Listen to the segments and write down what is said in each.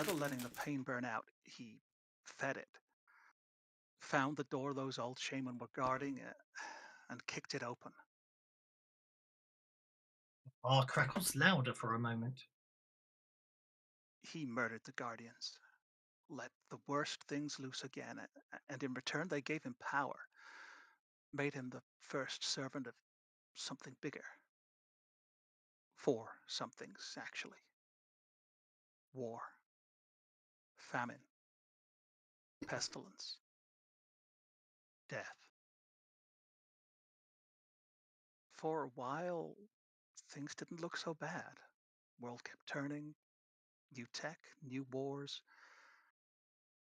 instead of letting the pain burn out, he fed it, found the door those old shaman were guarding, and kicked it open. Our crackles louder for a moment. He murdered the guardians, let the worst things loose again, and in return they gave him power, made him the first servant of something bigger. Four somethings, actually: war, famine, pestilence, death. For a while, things didn't look so bad. World kept turning, new tech, new wars,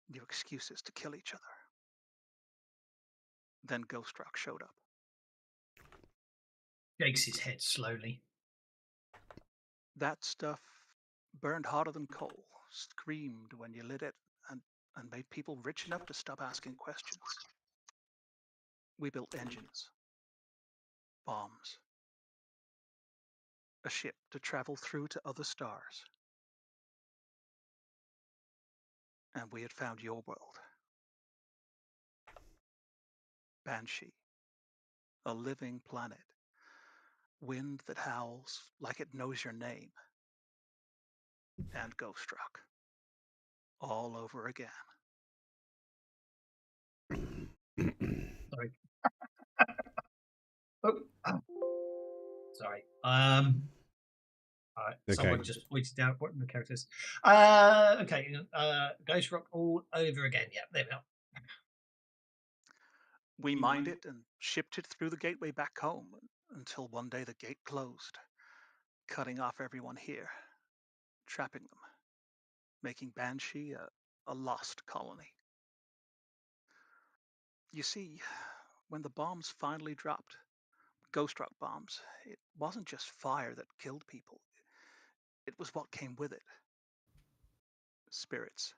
new excuses to kill each other. Then Ghost Rock showed up. Shakes his head slowly. That stuff burned hotter than coal, screamed when you lit it, and made people rich enough to stop asking questions. We built engines, bombs, a ship to travel through to other stars. And we had found your world, Banshee, a living planet, wind that howls like it knows your name, and Ghost Rock, all over again. Sorry. Oh, sorry. All right. Someone Okay. just pointed out what the characters. Okay. Ghost Rock all over again. Yeah, there we are. We mined it and shipped it through the gateway back home until one day the gate closed, cutting off everyone here, trapping them, making Banshee a lost colony. You see, when the bombs finally dropped, Ghost Rock bombs, it wasn't just fire that killed people, it was what came with it: spirits,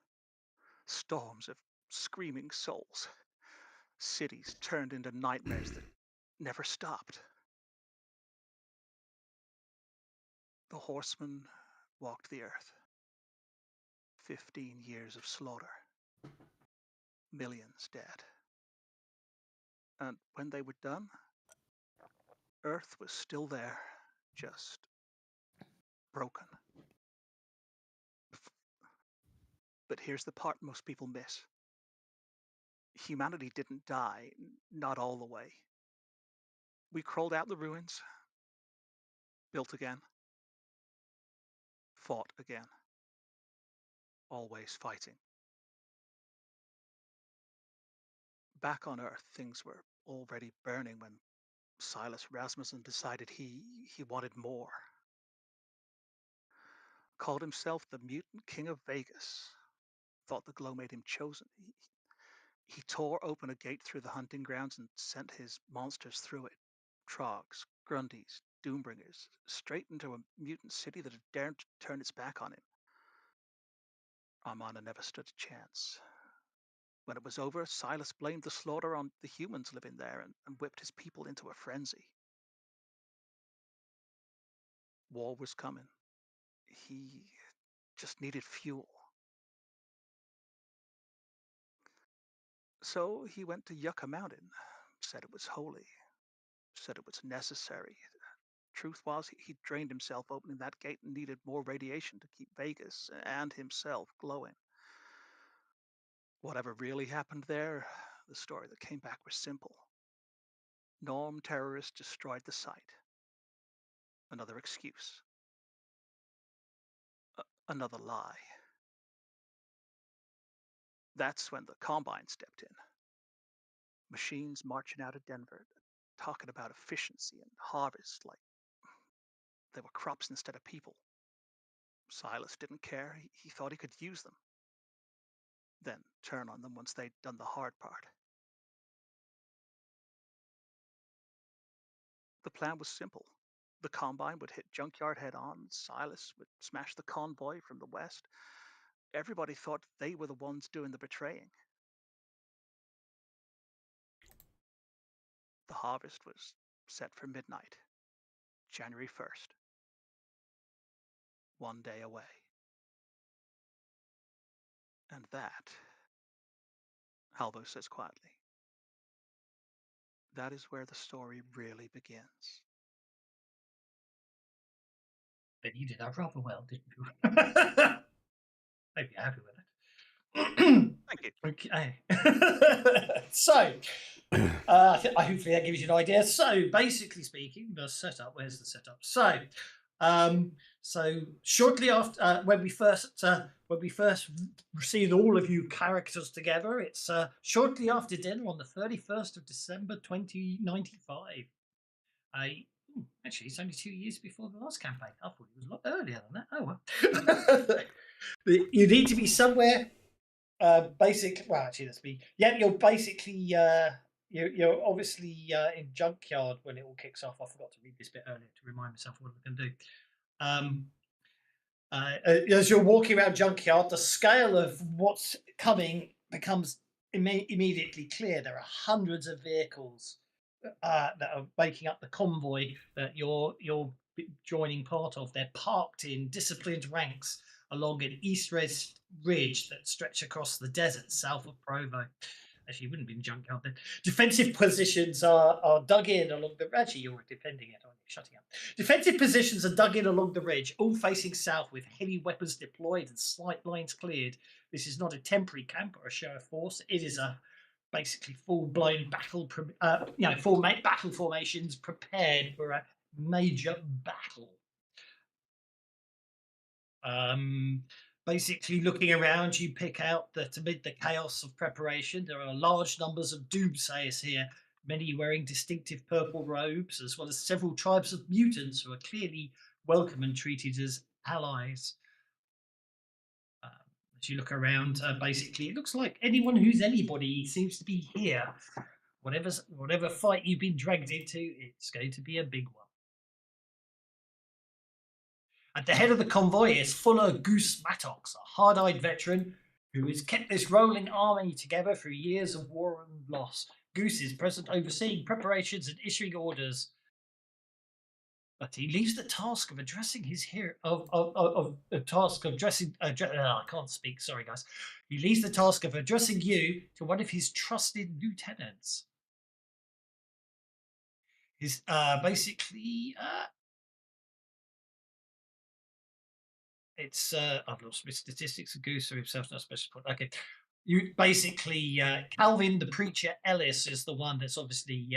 storms of screaming souls, cities turned into nightmares that never stopped. The horsemen walked the earth. 15 years of slaughter, millions dead. And when they were done, Earth was still there, just broken. But here's the part most people miss: humanity didn't die, not all the way. We crawled out the ruins, built again, fought again, always fighting. Back on Earth, things were already burning when Silas Rasmussen decided he wanted more. Called himself the Mutant King of Vegas. Thought the glow made him chosen. He tore open a gate through the hunting grounds and sent his monsters through it. Trogs, Grundys, Doombringers, straight into a mutant city that had dared to turn its back on him. Armana never stood a chance. When it was over, Silas blamed the slaughter on the humans living there and whipped his people into a frenzy. War was coming. He just needed fuel. So he went to Yucca Mountain, said it was holy, said it was necessary. Truth was, he drained himself opening that gate and needed more radiation to keep Vegas and himself glowing. Whatever really happened there, the story that came back was simple. Norm terrorists destroyed the site. Another excuse. Another lie. That's when the Combine stepped in. Machines marching out of Denver, talking about efficiency and harvest like they were crops instead of people. Silas didn't care. He thought he could use them, then turn on them once they'd done the hard part. The plan was simple. The Combine would hit Junkyard head on, Silas would smash the convoy from the west. Everybody thought they were the ones doing the betraying. The harvest was set for midnight, January 1st, one day away. And that, Halbo says quietly, that is where the story really begins. But you did that rather well, didn't you? Hope you're happy with it. Thank you. Okay. So, hopefully that gives you an idea. So, basically speaking, the setup. Where's the setup? Um, so shortly after when we first received all of you characters together, it's shortly after dinner on the 31st of December 2095. Actually, it's only 2 years before the last campaign. I thought it was a lot earlier than that. Oh well. You need to be somewhere basic. Well, actually, let's be. Yeah, you're basically. You're obviously in junkyard when it all kicks off. I forgot to read this bit earlier to remind myself what I can do. Um, as you're walking around junkyard, the scale of what's coming becomes immediately clear. There are hundreds of vehicles that are making up the convoy that you're joining part of. They're parked in disciplined ranks along an east-west ridge that stretch across the desert south of Provo. Actually, you wouldn't be in junkyard then. Defensive positions are dug in along the ridge. You're defending it, aren't you? Shutting up. Defensive positions are dug in along the ridge, all facing south with heavy weapons deployed and slight lines cleared. This is not a temporary camp or a show of force. It is a basically full-blown battle, battle formations prepared for a major battle. Um, Basically, looking around, you pick out that amid the chaos of preparation, there are large numbers of doomsayers here, many wearing distinctive purple robes, as well as several tribes of mutants who are clearly welcome and treated as allies. Um, as you look around, basically, it looks like anyone who's anybody seems to be here. Whatever fight you've been dragged into, it's going to be a big one. At the head of the convoy is Fuller Goose Mattox, a hard-eyed veteran who has kept this rolling army together through years of war and loss. Goose is present overseeing preparations and issuing orders, but he leaves the task of addressing his hero of the task of dressing. I can't speak. Sorry, guys. He leaves the task of addressing you to one of his trusted lieutenants. His basically it's I've lost my statistics. Goose or himself not special point. Okay, you basically Calvin the preacher Ellis is the one that's obviously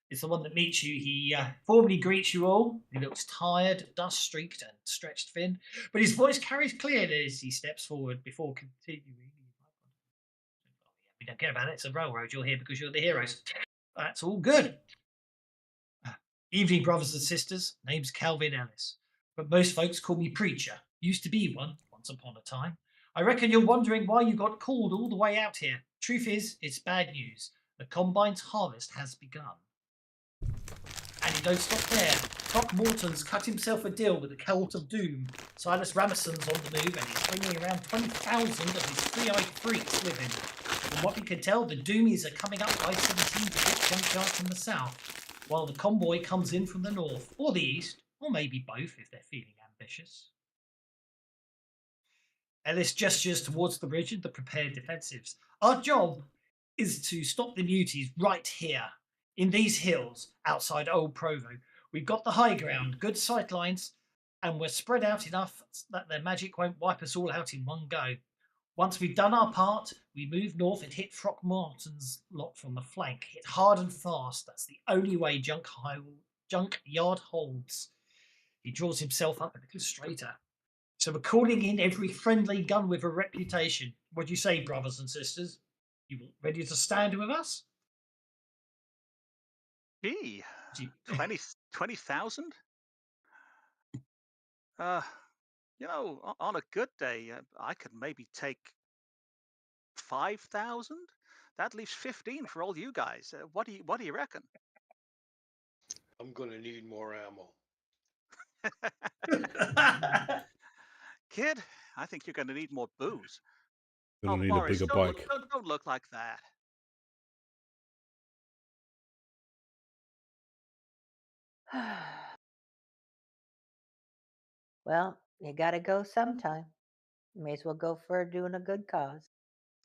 is the one that meets you. He formally greets you all. He looks tired, dust streaked, and stretched thin, but his voice carries clearly as he steps forward before continuing. We don't care about it. It's a railroad. You're here because you're the heroes. That's all good. Evening, brothers and sisters. Name's Calvin Ellis, but most folks call me Preacher. Used to be one, once upon a time. I reckon you're wondering why you got called all the way out here. Truth is, it's bad news. The combine's harvest has begun. And he don't stop there. Throckmorton's cut himself a deal with the Cult of Doom. Silas Ramasson's on the move and he's bringing around 20,000 of his three-eyed freaks with him. From what we can tell, the Doomies are coming up I-17 to hit junkyard from the south, while the convoy comes in from the north, or the east, or maybe both if they're feeling ambitious. Ellis gestures towards the ridge and the prepared defensives. Our job is to stop the muties right here, in these hills outside Old Provo. We've got the high ground, good sight lines, and we're spread out enough that their magic won't wipe us all out in one go. Once we've done our part, we move north and hit Throckmorton's lot from the flank. Hit hard and fast. That's the only way Junkyard holds. He draws himself up a little straighter. So we're calling in every friendly gun with a reputation. What do you say, brothers and sisters? You ready to stand with us? Gee, Do you- 20,000? Uh, on a good day, I could maybe take 5,000. That leaves 15 for all you guys. What do you reckon? I'm gonna need more ammo. Kid, I think you're going to need more booze. Gonna Oh, need a Morris, bigger don't look, bike. don't look like that. Well, you gotta go sometime. May as well go for doing a good cause.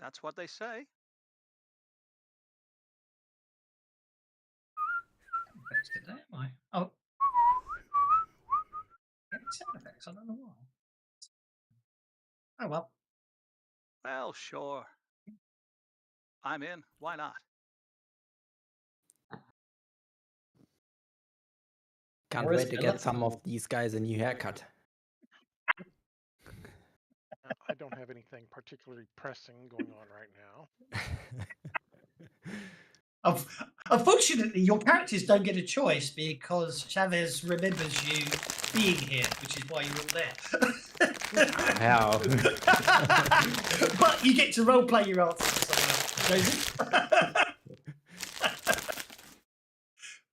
That's what they say. Effects today, am I? Oh. Getting sound effects, I don't know why. Oh well. Well, sure. I'm in. Why not? Can't Or is wait to Philip? get some of these guys a new haircut. I don't have anything particularly pressing going on right now. Unfortunately, your characters don't get a choice because Chavez remembers you being here, which is why you're all there. How? But you get to roleplay your answers.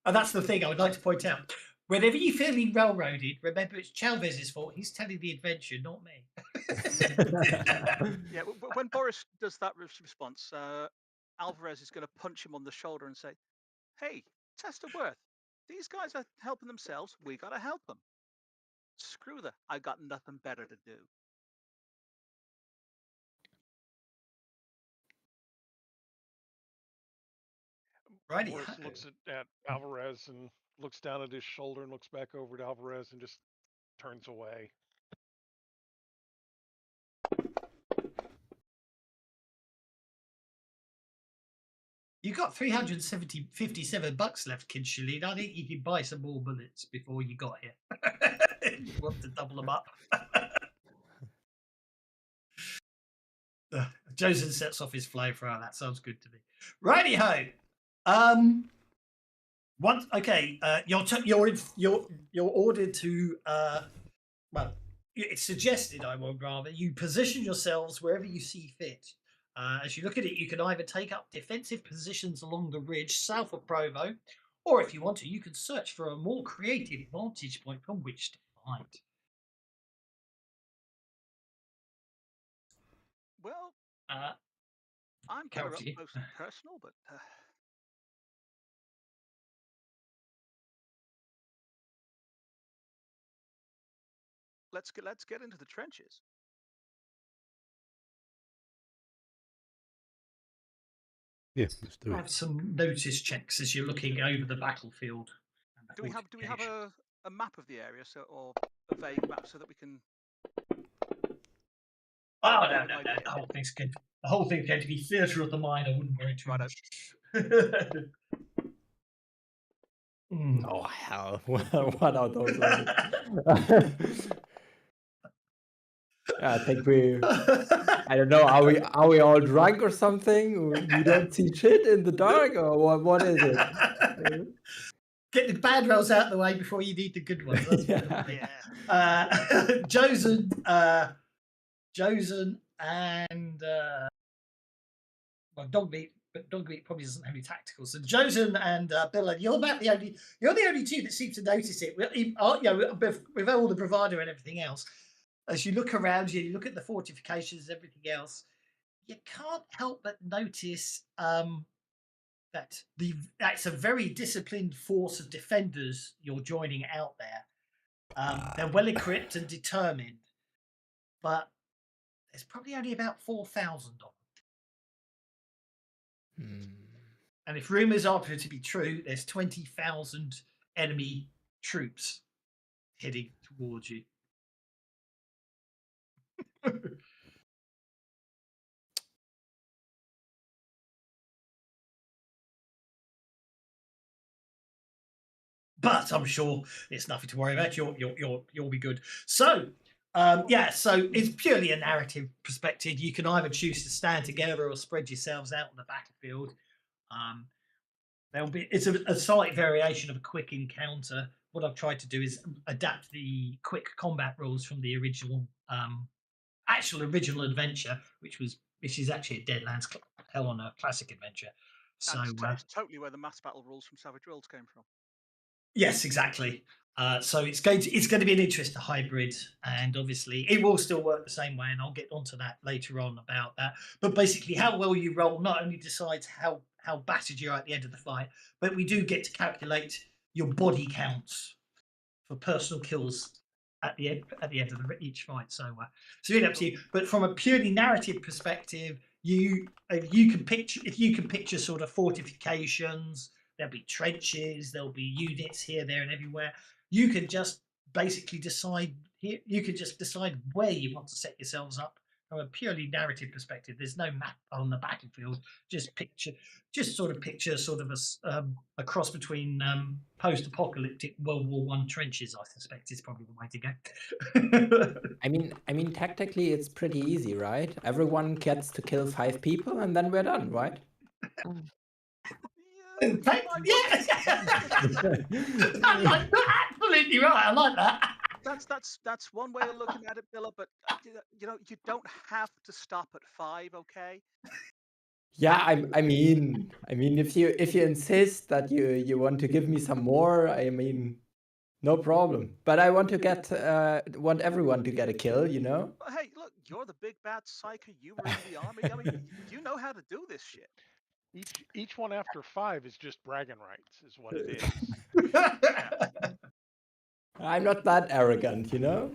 And that's the thing I would like to point out. Whenever you're feeling railroaded, remember it's Chavez's fault. He's telling the adventure, not me. Yeah, when Boris does that response, Alvarez is going to punch him on the shoulder and say, "Hey, test of worth. These guys are helping themselves. We got to help them. Screw that. I got nothing better to do." Righty. Boris looks at Alvarez and looks down at his shoulder and looks back over to Alvarez and just turns away. You got 357 bucks left, Kid Shalene. I think you can buy some more bullets before you got here. You want to double them up. Joseph sets off his flamethrower. That sounds good to me. Righty ho. Once okay, you're ordered to well, it's suggested, I would rather, you position yourselves wherever you see fit. As you look at it, you can either take up defensive positions along the ridge south of Provo, or if you want to, you can search for a more creative vantage point from which to fight. Well, Uh, I'm better up County. close and personal, but let's get into the trenches. Yeah, let's do it. have some notice checks as you're looking over the battlefield. And the Do we have fortifications. a map of the area, or a vague map, so that we can? Oh get no, an no, no! idea? The whole thing's going to be theatre of the mind. I wouldn't worry too Righto. much. Mm. Oh hell! What are those? I think we. I don't know. Are we all drunk or something? We don't see shit in the dark, or what is it? Get the bad rolls out of the way before you need the good ones. That's what it'll be. Yeah. Josen and well, Dogmeat, but Dogmeat probably doesn't have any tactical. So Josen and Bill, you're the only two that seem to notice it. With all the bravado and everything else, as you look around you look at the fortifications and everything else, you can't help but notice that that's a very disciplined force of defenders you're joining out there. They're well equipped and determined, but there's probably only about 4,000 of them. And if rumours are to be true, there's 20,000 enemy troops heading towards you. But I'm sure it's nothing to worry about. You'll be good. So so it's purely a narrative perspective. You can either choose to stand together or spread yourselves out on the battlefield. It's a slight variation of a quick encounter. What I've tried to do is adapt the quick combat rules from the original original adventure, which is actually a Deadlands Hell on Earth classic adventure. So it's totally where the mass battle rules from Savage Worlds came from. Yes, exactly. So it's going to be an interesting hybrid, and obviously it will still work the same way, and I'll get onto that later on about that. But basically, how well you roll not only decides how battered you are at the end of the fight, but we do get to calculate your body counts for personal kills at the end of each fight. So it's really up to you. But from a purely narrative perspective, you can picture sort of fortifications. There'll be trenches. There'll be units here, there, and everywhere. You can just basically decide here. You can just decide where you want to set yourselves up from a purely narrative perspective. There's no map on the battlefield. Just sort of picture a cross between post-apocalyptic World War I trenches. I suspect is probably the way to go. I mean, tactically, it's pretty easy, right? Everyone gets to kill 5 people, and then we're done, right? You might Absolutely right. I like that. That's one way of looking at it, Billa. But you know, you don't have to stop at 5, okay? Yeah, I mean, if you insist that you want to give me some more, I mean, no problem. But I want to want everyone to get a kill, you know? But hey, look, you're the big bad psycho. You were in the army. I mean, you know how to do this shit. Each one after 5 is just bragging rights, is what it is. I'm not that arrogant, you know?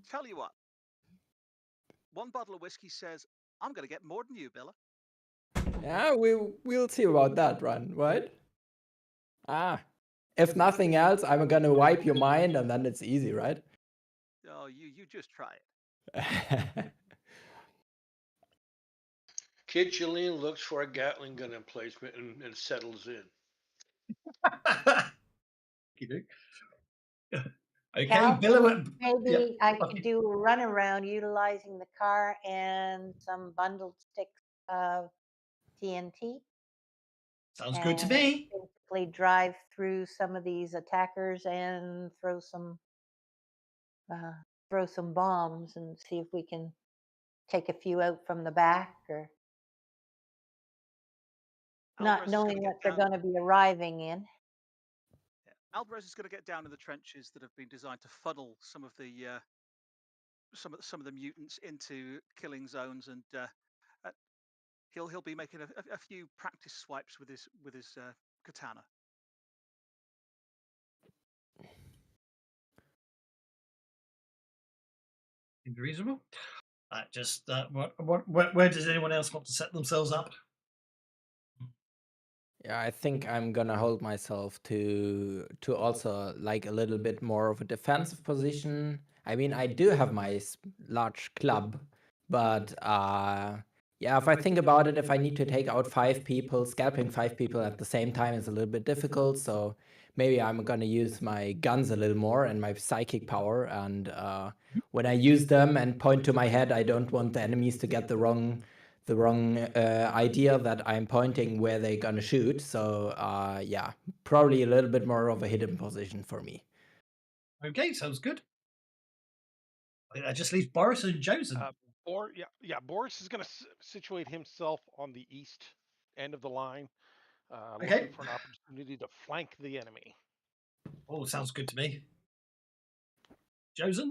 Tell you what, one bottle of whiskey says, I'm going to get more than you, Billa. Yeah, we'll see about that, right? If nothing else, I'm gonna wipe your mind, and then it's easy, right? Oh, you just try it. Kid Jolene looks for a Gatling gun emplacement and settles in. Okay, Cal, Billa. maybe I okay. could do a run around utilizing the car and some bundled sticks of TNT. Sounds good to and me. Basically, drive through some of these attackers and throw some bombs and see if we can take a few out from the back, or not Alvarez is going knowing to what get they're down. going to be arriving in. Alvarez is going to get down in the trenches that have been designed to funnel some of the mutants into killing zones, and he'll be making a few practice swipes with his katana. Reasonable. Just where does anyone else want to set themselves up? Yeah, I think I'm gonna hold myself to also like a little bit more of a defensive position. I mean, I do have my large club, but yeah, if I think about it, if I need to take out 5 people, scalping 5 people at the same time is a little bit difficult. So maybe I'm gonna use my guns a little more and my psychic power. And when I use them and point to my head, I don't want the enemies to get the wrong idea that I'm pointing where they're gonna shoot. So yeah, probably a little bit more of a hidden position for me. Okay, sounds good. I just leave Boris and Joseph. Boris is going to situate himself on the east end of the line, Okay. looking for an opportunity to flank the enemy. Oh, sounds good to me. Joseph?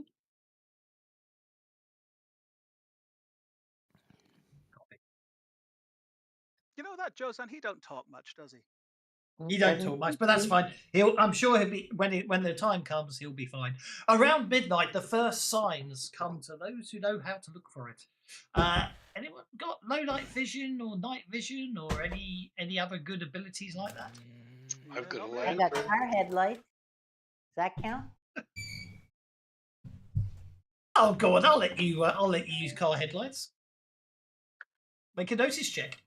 You know that Josan, he don't talk much, does he? He don't talk much, but that's fine. I'm sure he'll be when the time comes, he'll be fine. Around midnight, the first signs come to those who know how to look for it. Anyone got low light vision or night vision or any other good abilities like that? I've got a I got lantern. car headlights. Does that count? Oh, go on. I'll let you use car headlights. Make a notice check.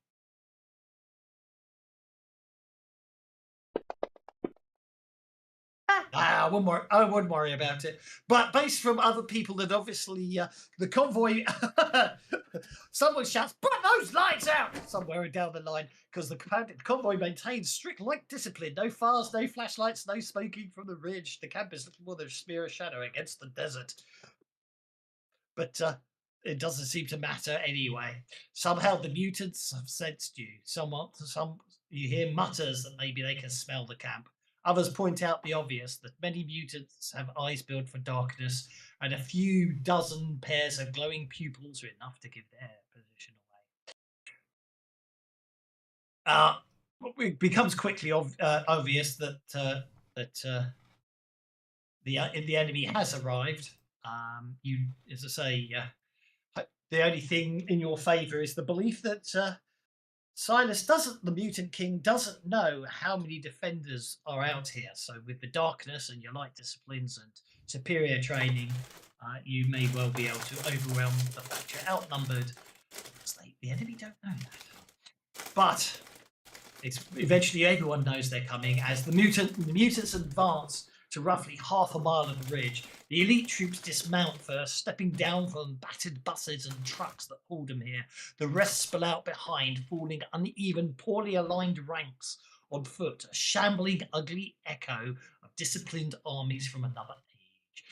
I wouldn't worry about it. But based from other people that obviously the convoy, someone shouts, "Put those lights out!" somewhere down the line, because the convoy maintains strict light discipline. No fires, no flashlights, no smoking from the ridge. The camp is little more than a smear of shadow against the desert. But it doesn't seem to matter anyway. Somehow the mutants have sensed you. You hear mutters that maybe they can smell the camp. Others point out the obvious, that many mutants have eyes built for darkness, and a few dozen pairs of glowing pupils are enough to give their position away. It becomes quickly obvious that the enemy has arrived. You, as I say, the only thing in your favour is the belief that Silas the Mutant King, doesn't know how many defenders are out here. So with the darkness and your light disciplines and superior training, you may well be able to overwhelm the fact you're outnumbered. The enemy don't know that. But eventually everyone knows they're coming as the mutants advance to roughly half a mile of the ridge. The elite troops dismount first, stepping down from battered buses and trucks that pulled them here. The rest spill out behind, forming uneven, poorly aligned ranks on foot, a shambling, ugly echo of disciplined armies from another age.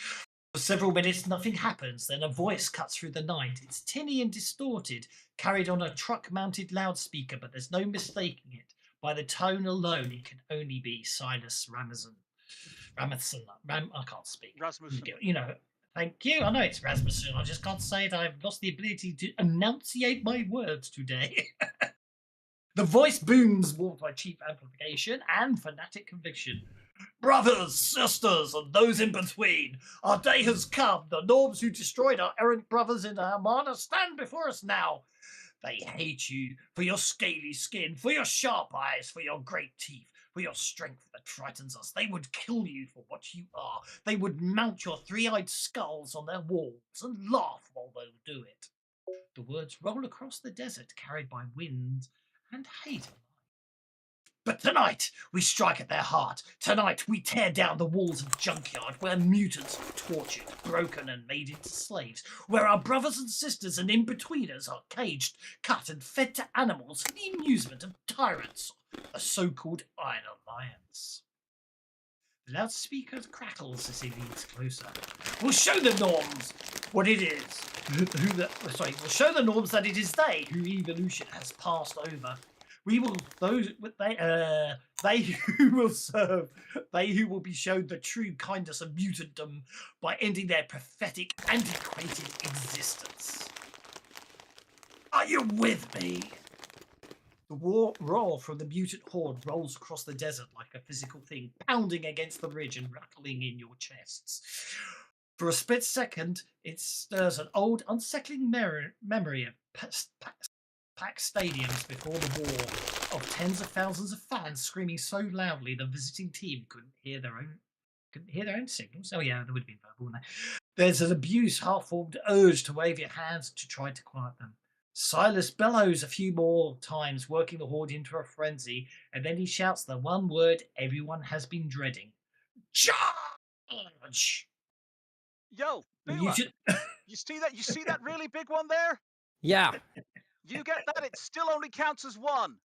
For several minutes, nothing happens. Then a voice cuts through the night. It's tinny and distorted, carried on a truck-mounted loudspeaker, but there's no mistaking it. By the tone alone, it can only be Silas Ramazan. I can't speak. Rasmussen. Thank you. I know it's Rasmussen. I just can't say it. I've lost the ability to enunciate my words today. The voice booms, warped by cheap amplification and fanatic conviction. Brothers, sisters, and those in between, our day has come. The Norbs who destroyed our errant brothers in Amana stand before us now. They hate you for your scaly skin, for your sharp eyes, for your great teeth, for your strength that frightens us. They would kill you for what you are. They would mount your three-eyed skulls on their walls and laugh while they do it. The words roll across the desert, carried by wind and hate. But tonight, we strike at their heart. Tonight, we tear down the walls of Junkyard, where mutants are tortured, broken, and made into slaves, where our brothers and sisters and in-betweeners are caged, cut, and fed to animals for the amusement of tyrants, a so-called Iron Alliance. The loudspeaker crackles as he leans closer. We'll show the norms what it is. We'll show the norms that it is they who evolution has passed over. We will they who will serve, they who will be shown the true kindness of mutantdom by ending their pathetic, antiquated existence. Are you with me? The roar from the mutant horde rolls across the desert like a physical thing, pounding against the ridge and rattling in your chests. For a split second, it stirs an old, unsettling memory of packed stadiums before the war, of tens of thousands of fans screaming so loudly the visiting team couldn't hear their own signals. Oh yeah, there would have been verbal. Wouldn't there? There's an abused, half-formed urge to wave your hands to try to quiet them. Silas bellows a few more times, working the horde into a frenzy, and then he shouts the one word everyone has been dreading: charge! Yo, Bua, you see that? You see that really big one there? Yeah. You get that? It still only counts as one.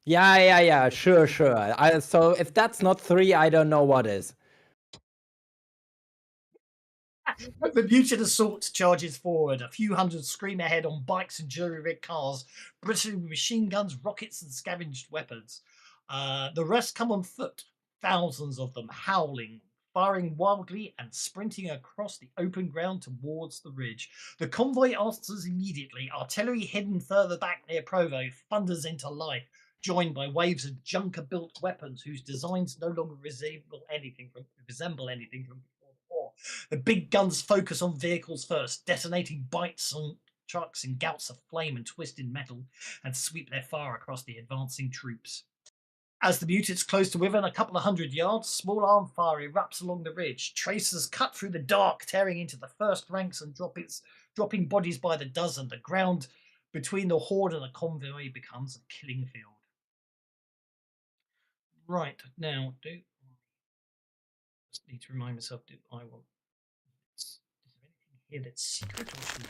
Yeah. Sure. So if that's not 3, I don't know what is. The mutant assault charges forward. A few hundred scream ahead on bikes and jury-rigged cars, bristling with machine guns, rockets, and scavenged weapons. The rest come on foot, thousands of them howling, firing wildly and sprinting across the open ground towards the ridge. The convoy answers immediately. Artillery hidden further back near Provo thunders into life, joined by waves of Junker-built weapons whose designs no longer resemble anything from before the war. The big guns focus on vehicles first, detonating bites on trucks in gouts of flame and twisted metal, and sweep their fire across the advancing troops. As the mutants close to within a couple of 100 yards, small arm fire erupts along the ridge. Tracers cut through the dark, tearing into the first ranks and dropping bodies by the dozen. The ground between the horde and the convoy becomes a killing field. Right, now, just need to remind myself, is there anything here that's secret or should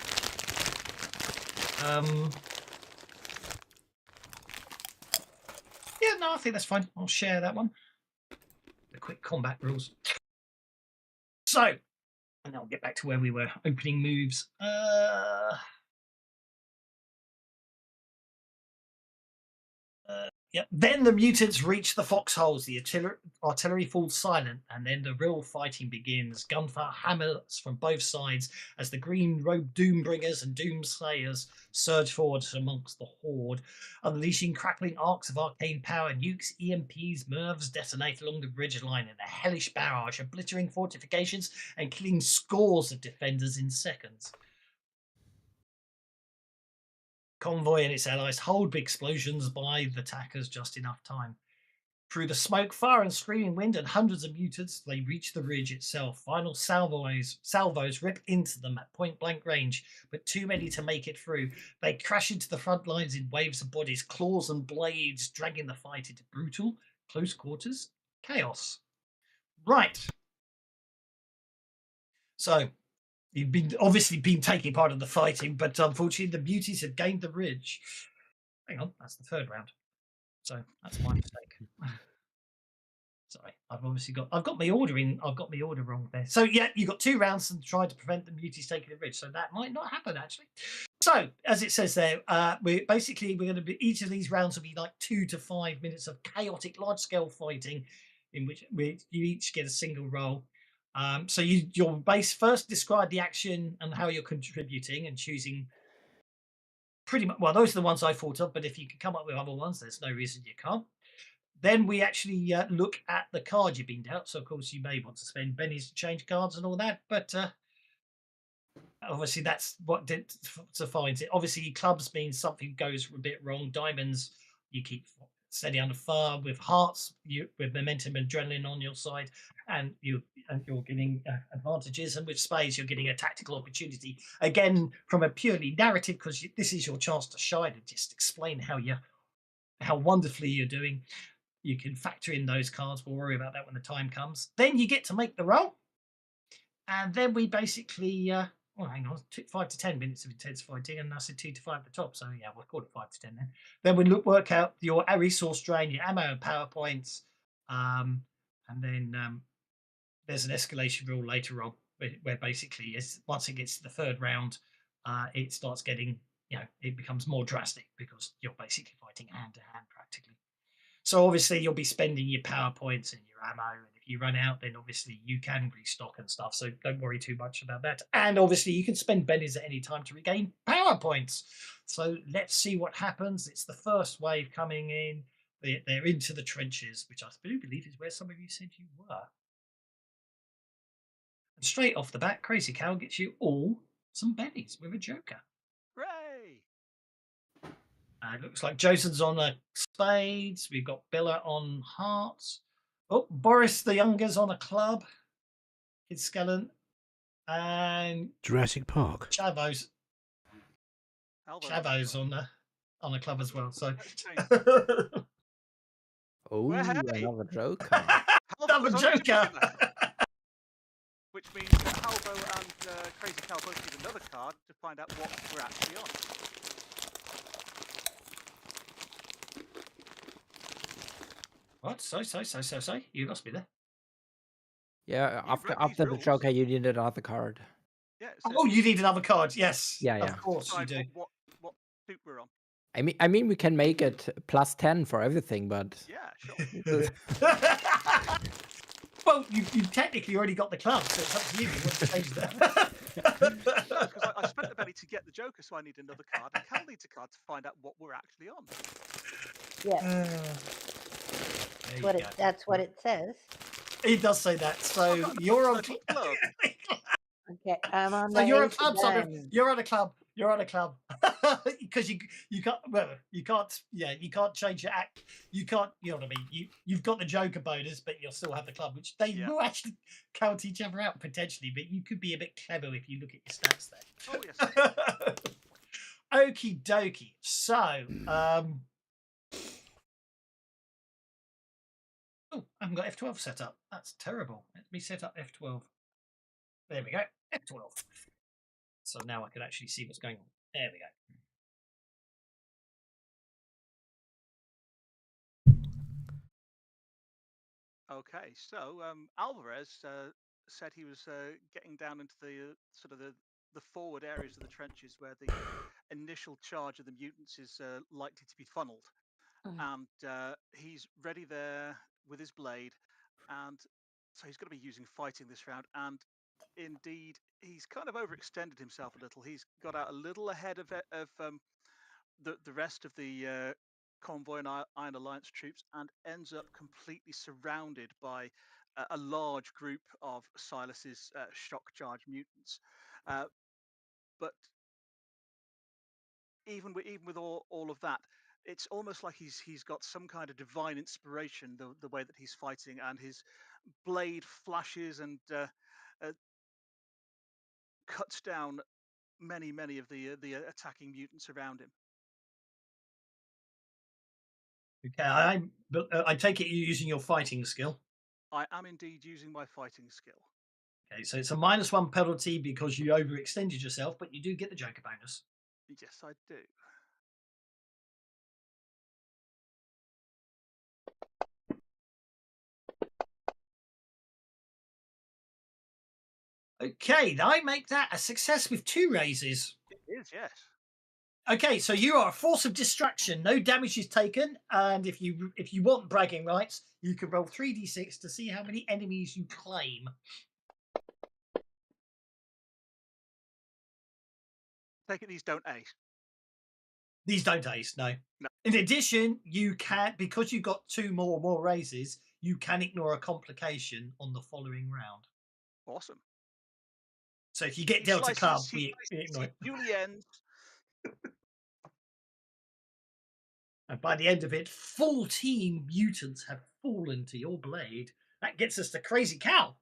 yeah, no, I think that's fine. I'll share that one. The quick combat rules. So, and I'll get back to where we were. Opening moves. Yeah. Then the mutants reach the foxholes. The artillery falls silent, and then the real fighting begins. Gunfire hammers from both sides as the green robed Doombringers and Doomslayers surge forward amongst the horde, unleashing crackling arcs of arcane power. Nukes, EMPs, MIRVs detonate along the ridge line in a hellish barrage, obliterating fortifications and killing scores of defenders in seconds. Convoy and its allies hold big explosions by the attackers just enough time. Through the smoke, fire, and screaming wind, and hundreds of mutants, they reach the ridge itself. Final salvos rip into them at point blank range, but too many to make it through. They crash into the front lines in waves of bodies, claws and blades, dragging the fight into brutal, close quarters chaos. Right. So, you've obviously been taking part in the fighting, but unfortunately, the beauties have gained the ridge. Hang on, that's the third round. So that's my mistake. Sorry, I've got my order wrong there. So yeah, you got 2 rounds and try to prevent the muties taking the ridge. So that might not happen actually. So as it says there, we're going to be each of these rounds will be like 2 to 5 minutes of chaotic, large scale fighting, in which you each get a single roll. So your base first describe the action and how you're contributing and choosing. Pretty much, well, those are the ones I thought of. But if you can come up with other ones, there's no reason you can't. Then we actually look at the card you've been dealt. So, of course, you may want to spend bennies to change cards and all that. But obviously, that's what defines it. Obviously, clubs means something goes a bit wrong. Diamonds, you keep steady under fire. With hearts, with momentum and adrenaline on your side, and you're getting advantages. And with spades, you're getting a tactical opportunity. Again, from a purely narrative, because this is your chance to shine and just explain how wonderfully you're doing. You can factor in those cards. We'll worry about that when the time comes. Then you get to make the roll. And then we basically, hang on, 5 to 10 minutes of intense fighting. And I said 2 to 5 at the top. So yeah, we'll call it 5 to 10 then. Then we work out your resource drain, your ammo and power points. And then there's an escalation rule later on where basically once it gets to the third round, it starts getting, it becomes more drastic because you're basically fighting hand to hand practically. So obviously you'll be spending your power points and your ammo, and if you run out, then obviously you can restock and stuff. So don't worry too much about that. And obviously you can spend bennies at any time to regain power points. So let's see what happens. It's the first wave coming in. They're into the trenches, which I do believe is where some of you said you were. And straight off the bat, Crazy Cow gets you all some bennies with a joker. Hooray! It looks like Jason's on a spades. We've got Billa on hearts. Oh, Boris the Younger's on a club. Kid Skellen. And Jurassic Park. Chavo's Alvo's on a club as well. So Oh, Well, hey. another joker. Another joker. Which means that Halvo and Crazy Cow both need another card to find out what we're actually on. What? So. You lost me there. Yeah, You wrote after these the rules. joker, you need another card. Yeah. Oh, you need another card. Yes. Yeah. Of course you decide do. what suit we're on. I mean, we can make it plus 10 for everything, but Yeah, sure. Well, you technically already got the club, so it's up to you. You want to change that. Because I spent the belly to get the joker, so I need another card. And Cal needs a card to find out what we're actually on. Yes, that's what it says. It does say that. So you're on club. Okay, I'm on So the you're a ace of club, Sandra. diamonds. You're on a club. You're on a club because you can't. Well, you can't. Yeah, you can't change your act. You can't. You know what I mean. You've got the Joker bonus, but you'll still have the club, which they will actually count each other out potentially. But you could be a bit clever if you look at your stats there. Oh yes. Okie dokie. So, oh, I haven't got F12 set up. That's terrible. Let me set up F12. There we go. F12. So now I can actually see what's going on. There we go. Okay, so Alvarez said he was getting down into the sort of the forward areas of the trenches where the initial charge of the mutants is likely to be funneled. and he's ready there with his blade, and so he's going to be using fighting this round. And indeed, he's kind of overextended himself a little. He's got out a little ahead of the rest of the convoy and Iron Alliance troops, and ends up completely surrounded by a large group of Silas's shock charge mutants. Uh, but even with all of that, it's almost like he's got some kind of divine inspiration, the way that he's fighting, and his blade flashes and uh, cuts down many of the attacking mutants around him. Okay, I take it you're using your fighting skill. I am indeed using my fighting skill. Okay, so it's a -1 penalty because you overextended yourself, but you do get the Joker bonus. Yes, I do. Okay, I make that a success with 2 raises. It is, yes. Okay, so you are a force of distraction. No damage is taken, and if you want bragging rights, you can roll 3d6 to see how many enemies you claim. Take it these don't ace. These don't ace, no. No. In addition, you can, because you got 2 more raises, you can ignore a complication on the following round. Awesome. So if you get He dealt a slices, club, he we slices ignore it. juliennes. And by the end of it, 14 mutants have fallen to your blade. That gets us to Crazy Cow.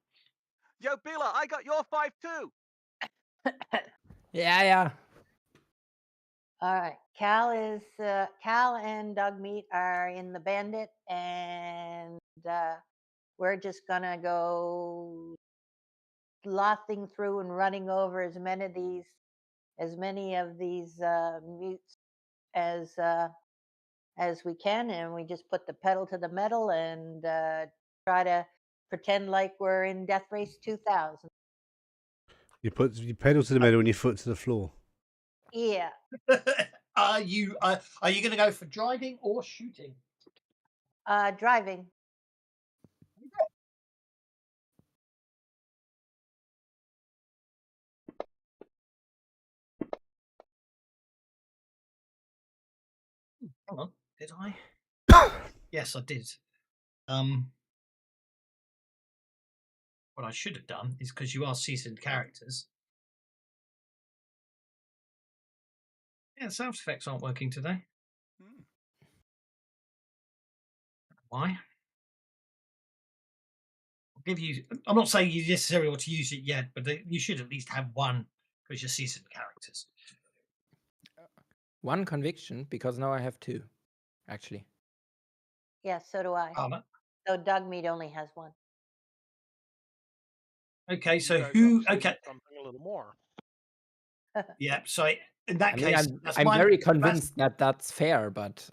Yo, Bila, I got your 5 too. Yeah. All right. Cal and Dogmeat are in the bandit, and we're just gonna go slothing through and running over as many of these mutes as we can, and we just put the pedal to the metal and try to pretend like we're in Death Race 2000. You put your pedal to the metal and your foot to the floor. Yeah. Are you going to go for driving or shooting? Driving. Hang on, did I? Yes, I did. What I should have done is, because you are seasoned characters. Yeah, sound effects aren't working today. Why? I'll give you. I'm not saying you necessarily ought to use it yet, but you should at least have one because you're seasoned characters. 1 conviction, because now I have 2, actually. Yeah, so do I. Armor. So Dogmeat only has 1. Okay, You so guys who? obviously Okay, need something a little more. yeah. So in that I mean, case, I'm very convinced that that's fair, but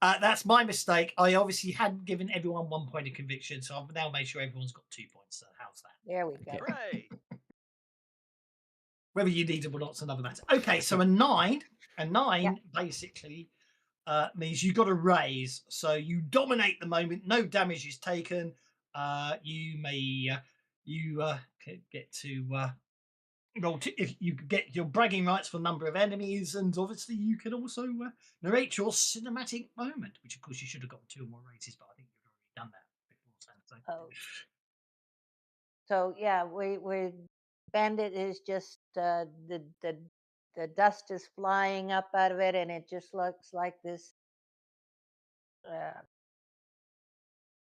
that's my mistake. I obviously hadn't given everyone 1 point of conviction, so I've now made sure everyone's got 2 points. So how's that? There we go. Okay. Hooray! Whether you need it or not's another matter. Okay, so a 9 Yeah. basically means you got to raise. So you dominate the moment. No damage is taken. You may get to roll if you get your bragging rights for a number of enemies, and obviously you can also narrate your cinematic moment, which of course you should have gotten 2 more raises, but I think you've already done that before. Oh. So yeah, we bandit is just the dust is flying up out of it, and it just looks like this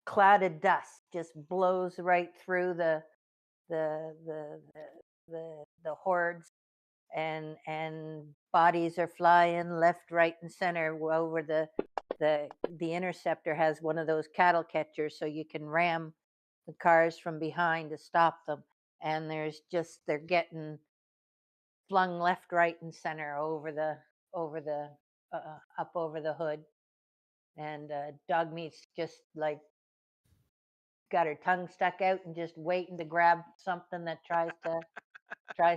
clouded dust just blows right through the the the hordes, and bodies are flying left, right, and center over the interceptor has one of those cattle catchers, so you can ram the cars from behind to stop them, and they're getting flung left, right, and center over the up over the hood, and Dogmeat's just like got her tongue stuck out and just waiting to grab something that tries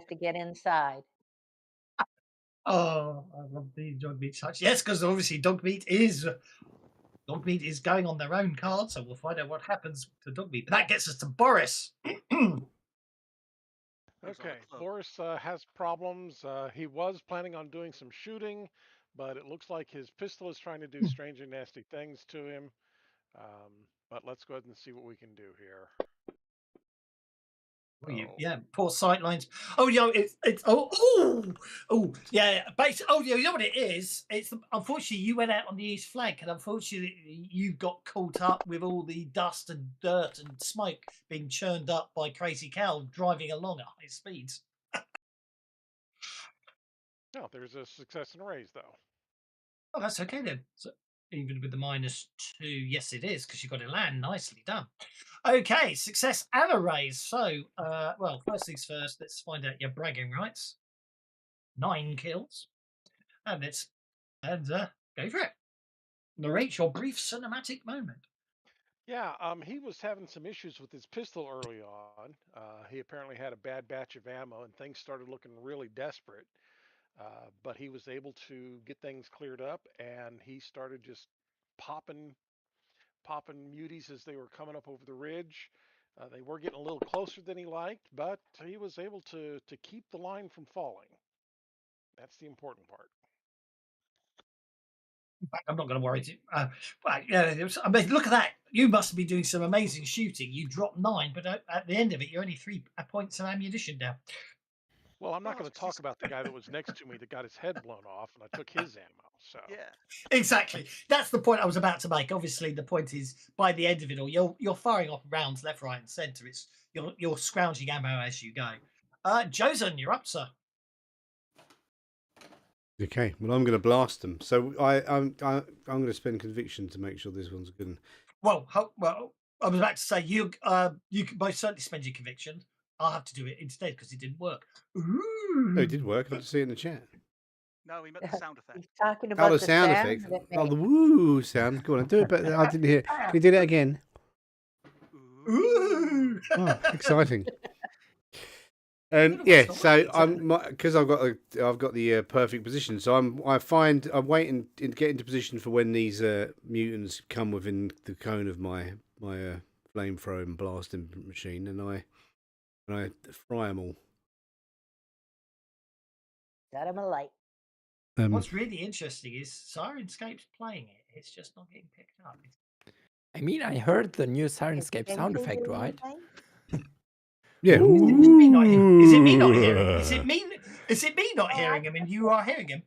to get inside. Oh, I love the dog meat touch. Yes, because obviously dog meat is going on their own card, so we'll find out what happens to dog meat. But that gets us to Boris. Who's on the Okay, club? Boris has problems. He was planning on doing some shooting, but it looks like his pistol is trying to do strange and nasty things to him. But let's go ahead and see what we can do here. Yeah, poor sight lines. Oh, it's yeah. Basically, you know what it is? It's unfortunately you went out on the east flank, and unfortunately you got caught up with all the dust and dirt and smoke being churned up by Crazy Cow driving along at high speeds. No, there's a success and a raise though. Oh, that's okay then. So even with the -2, yes, it is because you got to land. Nicely done. Okay, success and a raise. So, well, first things first. Let's find out your bragging rights. 9 kills, and go for it. Narrate your brief cinematic moment. Yeah, he was having some issues with his pistol early on. He apparently had a bad batch of ammo, and things started looking really desperate. But he was able to get things cleared up, and he started just popping muties as they were coming up over the ridge. They were getting a little closer than he liked, but he was able to keep the line from falling. That's the important part. In fact, I'm not going to worry. I mean, look at that. You must be doing some amazing shooting. You dropped 9, but at the end of it, you're only 3 points of ammunition down. Well, I'm not Well, going to talk about the guy that was next to me that got his head blown off, and I took his ammo. So yeah. Exactly. That's the point I was about to make. Obviously, the point is by the end of it all, you're firing off rounds left, right, and centre. It's you're scrounging ammo as you go. Josen, you're up, sir. Okay, well, I'm going to blast them. So I'm going to spend conviction to make sure this one's good. Well, I was about to say you can most certainly spend your conviction. I'll have to do it instead because it didn't work. Ooh. Oh, it did work. I just see it in the chat. No, he meant the sound effect. He's talking Oh, about the the sound sound effect. that it Oh, the makes. woo sound. Go on, do it. But I didn't hear. Can you do that again? Ooh. Oh, exciting. Good Yeah, one, so Scott. because I've got the perfect position. So I'm waiting to get into position for when these mutants come within the cone of my flamethrower and blasting machine, and I fry them all. Got him a light. What's really interesting is Sirenscape's playing it. It's just not getting picked up. I mean, I heard the new Is Sirenscape sound Genku effect, doing right? anything? Yeah. Is it me not hearing? Is it me not hearing? Is it me? Is it me not Oh, hearing him and you are hearing him?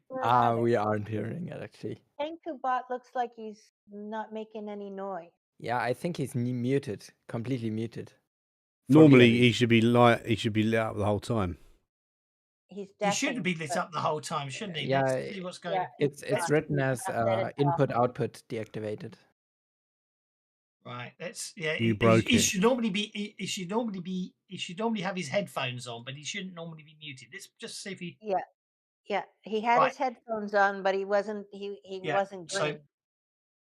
We aren't hearing it actually. Genku bot looks like he's not making any noise. Yeah, I think he's muted, completely muted. For me, at Normally he least. should be lit up the whole time. He's He should deafened, be lit but up the whole time, shouldn't he? Yeah, Let's see what's going on. it's Let's- written as Let it input output deactivated. Right. Let's You broke he it. should normally be he should normally have his headphones on, but he shouldn't normally be muted. Let's just see if he yeah. He had Right. his headphones on, but he wasn't Yeah, wasn't so- green.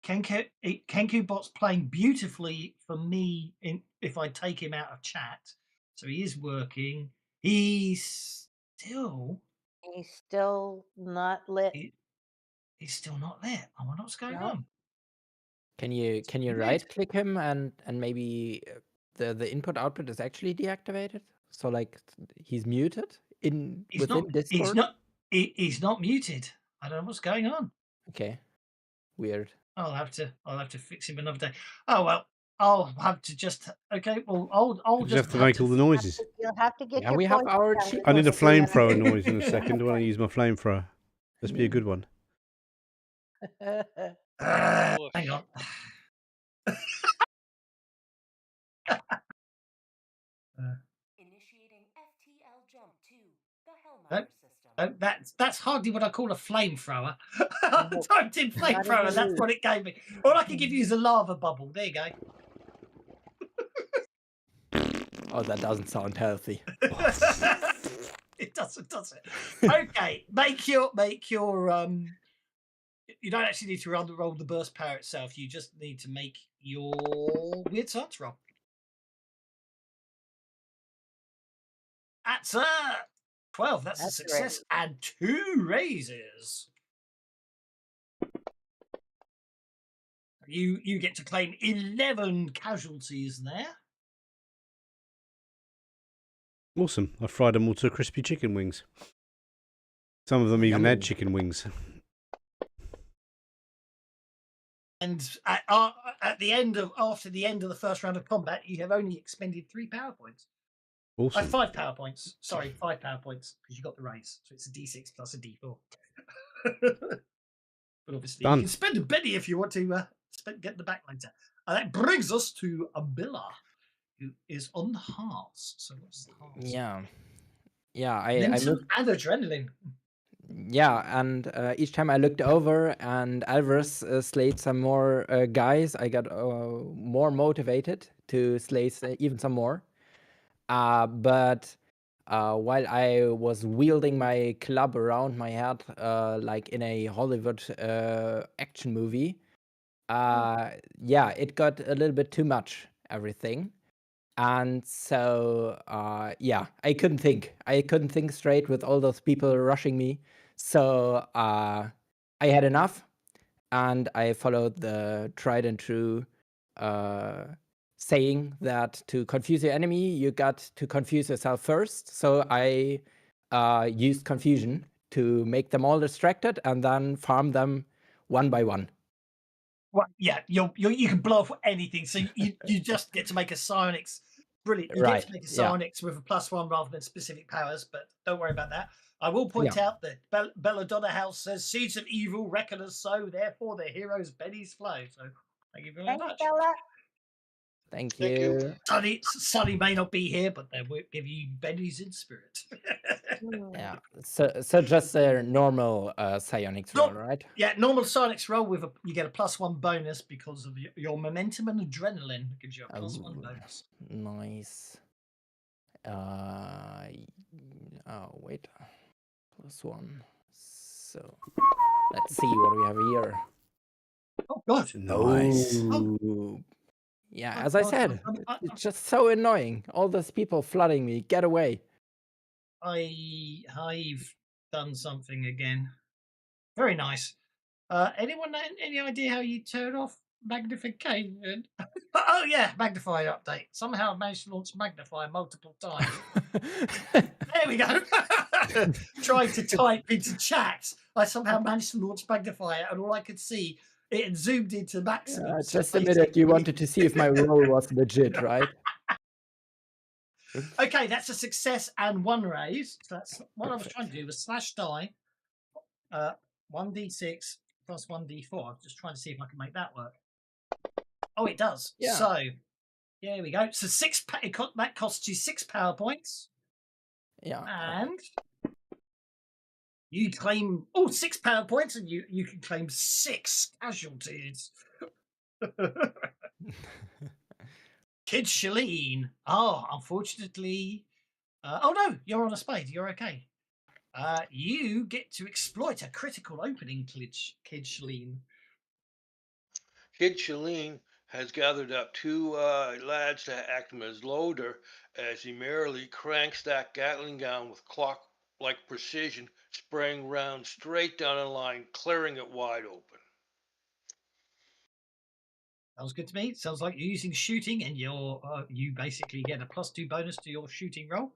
Kenku bot's playing beautifully for me if I take him out of chat. So he is working. He's still He's still not lit. he's still not lit. I wonder what's going No. on. Can you Weird. right click him and maybe the input output is actually deactivated? So like he's muted within Discord? He's not muted. I don't know what's going on. Okay. Weird. I'll have to fix him another day. Oh well, I'll have to just okay. Well, I'll You just have to make all the noises. You'll have to get Yeah, your we have voice our down. cheat I need a codes too. flamethrower noise in a second. When I use my flamethrower, must be a good one. Hang on. Initiating FTL jump to the Hellmouth system. That's hardly what I call a flamethrower. I No, typed in not flamethrower. even That's me. what it gave me. All I can give you is a lava bubble. There you go. Oh, that doesn't sound healthy. It doesn't, does it? Okay, make your you don't actually need to roll the burst power itself. You just need to make your weird science roll. That's 12. That's a That's success and 2 raises. You get to claim 11 casualties there. Awesome. I fried them all to crispy chicken wings. Some of them even Yummy. had chicken wings. And at the end of after the end of the first round of combat, you have only expended 3 power points. Awesome. 5 power points. Sorry, 5 power points because you got the raise, so it's a D6 plus a D4. But obviously, Done. you can spend a penny if you want to get the back later. And that brings us to Abilla, who is on the hearts. So what's the hearts? Yeah. Yeah, I Momentum moved. and adrenaline. Yeah, and each time I looked over and Alvarez slayed some more guys, I got more motivated to slay even some more. But while I was wielding my club around my head, like in a Hollywood action movie, yeah, it got a little bit too much, everything. And so, yeah, I couldn't think. I couldn't think straight with all those people rushing me. So I had enough, and I followed the tried and true saying that to confuse your enemy, you got to confuse yourself first. So I used confusion to make them all distracted and then farm them one by one. Well, yeah, you can blow off anything. So you just get to make a psionics. Brilliant. You get Right. to make a Yeah. psionics with a +1 rather than specific powers, but don't worry about that. I will point Yeah. out that Belladonna House says seeds of evil reckon us so, therefore the hero's bellies flow. So thank you very Thanks, much. Bella. Thank Thank you. you. Sonny may not be here, but they will give you bennies in spirit. Yeah. So just a normal psionics roll, right? Yeah, normal psionics roll with you get a +1 bonus because of your momentum and adrenaline. It gives you a +1 Oh, bonus. nice. Oh wait, +1. So let's see what we have here. Oh God! Nice. Oh, yeah. Oh, As I God, said, it's just so annoying. All those people flooding me. Get away. I've done something again. Very nice. Anyone know any idea how you turn off magnification? Oh yeah, magnify update. Somehow I managed to launch magnify multiple times. There we go. Trying to type into chat, I somehow managed to launch magnify, and all I could see it had zoomed into maximum. So Just a minute. You wanted to see if my roll was legit, right? okay, that's a success and 1 raise. So that's what I was trying to do was slash die. 1d6 plus 1d4. I'm just trying to see if I can make that work. Oh, it does. Yeah. So, there we go. So that costs you 6 power points. Yeah. And you claim 6 power points, and you can claim 6 casualties. Kid Shalene. Oh, unfortunately. Oh no, you're on a spade. You're okay. You get to exploit a critical opening, Kid Shalene. Kid Shalene has gathered up 2 lads to act him as loader as he merrily cranks that Gatling gun with clock-like precision, spraying rounds straight down a line, clearing it wide open. Sounds good to me. Sounds like you're using shooting, and you basically get a +2 bonus to your shooting roll.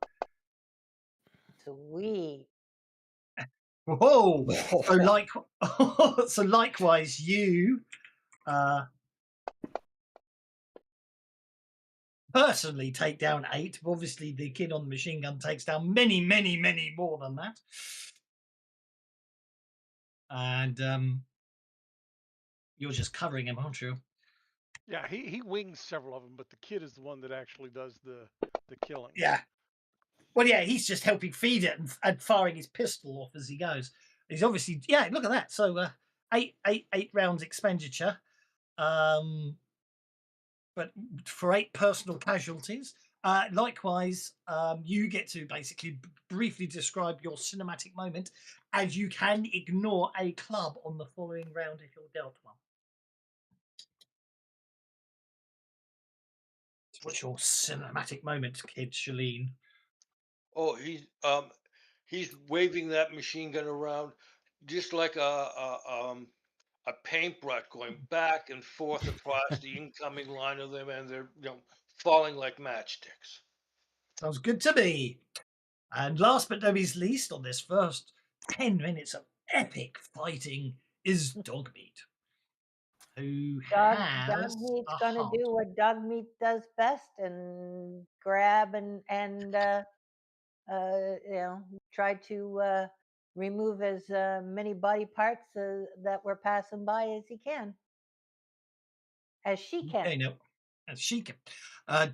Sweet. Whoa! So likewise, you personally take down 8. Obviously, the kid on the machine gun takes down many, many, many more than that. And you're just covering him, aren't you? Yeah, he wings several of them, but the kid is the one that actually does the killing. Yeah. Well, yeah, he's just helping feed it and firing his pistol off as he goes. He's obviously, yeah, look at that. So eight rounds expenditure, but for 8 personal casualties. Likewise, you get to basically briefly describe your cinematic moment, and you can ignore a club on the following round if you're dealt one. What's your cinematic moment, Kid Shalene? Oh, he's waving that machine gun around just like a paintbrush going back and forth across the incoming line of them, and they're falling like matchsticks. Sounds good to me. And last but not least, on this first 10 minutes of epic fighting is Dogmeat, who Dog has meat's a gonna heart. do what dog meat does best and grab and try to remove as many body parts that we're passing by as he can, as she can. Okay, no, as she can.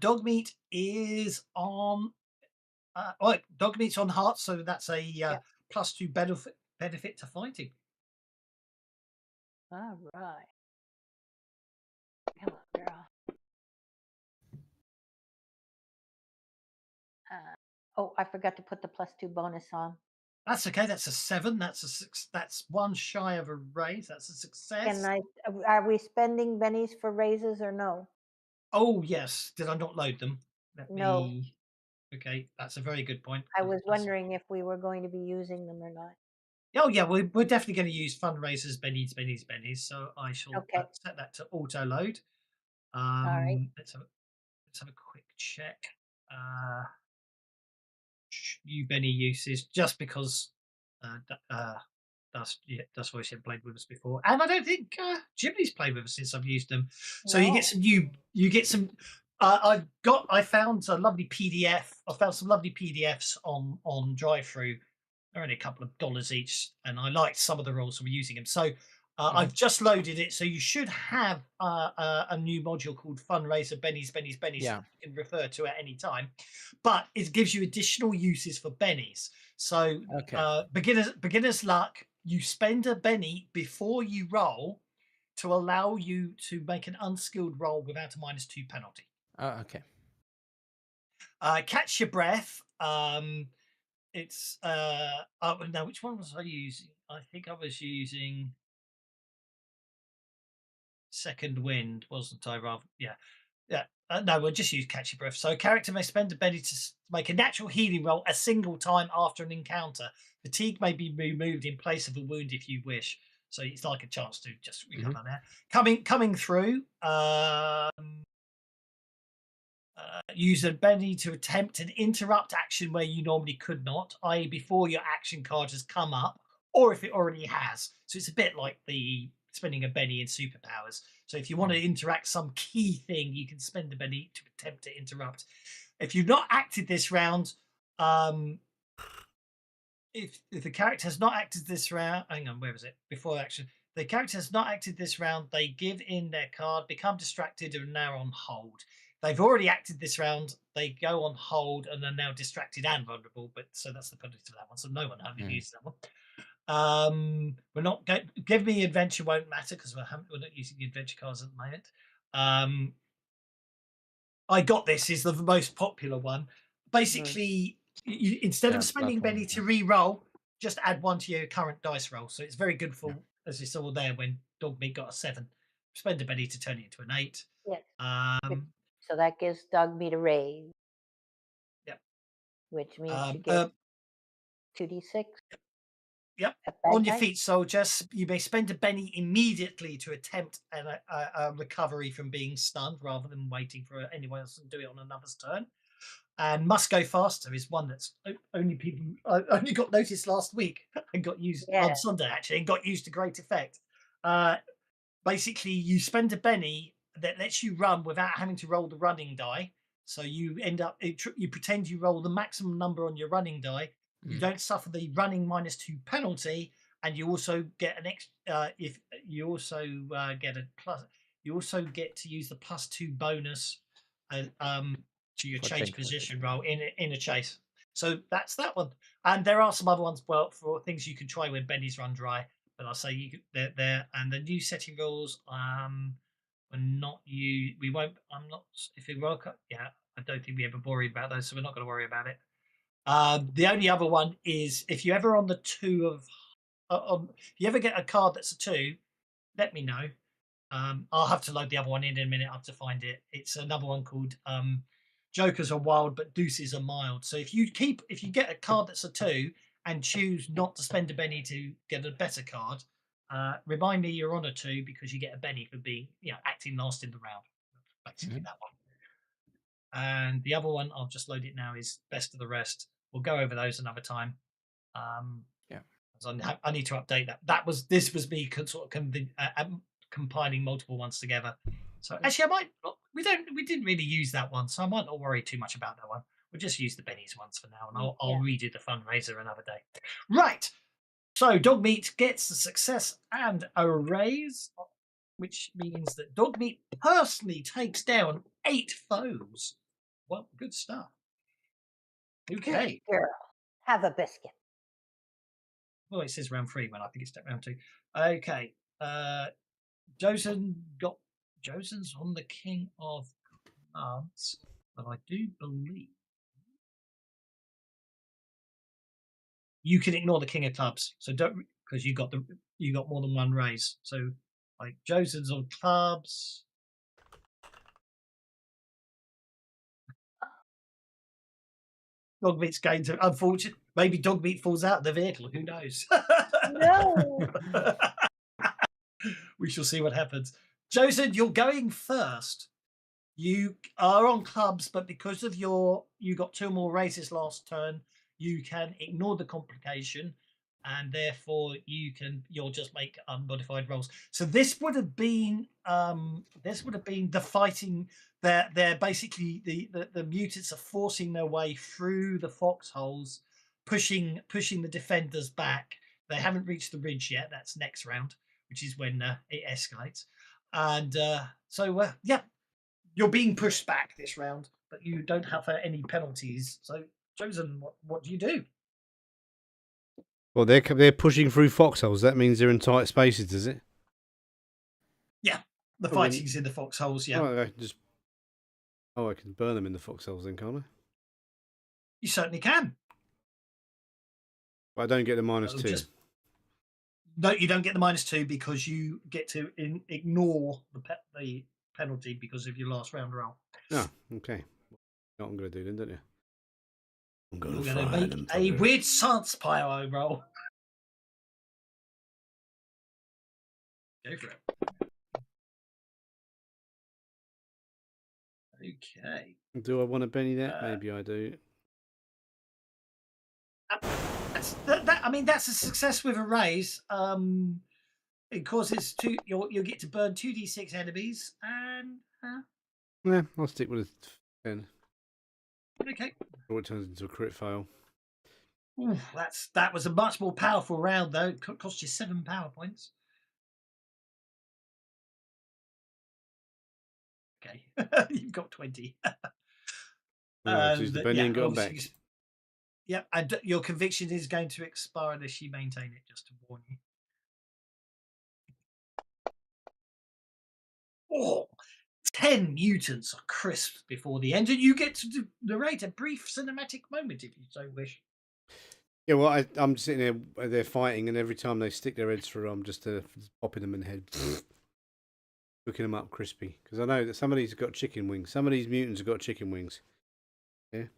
Dogmeat is on. Dogmeat's on heart, so that's a Yep. +2 benefit to fighting. All right. Come on, girl. Oh, I forgot to put the +2 bonus on. That's okay. That's a 7. That's a 6. That's one shy of a raise. That's a success. Are we spending bennies for raises or no? Oh yes. Did I not load them? Let No. me. Okay, that's a very good point. I was wondering if we were going to be using them or not. Oh yeah, we're definitely going to use fundraisers, bennies. So I shall Okay. set that to auto load. All right. Let's have a quick check. New Benny uses just because Dust Voice had played with us before, and I don't think Ghibli's played with us since I've used them. So you get some new, you get some. I found a lovely PDF. I found some lovely PDFs on Drive-Thru. They're only a couple of dollars each, and I liked some of the rules, so we're using them. So I've just loaded it, so you should have a new module called Fundraiser Bennies Yeah. that you can refer to at any time. But it gives you additional uses for bennies. So Okay. beginner's luck, you spend a benny before you roll to allow you to make an unskilled roll without a -2 penalty. Oh, okay. Catch your breath. It's oh no, which one was I using? I think I was using Second Wind, wasn't I? Rather, yeah. No, we'll just use Catch Your Breath. So, a character may spend a benny to make a natural healing roll a single time after an encounter. Fatigue may be removed in place of a wound if you wish. So it's like a chance to just recover there. Coming through. Use a benny to attempt an interrupt action where you normally could not, i.e., before your action card has come up, or if it already has. So it's a bit like the spending a benny in superpowers. So if you want to interact some key thing, you can spend a benny to attempt to interrupt. If you've not acted this round, if the character has not acted this round, hang on, where was it? Before action. The character has not acted this round, they give in their card, become distracted, and are now on hold. They've already acted this round, they go on hold and are now distracted and vulnerable, but so that's the penalty for that one. So no one having used that one. We're not going give me adventure won't matter because we're not using the adventure cards at the moment. I got this is the most popular one. Basically, instead Yeah, of spending that one, benny to re-roll, just add 1 to your current dice roll. So it's very good for, as you saw there, when Dogmeat got a 7. Spend a benny to turn it into an 8. Yes. Um, So that gives dog meat a raise. Yep. Which means she gets 2d6. Yep. at bad On your time. feet, soldiers. You may spend a benny immediately to attempt a recovery from being stunned rather than waiting for anyone else to do it on another's turn. And must go faster is one that's only people only got noticed last week and got used on Sunday actually and got used to great effect. Basically, you spend a benny that lets you run without having to roll the running die. So you end up you pretend you roll the maximum number on your running die. You don't suffer the running -2 penalty, and you also get an extra. If you also get a plus, you also get to use the +2 bonus to your change position roll in a chase. So that's that one. And there are some other ones for things you can try when bennies run dry. But I'll say they're there. And the new setting rules, we're not you. We won't. I'm not. If you woke up, yeah, I don't think we ever worried about those, so we're not going to worry about it. The only other one is if you ever on the 2 of, if you ever get a card that's a 2, let me know. I'll have to load the other one in a minute. I have to find it. It's another one called Jokers are wild, but deuces are mild. So if you get a card that's a 2 and choose not to spend a penny to get a better card, remind me you're on a 2 because you get a penny for being, acting last in the round. Basically, that one. And the other one, I'll just load it now, is Best of the Rest. We'll go over those another time. Yeah. I need to update that. This was me sort of compiling multiple ones together. So actually, we didn't really use that one, so I might not worry too much about that one. We'll just use the bennies ones for now, and I'll redo the fundraiser another day. Right. So Dogmeat gets a success and a raise, which means that Dogmeat personally takes down 8 foes. Well, good stuff. Okay. Good girl. Have a biscuit. Well, it says round 3 when I think it's round 2. Okay. Josen's on the King of Clubs, but I do believe you can ignore the King of Clubs. So don't, because you got more than one raise. So like Josen's on clubs. Dogmeat's going to, unfortunately, maybe Dogmeat falls out of the vehicle. Who knows? No. We shall see what happens. Josen, you're going first. You are on clubs, but because of you got 2 more raises last turn, you can ignore the complication, and therefore you'll just make unmodified rolls. So this would have been the fighting. They're basically the mutants are forcing their way through the foxholes, pushing the defenders back. They haven't reached the ridge yet. That's next round, which is when it escalates. And yeah, you're being pushed back this round, but you don't have any penalties. So, Josen, what do you do? Well, they're pushing through foxholes. That means they're in tight spaces, does it? Yeah, the Well, then- fighting's in the foxholes. Yeah, Oh, I can burn them in the foxholes then, can't I? you certainly can. But I don't get the -2. No, you don't get the -2 because you get to ignore the penalty because of your last round roll. Oh, okay. What I'm going to do then, don't you? I'm going You're to going to fry make them. a fuckers. weird science pyro roll. Go for it. Okay. Do I want to Benny that? Maybe I do. That's a success with a raise. It causes you'll get to burn 2d6 enemies, and Yeah, I'll stick with a 10. okay. Or it turns into a crit fail. Oof, that was a much more powerful round though. It cost you 7 power points. Okay, you've got 20. Well, I've used the Benny and got 'em back. Yeah, and your conviction is going to expire unless you maintain it. Just to warn you. Oh, 10 mutants are crisp before the end, and you get to narrate a brief cinematic moment if you so wish. Yeah, well, I'm sitting there, they're fighting, and every time they stick their heads through, I'm just popping them in the head, cooking them up crispy. Because I know that some of these have got chicken wings. Some of these mutants have got chicken wings. Yeah.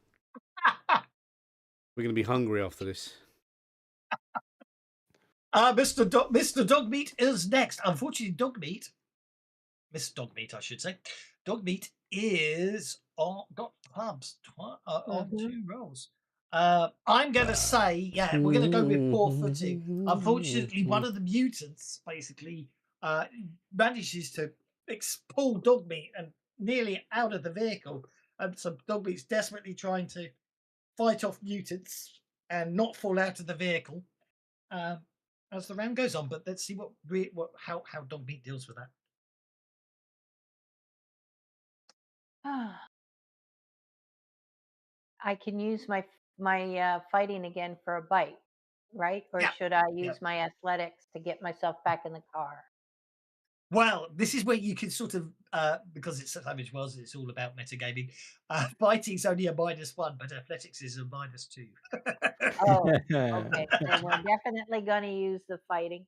We're going to be hungry after this. Mr. Dogmeat is next. Unfortunately, Mr. Dogmeat, I should say. Dogmeat is got clubs on 2 rolls. I'm going to say, we're going to go with poor footing. Unfortunately, one of the mutants basically manages to pull Dogmeat and nearly out of the vehicle. And so Dogmeat's desperately trying to fight off mutants and not fall out of the vehicle as the round goes on. But let's see how Dogmeat deals with that. I can use my fighting again for a bite, right? Or Yeah. should I use my athletics to get myself back in the car? Well, this is where you can sort of, because it's Savage Worlds, it's all about metagaming. Fighting's only a -1, but athletics is a -2. Oh, okay. So we're definitely going to use the fighting,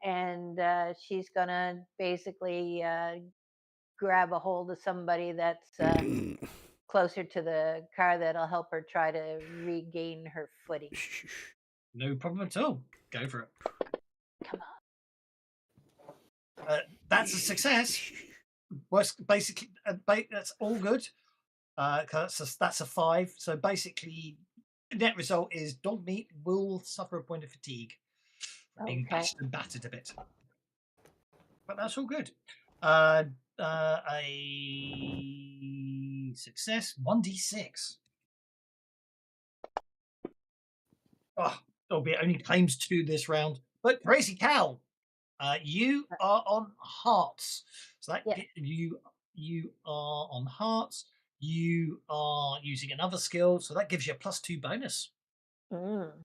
and she's going to basically grab a hold of somebody that's closer to the car that'll help her try to regain her footing. No problem at all. Go for it. Come That's a success. Basically, that's all good. 'Cause that's a 5. So basically, net result is dog meat will suffer a point of fatigue from being Okay. bashed and battered a bit. But that's all good. A success, 1d6. Oh, albeit only claims 2 this round. But Crazy Cow, you are on hearts. So that Yeah. you are on hearts. You are using another skill, so that gives you a +2 bonus Mm.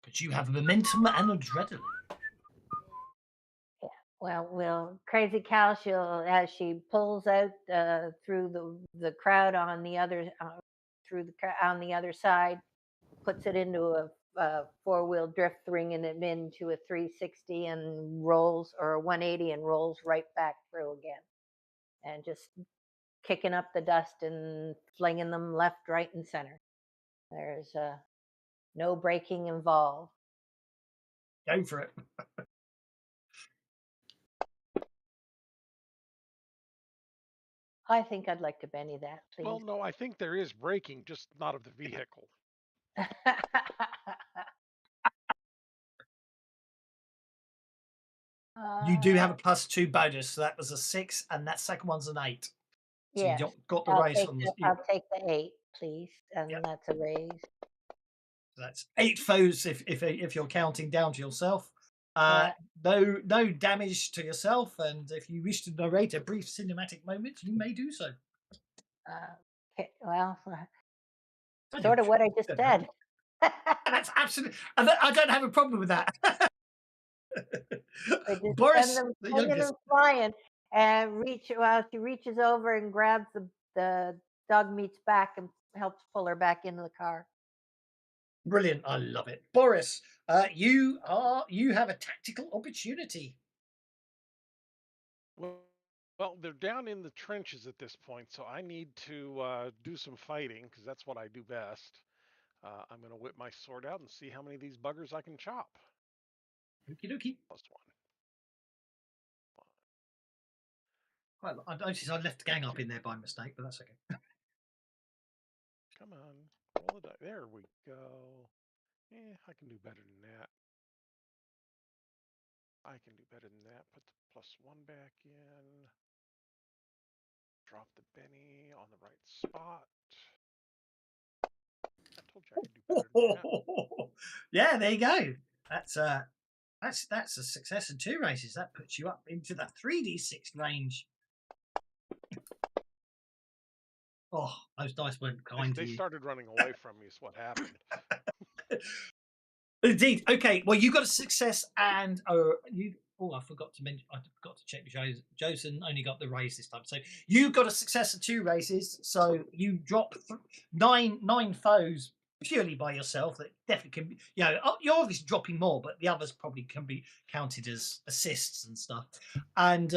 because you have momentum and adrenaline. Well, Crazy Cow, she'll as she pulls out through the crowd on the other on the other side, puts it into a four-wheel drift, bringing it into a 360 and rolls, or a 180 and rolls right back through again, and just kicking up the dust and flinging them left, right, and center. There's no braking involved. Go for it. I think I'd like to Benny that, Well, please. no, I think there is braking, just not of the vehicle. You do have uh, a +2 bonus, so that was a 6, and that second one's an 8. So you yes, got the race on the. I'll take the 8, please, and Yep. that's a raise. That's 8 foes if you're counting down to yourself. Yeah. No damage to yourself, and if you wish to narrate a brief cinematic moment, you may do so. Okay, well, Don't sort of what I just don't have said. it. That's absolutely. I don't have a problem with that. I just send Boris, them the sending them youngest. flying, and she reaches over and grabs the dog meat's back and helps pull her back into the car. Brilliant. I love it. Boris, you have a tactical opportunity. Well, they're down in the trenches at this point, so I need to do some fighting because that's what I do best. I'm going to whip my sword out and see how many of these buggers I can chop. Okie dokie. +1. Well, I noticed I left gang up in there by mistake, but that's okay. Come on, roll the die. There we go. I can do better than that. I can do better than that. Put the +1 back in. Drop the Benny on the right spot. I told you I could do better than that. Yeah, there you go. That's a success in 2 races. That puts you up into the 3d6 range. Oh, those dice weren't kind to They you. started running away from me is what happened. Indeed. Okay. Well, you got a success, and you. Oh, I forgot to mention. I forgot to check. Josen only got the raise this time, so you got a success of 2 races. So you drop 9 foes purely by yourself. That definitely can be. You're obviously dropping more, but the others probably can be counted as assists and stuff. And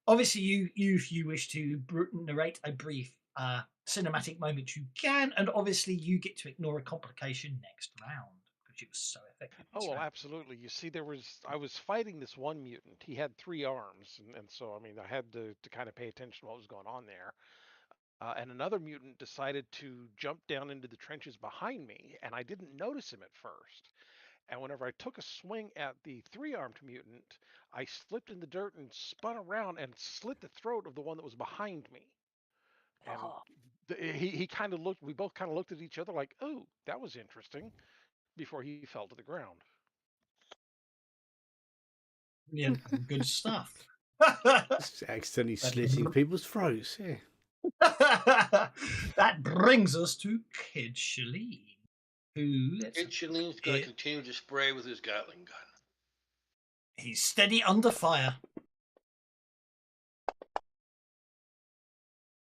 obviously, if you wish to narrate a brief cinematic moment, you can, and obviously you get to ignore a complication next round. It was so effective. Oh well, absolutely. You see, I was fighting this one mutant. He had 3 arms, and so I mean, I had to kind of pay attention to what was going on there. And another mutant decided to jump down into the trenches behind me, and I didn't notice him at first. And whenever I took a swing at the 3-armed mutant, I slipped in the dirt and spun around and slit the throat of the one that was behind me. And Oh, he kind of looked. We both kind of looked at each other like, "Oh, that was interesting," before he fell to the ground. Brilliant. Good stuff. Just accidentally slitting people's throats. Yeah. That brings us to Kid Shalene, who Kid Shalene's going to continue to spray with his Gatling gun. he's steady under fire.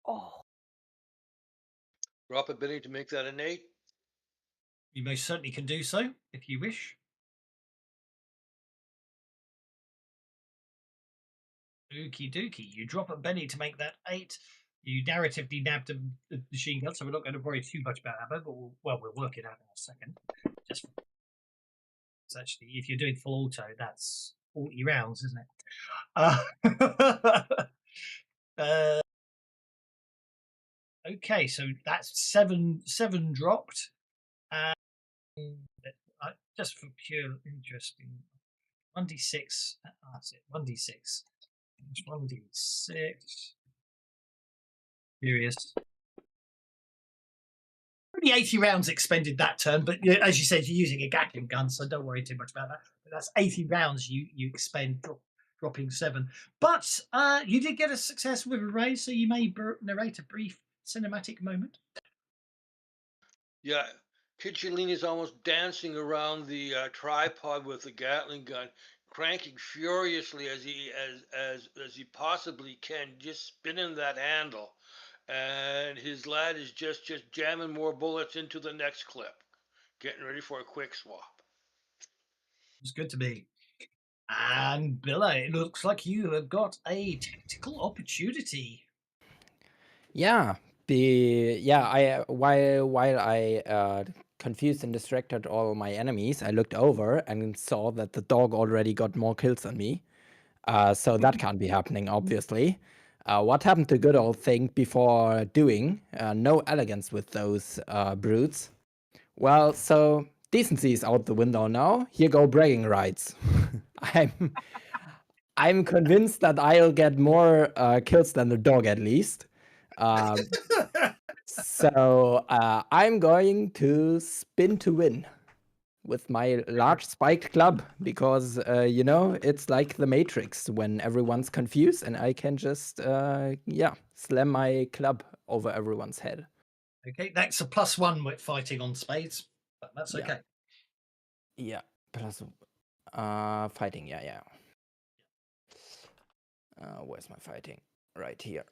oh, Drop a Benny to make that an 8. You most certainly can do so if you wish. Okie dokie. You drop a Benny to make that 8. You narratively nabbed the machine gun, so we're not going to worry too much about that, but we'll work it out in a second. Just It's actually, if you're doing full auto, that's 40 rounds, isn't it? uh, okay, so that's seven dropped. And just for pure interesting, 1d6. That's it. 1d6. 1d6. Curious. Only 80 rounds expended that turn, but as you said, you're using a Gatling gun, so don't worry too much about that. But that's 80 rounds you expend dropping 7. But you did get a success with a raise, so you may narrate a brief cinematic moment. Yeah, Kid Shalene is almost dancing around the tripod with the Gatling gun, cranking furiously as he possibly can, just spinning that handle. And his lad is just jamming more bullets into the next clip, getting ready for a quick swap. It's good to be. And Billa, it looks like you have got a tactical opportunity. Yeah, I while I confused and distracted all my enemies, I looked over and saw that the dog already got more kills than me. So that can't be happening, obviously. What happened to good old thing before doing? No elegance with those brutes. Well, so decency is out the window now. Here go bragging rights. I'm convinced that I'll get more kills than the dog at least. So I'm going to spin to win with my large spiked club because it's like the Matrix when everyone's confused and I can just slam my club over everyone's head. Okay, that's a +1 with fighting on spades, but that's okay. Yeah, plus fighting. Yeah. Where's my fighting? Right here.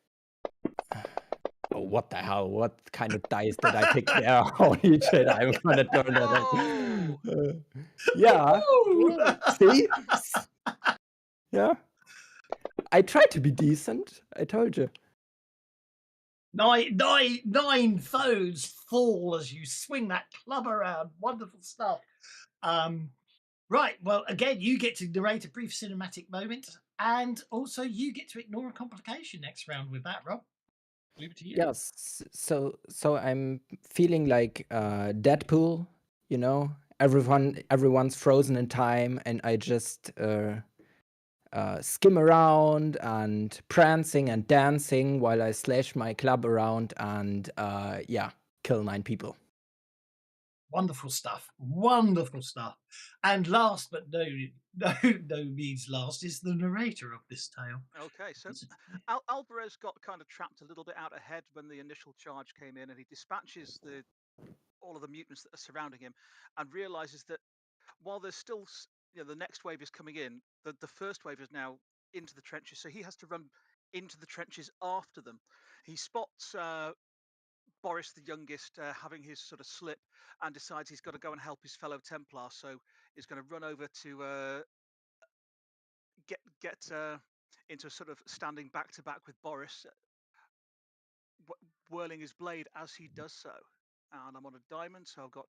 Oh, what the hell? What kind of dice did I pick there? Holy shit, I'm gonna turn that in. Yeah. See? Yeah. I tried to be decent. I told you. Nine foes fall as you swing that club around. Wonderful stuff. Right. Well, again, you get to narrate a brief cinematic moment, and also you get to ignore a complication next round with that, Rob. Leave it to you. Yes. So I'm feeling like Deadpool, everyone's frozen in time and I just skim around and prancing and dancing while I slash my club around and kill 9 people. Wonderful stuff. Wonderful stuff. And last but no means last is the narrator of this tale. Okay, so Alvarez got kind of trapped a little bit out ahead when the initial charge came in, and he dispatches all of the mutants that are surrounding him, and realizes that while there's still, the next wave is coming in, the first wave is now into the trenches, so he has to run into the trenches after them. He spots Boris, the youngest, having his sort of slip, and decides he's got to go and help his fellow Templar. So he's going to run over to get into a sort of standing back to back with Boris, whirling his blade as he does so. And I'm on a diamond, so I've got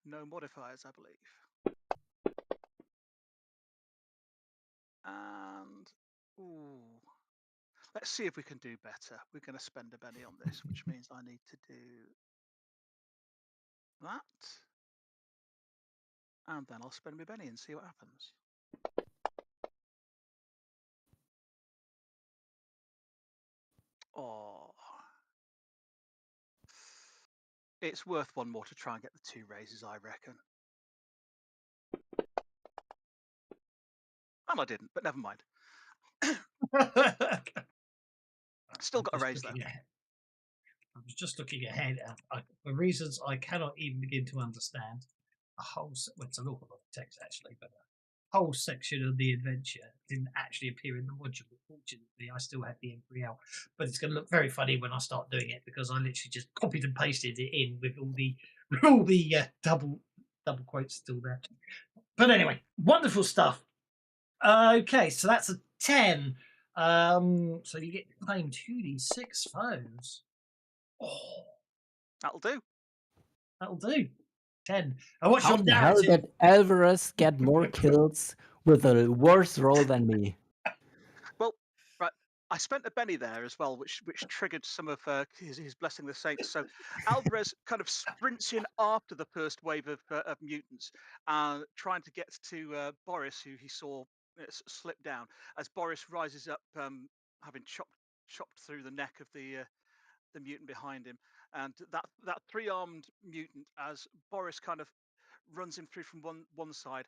no modifiers, I believe. And let's see if we can do better. We're going to spend a penny on this, which means I need to do that. And then I'll spend my penny and see what happens. Oh. It's worth one more to try and get the 2 raises, I reckon. Well, I didn't, but never mind. Still got a raise, though. I was just looking ahead, for reasons I cannot even begin to understand. It's an awful lot of text actually, but a whole section of the adventure didn't actually appear in the module. Fortunately, I still had the M3L, but it's going to look very funny when I start doing it because I literally just copied and pasted it in with all the double quotes still there. But anyway, wonderful stuff. Okay, so that's a 10. So you get to claim 2d6 foes. Oh, That'll do. that'll do. 10. And what's How your the hell narrative? did Alvarez get more kills with a worse roll than me? Well, right. I spent a Benny there as well, which triggered some of his blessing the saints. So Alvarez kind of sprints in after the first wave of mutants, trying to get to Boris, who he saw slip down. As Boris rises up, having chopped through the neck of the mutant behind him, and that three-armed mutant, as Boris kind of runs him through from one side,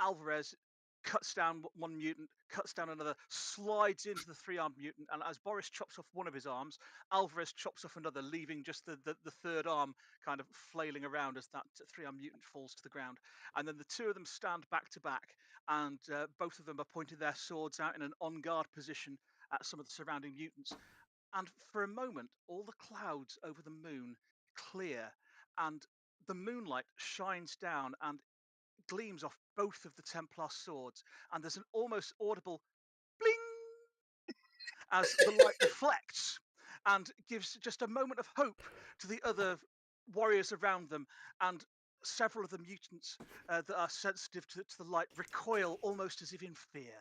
Alvarez cuts down one mutant, cuts down another, slides into the three-armed mutant, and as Boris chops off one of his arms, Alvarez chops off another, leaving just the third arm kind of flailing around as that three-armed mutant falls to the ground. And then the two of them stand back to back, and both of them are pointing their swords out in an on-guard position at some of the surrounding mutants. And for a moment, all the clouds over the moon clear, and the moonlight shines down and gleams off both of the Templar swords, and there's an almost audible bling as the light reflects and gives just a moment of hope to the other warriors around them. And several of the mutants that are sensitive to the light recoil almost as if in fear.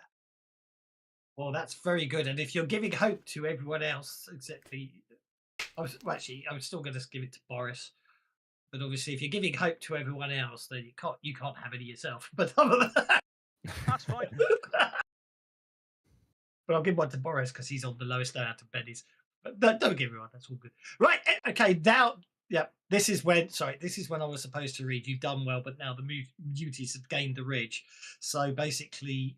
Well, that's very good. And if you're giving hope to everyone else, exactly. I was still going to give it to Boris. But obviously, if you're giving hope to everyone else, then you can't have any yourself. But other than that, That's fine. but I'll give one to Boris because he's on the lowest out of Benny's. But don't give me one. That's all good. Right. Okay. Now, yeah. This is when I was supposed to read. You've done well, but now the muties have gained the ridge. So basically,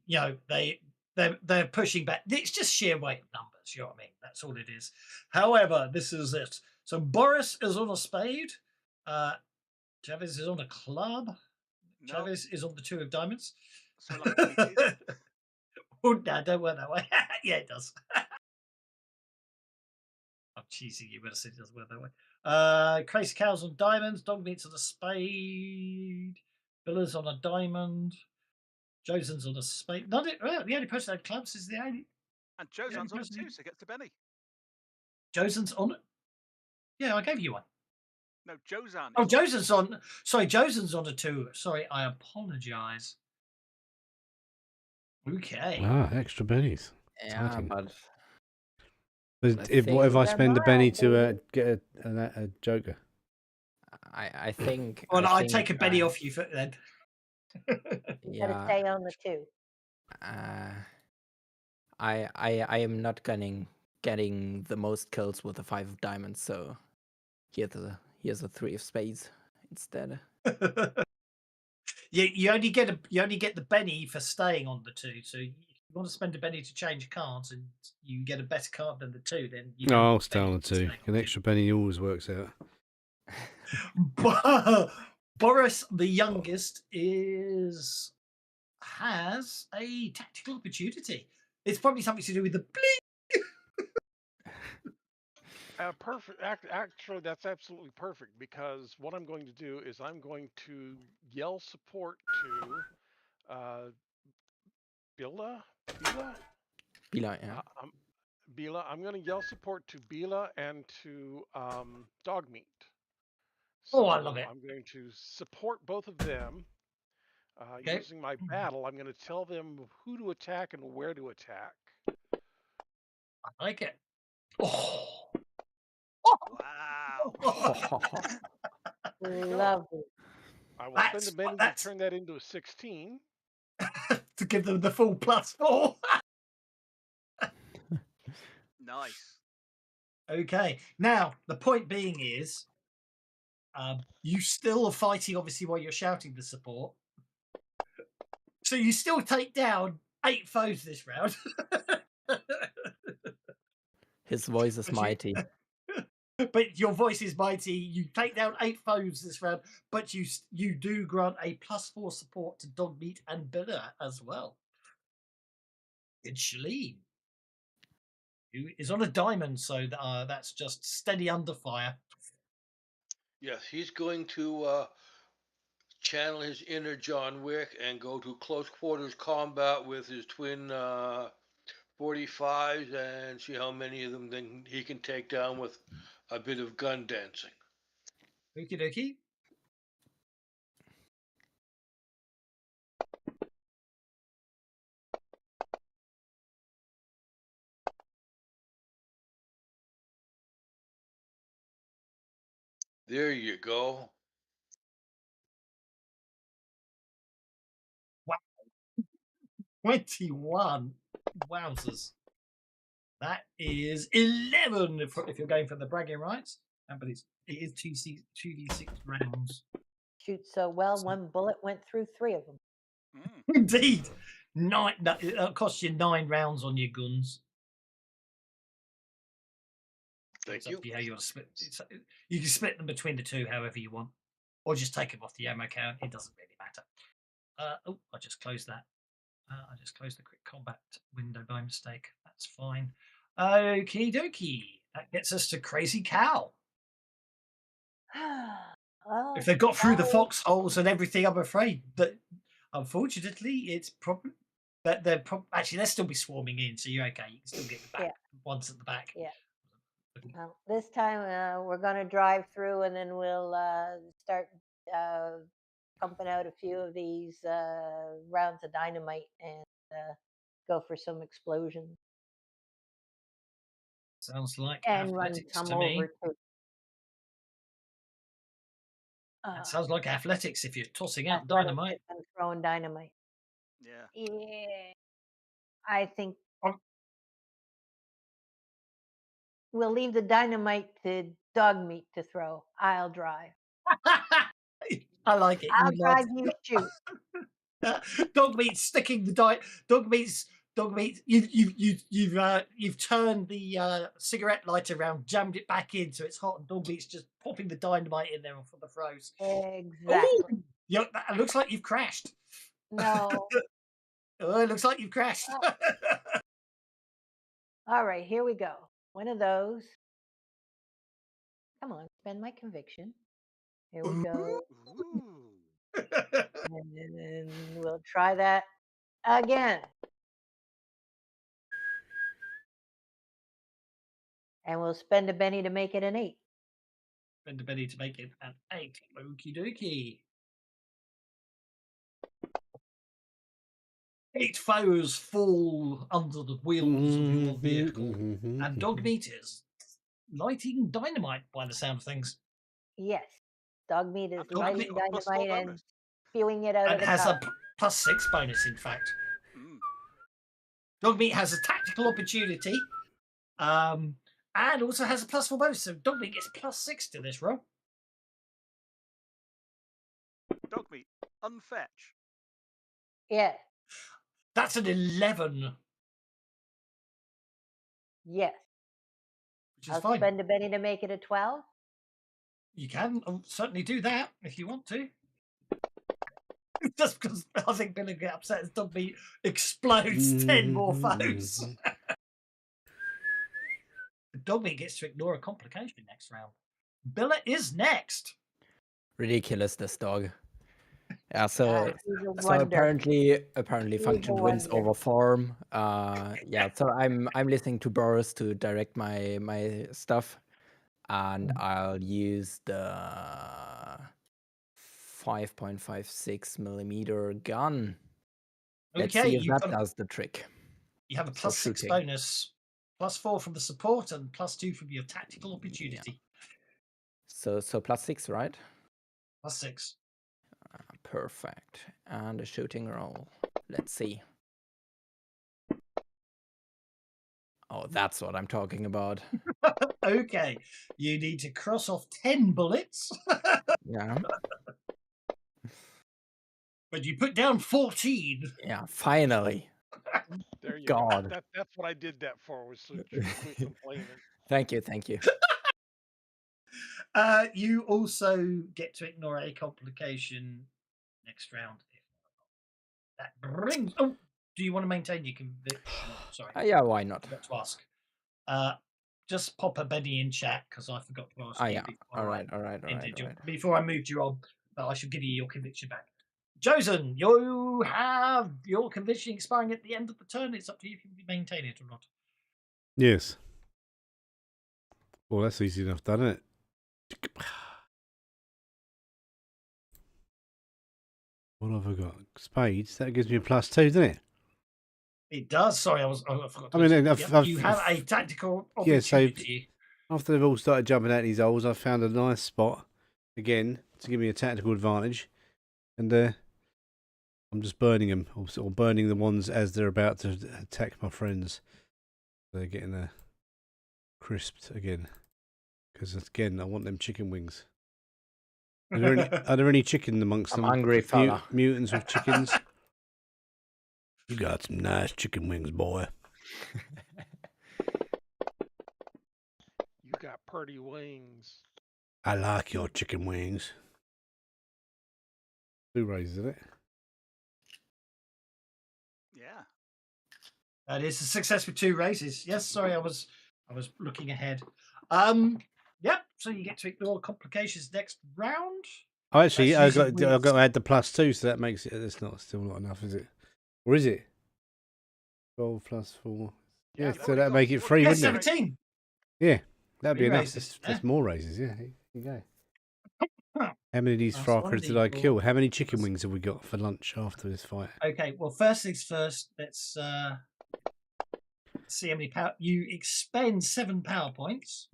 they're pushing back. It's just sheer weight of numbers. You know what I mean? That's all it is. However, this is it. So Boris is on a spade. Chavez is on a club. No, Chavez is on the two of diamonds. so like a Benny too. Oh, no, don't work that way. Yeah, it does. I'm cheesing you, but I said it doesn't work that way. Crazy Cow's on diamonds. Dog Meat's on a spade. Billa's on a diamond. Josen's on a spade. Not it. Well, the only person that had clubs is the only. And Josan's on it too, so it gets to Benny. Josen's on it. Yeah, I gave you one. No, Josan. Oh, Josen's on. Sorry, Josen's on a two. Sorry, I apologise. Okay. Ah, extra bennies. Yeah, Exciting. but What think- if I The spend a morale, penny to baby. get a Joker? I think. Well, I I'd take a think Benny I- off you for then. You gotta Yeah, stay on the two. I am not getting the most kills with the 5 of diamonds, so here's a 3 of spades instead. You only get the Benny for staying on the two. So if you want to spend a Benny to change cards and you get a better card than the two, then you. No, I'll stay Benny on the to two. stay on An extra penny always works out. Boris, the youngest, has a tactical opportunity. It's probably something to do with the bling. Perfect. Actually, that's absolutely perfect because what I'm going to do is I'm going to yell support to Bila. Bila. Bila, yeah. Bila. I'm going to yell support to Bila and to Dog Meat. Oh, I love it. I'm going to support both of them. Okay. Using my battle, I'm going to tell them who to attack and where to attack. I like it. Oh. Wow. Lovely. I will spend a Benny to turn that into a 16. To give them the full +4. Nice. Okay. Now, the point being is, you still are fighting, obviously, while you're shouting the support. So you still take down 8 foes this round. His voice is mighty. But your voice is mighty. You take down 8 foes this round, but you do grant a +4 support to Dogmeat and Billa as well. It's Shalene, who is on a diamond, so that's just steady under fire. Yes, he's going to channel his inner John Wick and go to close quarters combat with his twin 45s and see how many of them then he can take down with a bit of gun dancing. Okie dokie. There you go. Wow. 21. Wowzers. That is 11 if you're going for the bragging rights. But it is 2d6 rounds. Shoot so well, one bullet went through 3 of them. Indeed. It'll cost you 9 rounds on your guns. Thank It's you. up to you how you want to split. You can split them between the two however you want. Or just take them off the ammo count. It doesn't really matter. I just closed that. I just closed the quick combat window by mistake. That's fine. Okie dokie. That gets us to Crazy Cow. Oh, If they've got through the Cow. foxholes and everything, I'm afraid that unfortunately it's probably that actually they'll still be swarming in, so you're okay. You can still get the back ones at the back. Yeah. This time we're going to drive through and then we'll start pumping out a few of these rounds of dynamite and go for some explosions. Sounds like And run athletics some to me. over too. That sounds like athletics if you're tossing out dynamite. And throwing dynamite. Yeah. Yeah. I think Oh. we'll leave the dynamite to dog meat to throw. I'll drive. I like it. I'll drive, you shoot. Dog meat sticking the dog meat. You've turned the cigarette lighter around, jammed it back in so it's hot, and dog meat's just popping the dynamite in there for the throws. Exactly. Ooh, it looks like you've crashed. No. Oh, it looks like you've crashed. All right, here we go. One of those. Come on, spend my conviction. Here we go. And then we'll try that again. And we'll spend a Benny to make it an 8. Spend a Benny to make it an 8. Okie dokie. 8 foes fall under the wheels of your vehicle, and dog meat is lighting dynamite by the sound of things. Yes. Dog meat is Dog lighting meat got +4 dynamite and bonus. spewing it out And of the has car. a +6 bonus, in fact. Dog meat has a tactical opportunity, and also has a +4 bonus. So dog meat gets +6 to this roll. Dog meat, unfetch. Yeah. That's an 11. Yes. Which is I'll fine. spend a Benny to make it a 12. You can certainly do that if you want to. Just because I think Billy will get upset as dog meat explodes 10 more foes. Dog meat gets to ignore a complication next round. Billet is next. Ridiculous, this dog. Yeah, so wonder. apparently function wins over form. Yeah, so I'm listening to Boris to direct my stuff, and I'll use the 5.56 millimeter gun. Let's Okay, see if that does the trick. You have a So +6 shooting. bonus, +4 from the support, and +2 from your tactical opportunity. So +6, right? +6. Perfect. And a shooting roll. Let's see. Oh, that's what I'm talking about. Okay, you need to cross off 10 bullets. Yeah. But you put down 14. Yeah, finally. There you God. go. That's what I did that for, was so you quit complaining. Thank you. You also get to ignore a complication next round. That brings. Oh, do you want to maintain your conviction? Sorry. Yeah, why not? I forgot to ask. Just pop a Benny in chat because I forgot to ask you. Yeah. All right. Before I moved you on, but I should give you your conviction back. Josen, you have your conviction expiring at the end of the turn. It's up to you if you maintain it or not. Yes. Well, that's easy enough, done it? What have I got? Spades. That gives me a +2, doesn't it? It does. Sorry, I forgot. I mean, you have a tactical opportunity. Yeah, so after they've all started jumping out these holes, I found a nice spot again to give me a tactical advantage, and I'm just burning them, or burning the ones as they're about to attack my friends. They're getting crisped again, because again I want them chicken wings. Are there any chicken amongst I'm them? hungry, fella. Mutants with chickens. You got some nice chicken wings, boy. You got pretty wings. I like your chicken wings. 2 raises, isn't it? Yeah. That is a success with 2 races. Yes, sorry, I was looking ahead. Yep. So you get to ignore complications next round. Oh, actually, That's I using got to weird- add the +2, so that makes it. That's still not enough, is it? Or is it? 12 plus 4. Yeah, Yeah, so that that'd makes make it 3, Yeah, wouldn't it? 17. Yeah, that'd be 3 enough. races. That's more raises. Yeah, here you go. Huh. How many of these Plus Farkers did I 1d4. kill? How many chicken wings have we got for lunch after this fight? Okay, well, first things first, let's see how many power. You expend 7 power points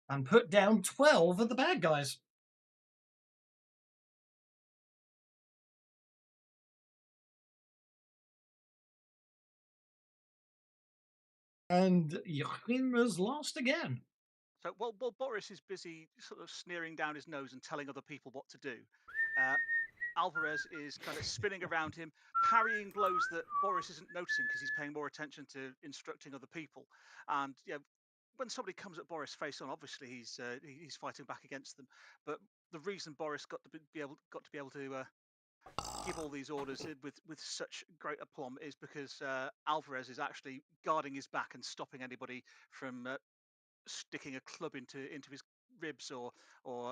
and put down 12 of the bad guys. And Joachim was lost again. So while Boris is busy sort of sneering down his nose and telling other people what to do, uh, Alvarez is kind of spinning around him, parrying blows that Boris isn't noticing because he's paying more attention to instructing other people. And when somebody comes at Boris face on, obviously he's fighting back against them. But the reason Boris got to be able to give all these orders with such great aplomb is because Alvarez is actually guarding his back and stopping anybody from sticking a club into his ribs or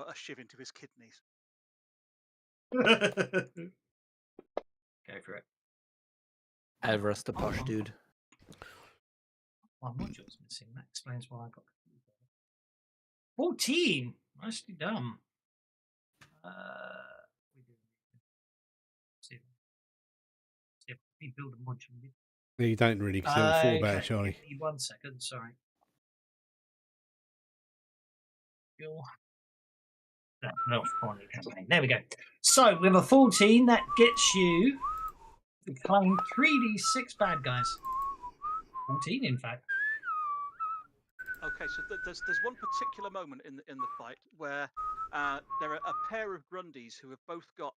a shiv into his kidneys. Go for it. Alvarez the posh dude. One module's missing. That explains why I got 14. Nicely done. See if we build a module. Yeah, you don't really, because they haven't thought about it, Okay, Charlie. give me 1 second. Sorry. No, campaign. There we go. So with a 14, that gets you to claim 3d6 bad guys. 14, in fact. Okay, so there's one particular moment in the fight where there are a pair of Grundys who have both got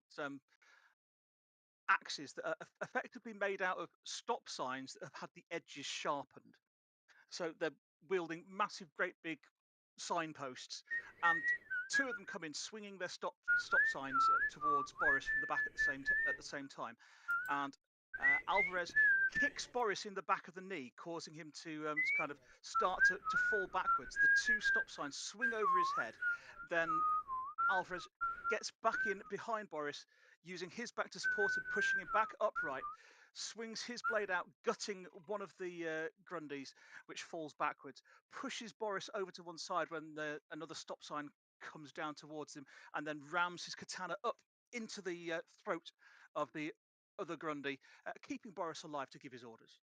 axes that are effectively made out of stop signs that have had the edges sharpened. So they're wielding massive, great big signposts, and 2 of them come in swinging their stop signs towards Boris from the back at the same time, and Alvarez kicks Boris in the back of the knee, causing him to kind of start to fall backwards. The 2 stop signs swing over his head, then Alvarez gets back in behind Boris, using his back to support him, pushing him back upright, swings his blade out, gutting one of the Grundys, which falls backwards, pushes Boris over to one side when another stop sign comes down towards him, and then rams his katana up into the throat of the other Grundy, keeping Boris alive to give his orders.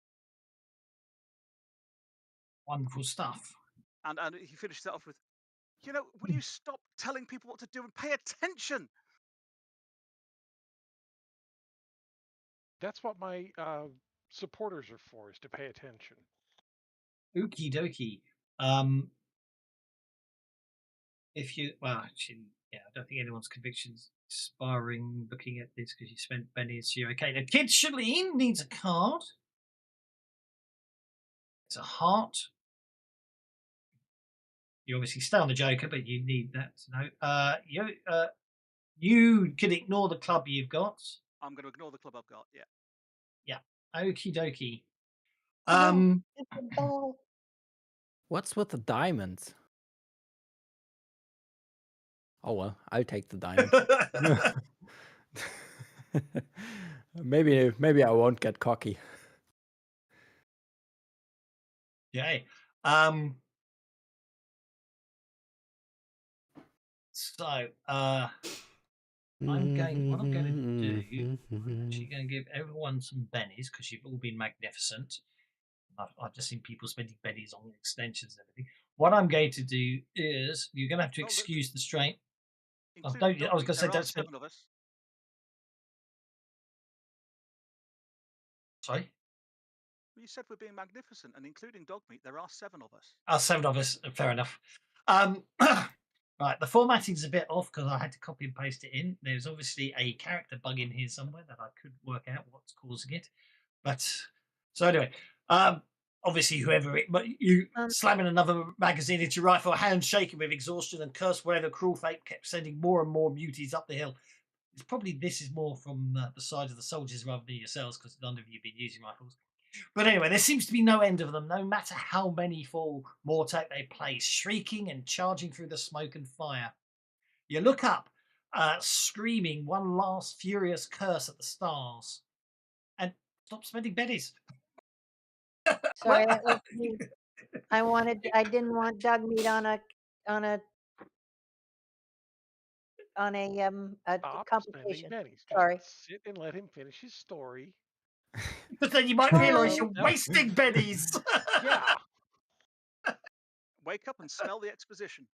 Wonderful stuff. And he finishes that off with, will you stop telling people what to do and pay attention? That's what my supporters are for, is to pay attention. Okie dokie. If you, well, actually, yeah, I don't think anyone's conviction's expiring looking at this because you spent pennies. So you're okay. The kid Shalene needs a card. It's a heart. You obviously stay on the Joker, but you need that to know. You can ignore the club you've got. I'm going to ignore the club I've got. Yeah. Yeah. Okie dokie. No, it's a ball. What's with the diamonds? Oh well, I'll take the diamond. maybe I won't get cocky. Yeah. So, what I'm going to do, I'm actually going to give everyone some bennies because you've all been magnificent. I've just seen people spending bennies on extensions and everything. what I'm going to do is you're going to have to Well, look, excuse the strain. Oh, including I was Dogmeat, going to say there are don't spin. 7 of us. Sorry. Well, you said we're being magnificent, and including Dogmeat, there are 7 of us. 7 of us. Fair enough. Right, the formatting's a bit off because I had to copy and paste it in. There's obviously a character bug in here somewhere that I couldn't work out what's causing it. But so anyway, obviously whoever it, but you slamming another magazine into your rifle, hand shaking with exhaustion and curse where the cruel fate kept sending more and more muties up the hill. It's probably this is more from the side of the soldiers rather than yourselves because none of you have been using rifles. But anyway, there seems to be no end of them, no matter how many fall, more take they place, shrieking and charging through the smoke and fire. You look up, screaming one last furious curse at the stars, and stop spending bennies. Sorry, that was me. I didn't want dog meat on a on a a Stop spending competition. pennies. Sorry. Just sit and let him finish his story. But then you might realise Sorry. you're wasting bennies. Yeah. Wake up and smell the exposition.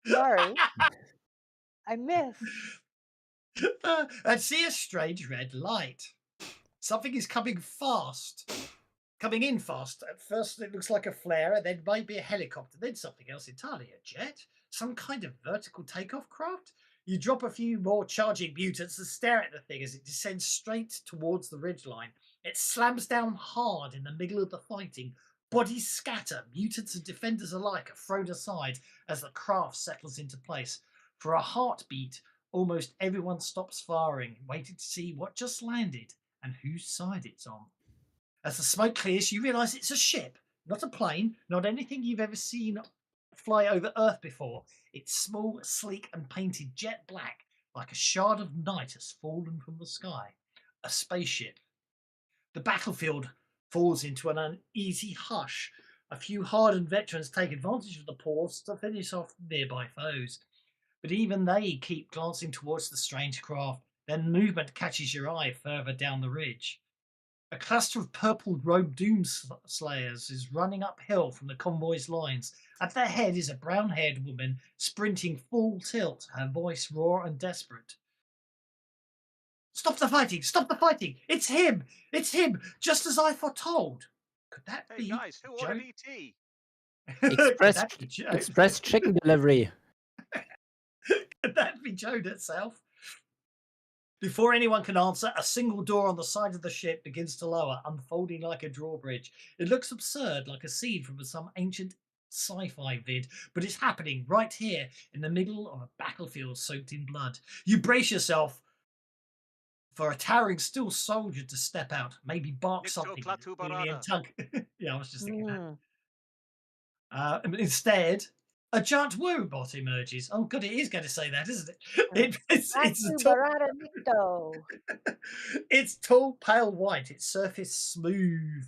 Sorry. I missed. And see a strange red light. Something is coming fast. Coming in fast. At first it looks like a flare, and then maybe a helicopter, then something else entirely. A jet? Some kind of vertical takeoff craft? You drop a few more charging mutants and stare at the thing as it descends straight towards the ridgeline. It slams down hard in the middle of the fighting. Bodies scatter, mutants and defenders alike are thrown aside as the craft settles into place. For a heartbeat, almost everyone stops firing, waiting to see what just landed and whose side it's on. As the smoke clears, you realise it's a ship, not a plane, not anything you've ever seen fly over Earth before. It's small, sleek, and painted jet black, like a shard of night has fallen from the sky. A spaceship. The battlefield falls into an uneasy hush. A few hardened veterans take advantage of the pause to finish off nearby foes. But even they keep glancing towards the strange craft. Then movement catches your eye further down the ridge. A cluster of purple-robed doomslayers is running uphill from the convoy's lines. At their head is a brown-haired woman sprinting full tilt, her voice raw and desperate. Stop the fighting! Stop the fighting! It's him! It's him! Just as I foretold! Could that Hey be guys, who Joe? ordered ET? Could that be Joe? Express chicken delivery. Could that be Joan itself? Before anyone can answer, a single door on the side of the ship begins to lower, unfolding like a drawbridge. It looks absurd, like a scene from some ancient sci-fi vid, but it's happening right here in the middle of a battlefield soaked in blood. You brace yourself for a towering steel soldier to step out, maybe bark Nikto something in Klatu an alien Barada. tongue. Yeah, I was just thinking that. Mm. Instead, a giant robot emerges. Oh god, it is going to say that, isn't it? It's a Atu tall, Barada Nikto. it's tall, pale white. Its surface smooth.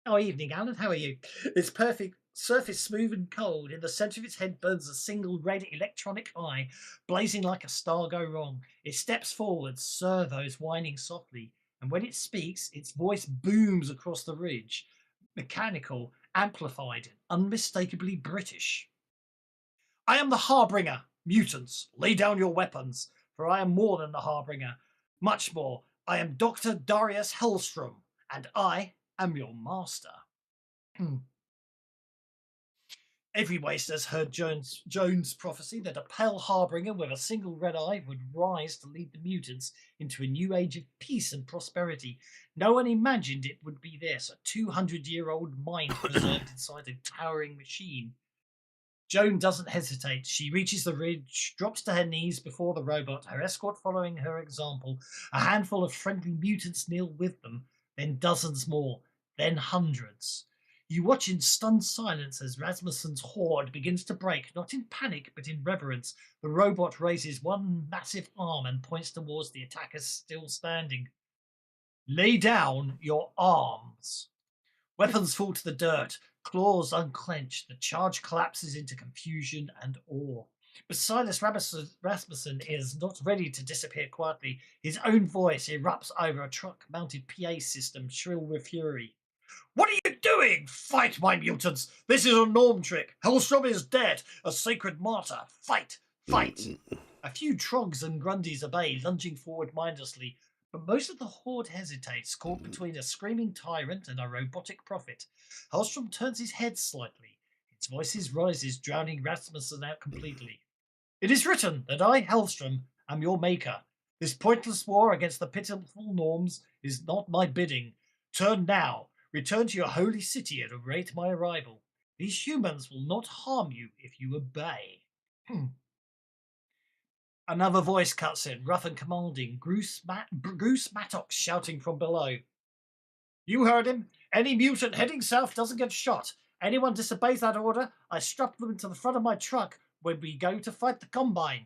Oh, evening, Alan. How are you? Its perfect surface smooth and cold. In the centre of its head burns a single red electronic eye, blazing like a star go wrong. It steps forward, servos whining softly, and when it speaks, its voice booms across the ridge. Mechanical, amplified, unmistakably British. I am the Harbinger. Mutants, lay down your weapons, for I am more than the Harbinger. Much more. I am Dr. Darius Hellstrom, and I am your master. Every waster's heard Jones' prophecy that a pale harbinger with a single red eye would rise to lead the mutants into a new age of peace and prosperity. No one imagined it would be this, a 200-year-old mind preserved inside a towering machine. Joan doesn't hesitate. She reaches the ridge, drops to her knees before the robot, her escort following her example. A handful of friendly mutants kneel with them, then dozens more, then hundreds. You watch in stunned silence as Rasmussen's horde begins to break, not in panic, but in reverence. The robot raises one massive arm and points towards the attackers still standing. Lay down your arms. Weapons fall to the dirt, claws unclench, the charge collapses into confusion and awe. But Silas Rasmussen is not ready to disappear quietly. His own voice erupts over a truck-mounted PA system, shrill with fury. What are you doing? doing? Fight, my mutants! This is a Norm trick. Hellstrom is dead, a sacred martyr. Fight! Fight! A few Trogs and Grundies obey, lunging forward mindlessly, but most of the horde hesitates, caught between a screaming tyrant and a robotic prophet. Hellstrom turns his head slightly. Its voice rises, drowning Rasmussen out completely. It is written that I, Hellstrom, am your maker. This pointless war against the pitiful norms is not my bidding. Turn now. Return to your holy city and await my arrival. These humans will not harm you if you obey. Another voice cuts in, rough and commanding. Bruce Mattox shouting from below. You heard him. Any mutant heading south doesn't get shot. Anyone disobeys that order, I strap them into the front of my truck when we go to fight the Combine.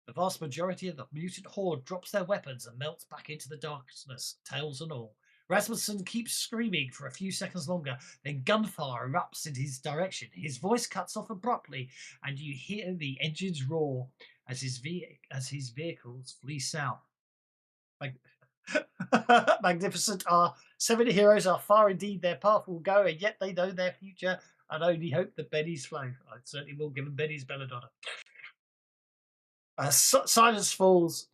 The vast majority of the mutant horde drops their weapons and melts back into the darkness, tails and all. Rasmussen keeps screaming for a few seconds longer, then gunfire erupts in his direction. His voice cuts off abruptly, and you hear the engines roar as his vehicles flee south. Magnificent are 70 heroes are far indeed their path will go, and yet they know their future and only hope that Benny's flow. I certainly will give them Benny's belladonna. Silence falls,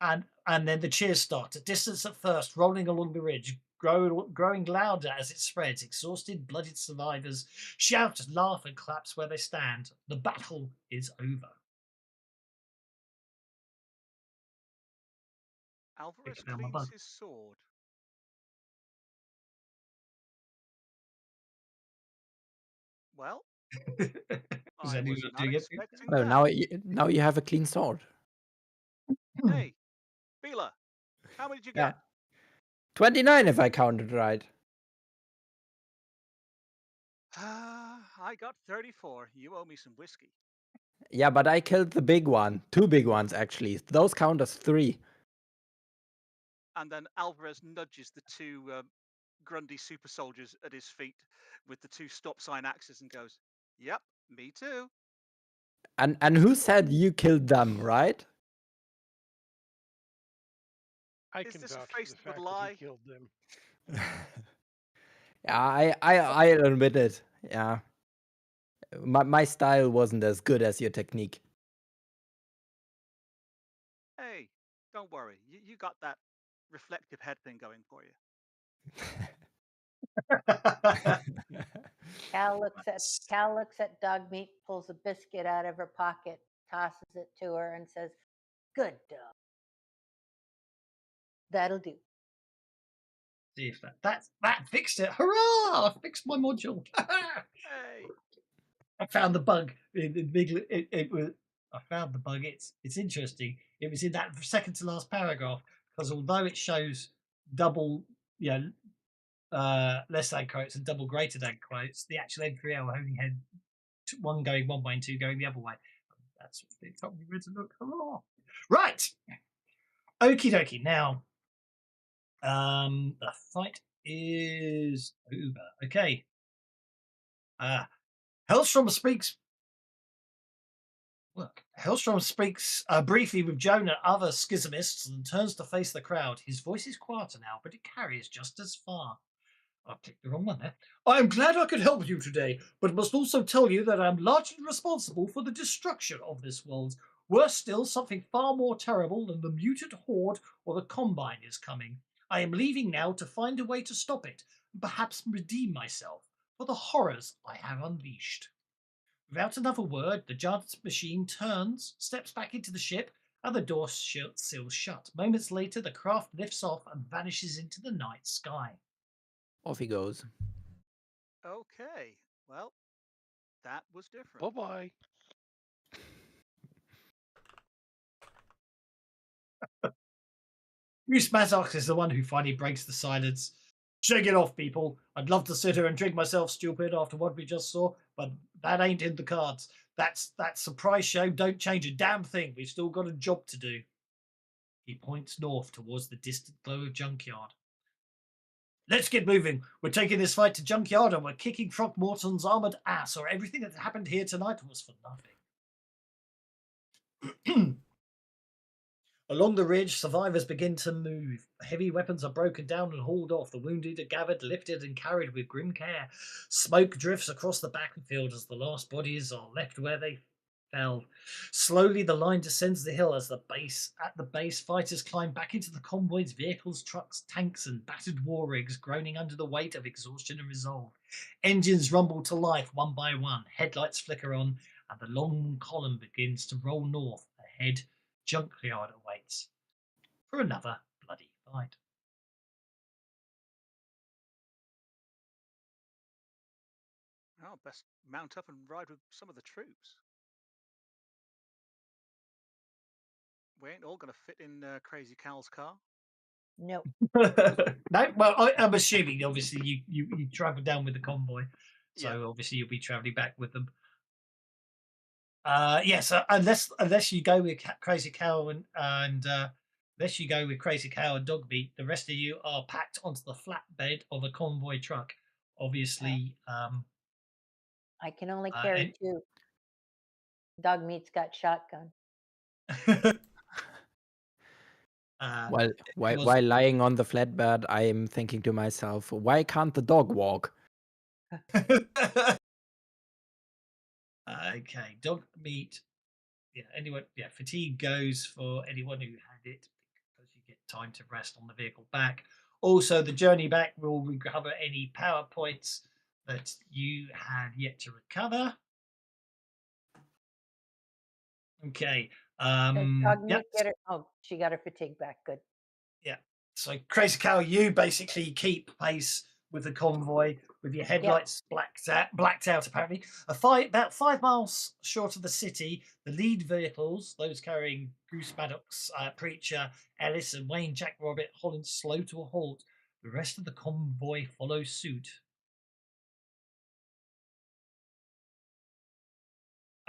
and then the cheers start. At distance at first, rolling along the ridge, growing louder as it spreads. Exhausted, blooded survivors shout, laugh, and claps where they stand. The battle is over. Alvarez Down my cleans bug. his sword. Well, Is I was anyone not doing it? expecting Well, that. now you have a clean sword. Hey, Bila, how many did you Yeah. get? 29 if I counted right. I got 34. You owe me some whiskey. Yeah, but I killed the big one. 2 big ones, actually. Those count as 3. And then Alvarez nudges the two Grundy super soldiers at his feet with the 2 stop sign axes and goes, "Yep, me too." And who said you killed them, right? I Is can this a vouch for face the that would fact that he lie? killed them. Yeah, I'll admit it. Yeah. My style wasn't as good as your technique. Hey, don't worry. You got that reflective head thing going for you. Cal looks at dog meat, pulls a biscuit out of her pocket, tosses it to her, and says, "Good dog. That'll do." See if that fixed it. Hurrah! I fixed my module. Hey, I found the bug. It was. I found the bug. It's interesting. It was in that second to last paragraph because although it shows double, less than quotes and double greater than quotes, the actual M3L only had one going one way and 2 going the other way. That's what they told me where to look. Hurrah! Right. Okie dokie. Now, the fight is over. Okay. Hellstrom speaks. Look, Hellstrom speaks briefly with Joan and other schismists and turns to face the crowd. His voice is quieter now, but it carries just as far. I clicked the wrong one there. I am glad I could help you today, but must also tell you that I am largely responsible for the destruction of this world. Worse still, something far more terrible than the mutant horde or the Combine is coming. I am leaving now to find a way to stop it, and perhaps redeem myself for the horrors I have unleashed. Without another word, the giant machine turns, steps back into the ship, and the door seals shut. Moments later, the craft lifts off and vanishes into the night sky. Off he goes. okay. Well, that was different. Bye bye. Bruce Mazzox is the one who finally breaks the silence. Shake it off, people. I'd love to sit here and drink myself stupid after what we just saw, but that ain't in the cards. That surprise show don't change a damn thing. We've still got a job to do. He points north towards the distant glow of Junkyard. Let's get moving. We're taking this fight to Junkyard and we're kicking Throckmorton's armored ass, or everything that happened here tonight was for nothing. Along the ridge, survivors begin to move. Heavy weapons are broken down and hauled off. The wounded are gathered, lifted, and carried with grim care. Smoke drifts across the battlefield as the last bodies are left where they fell. Slowly, the line descends the hill as at the base, fighters climb back into the convoy's vehicles, trucks, tanks, and battered war rigs, groaning under the weight of exhaustion and resolve. Engines rumble to life one by one. Headlights flicker on, and the long column begins to roll north. Ahead, Junkyard awaits for another bloody fight. Oh, best mount up and ride with some of the troops. We ain't all going to fit in Crazy Cal's car. Nope. No, well, I'm assuming obviously you travel down with the convoy, so Yeah. obviously you'll be traveling back with them. Yes, unless you go with Crazy Cow and unless you go with Crazy Cow and Dogmeat, the rest of you are packed onto the flatbed of a convoy truck. Obviously, I can only carry and two. Dog meat's got shotgun. While it while was while lying on the flatbed, I am thinking to myself, why can't the dog walk? okay. Dog meat. Yeah. Anyone. Yeah. Fatigue goes for anyone who had it because you get time to rest on the vehicle back. Also, the journey back will recover any power points that you had yet to recover. Okay. Does dog Yeah. meat get her? Oh, she got her fatigue back. Good. Yeah. So Crazy Cow, you basically keep pace with the convoy with your headlights blacked out apparently. About 5 miles short of the city, the lead vehicles, those carrying Goose Maddox, Preacher, Ellis, and Wayne Jack Robert Holland, slow to a halt. The rest of the convoy follow suit.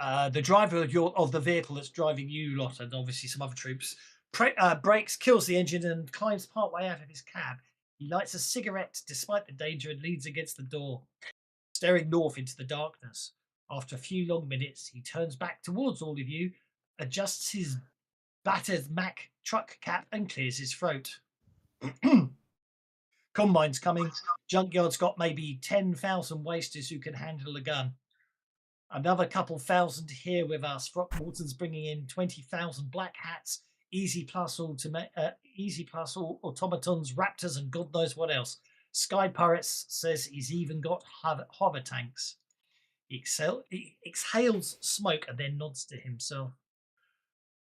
The driver of the vehicle that's driving you lot and obviously some other troops brakes, kills the engine, and climbs partway out of his cab. He lights a cigarette despite the danger and leans against the door, staring north into the darkness. After a few long minutes, he turns back towards all of you, adjusts his battered Mack truck cap, and clears his throat. Combine's coming. Junkyard's got maybe 10,000 wasters who can handle a gun. Another couple thousand here with us. Throckmorton's bringing in 20,000 black hats, easy plus all automatons, raptors, and God knows what else. Sky Pirates says he's even got hover tanks. He exhales smoke and then nods to himself.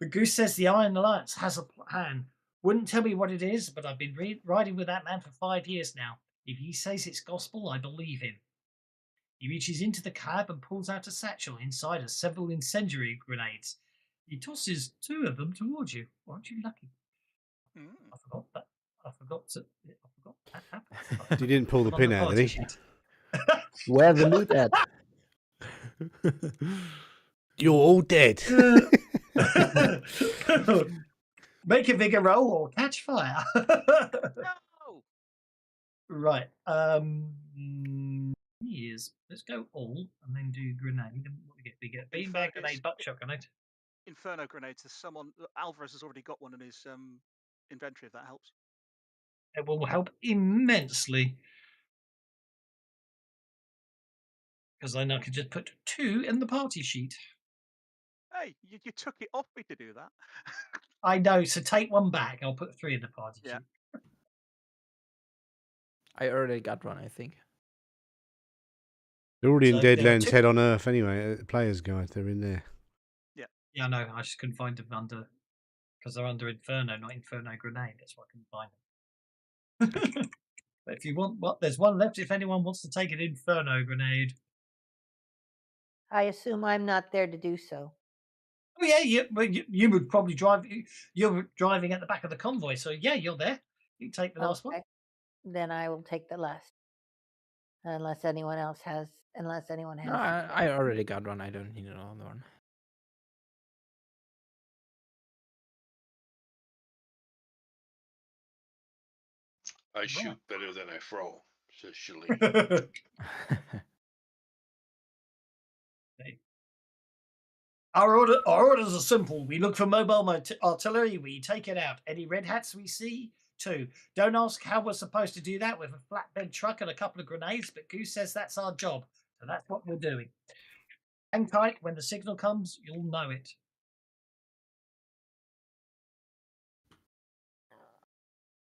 The Goose says the Iron Alliance has a plan. Wouldn't tell me what it is, but I've been riding with that man for 5 years now. If he says it's gospel, I believe him. He reaches into the cab and pulls out a satchel. Inside are several incendiary grenades. He tosses 2 of them towards you. Aren't you lucky? Mm. I forgot that. I forgot that happened. He didn't pull the Put on pin out, did party he? sheet. Where's the loot at? You're all dead. Make a bigger roll or catch fire. No! Right. Yes. Let's go all and then do grenade. And what we get beanbag grenade, buckshot grenade. Inferno grenades. There's someone. Alvarez has already got one in his inventory. If that helps. It will help immensely because then I could just put 2 in the party sheet. Hey, you took it off me to do that. I know. So take 1 back. I'll put 3 in the party Yeah. sheet. I already got one, I think. They're already in So there are Deadlands, 2. Head on Earth anyway. Player's guide, they're in there. Yeah, no, I just couldn't find them under because they're under Inferno, not Inferno Grenade. That's why I couldn't find them. But if you want, there's 1 left. If anyone wants to take an Inferno Grenade, I assume I'm not there to do so. oh yeah, you would probably drive. You're driving at the back of the convoy, so yeah, you're there. You can take the last one. Okay. Then I will take the last. Unless anyone has. No, I already got one. I don't need another one. I shoot better than I throw, says Shalene. Okay. Our orders are simple. We look for mobile artillery. We take it out. Any red hats we see, 2. Don't ask how we're supposed to do that with a flatbed truck and a couple of grenades, but Goose says that's our job. So that's what we're doing. Hang tight. When the signal comes, you'll know it.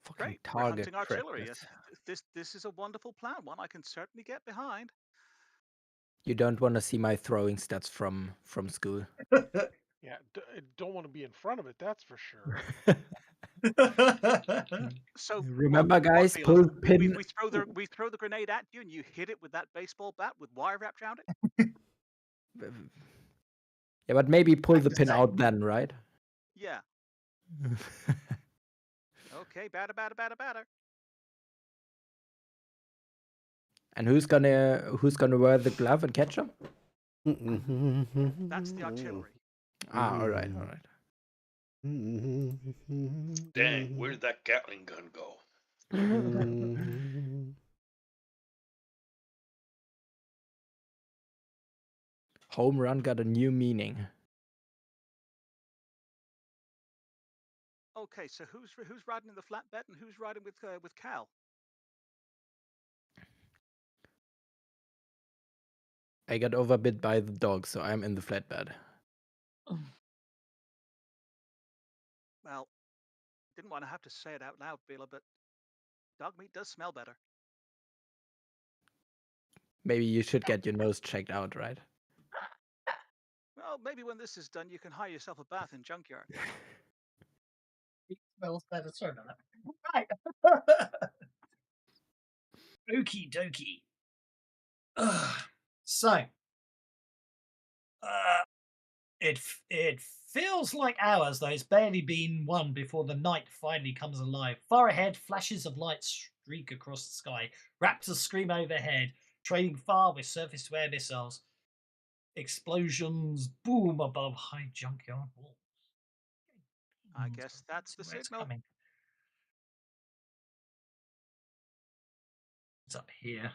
Fucking Great. We're target hunting artillery. practice. This is a wonderful plan, one I can certainly get behind. You don't want to see my throwing stats from school. Yeah, don't want to be in front of it. That's for sure. So Remember, what, guys, Vila? pull pin. We throw the grenade at you, and you hit it with that baseball bat with wire wrapped around it. Yeah, but maybe pull Like the the pin same. out then, right? Yeah. Okay. Batter. And who's gonna wear the glove and catch him? That's the artillery. Ah, all right. Dang, where did that Gatling gun go? Home run got a new meaning. Okay. So who's riding in the flatbed and who's riding with Cal? I got overbid by the dog, so I'm in the flatbed. Well, didn't want to have to say it out loud, Vila, but dog meat does smell better. Maybe you should get your nose checked out, right? Well, maybe when this is done, you can hire yourself a bath in junkyard. It smells better. Sorry about that. Right. Okie dokie. So, it feels like hours, though it's barely been one before the night finally comes alive. Far ahead, flashes of light streak across the sky. Raptors scream overhead, trading far with surface-to-air missiles. Explosions boom above high junkyard walls. I guess that's the Where it's signal. coming. It's up here.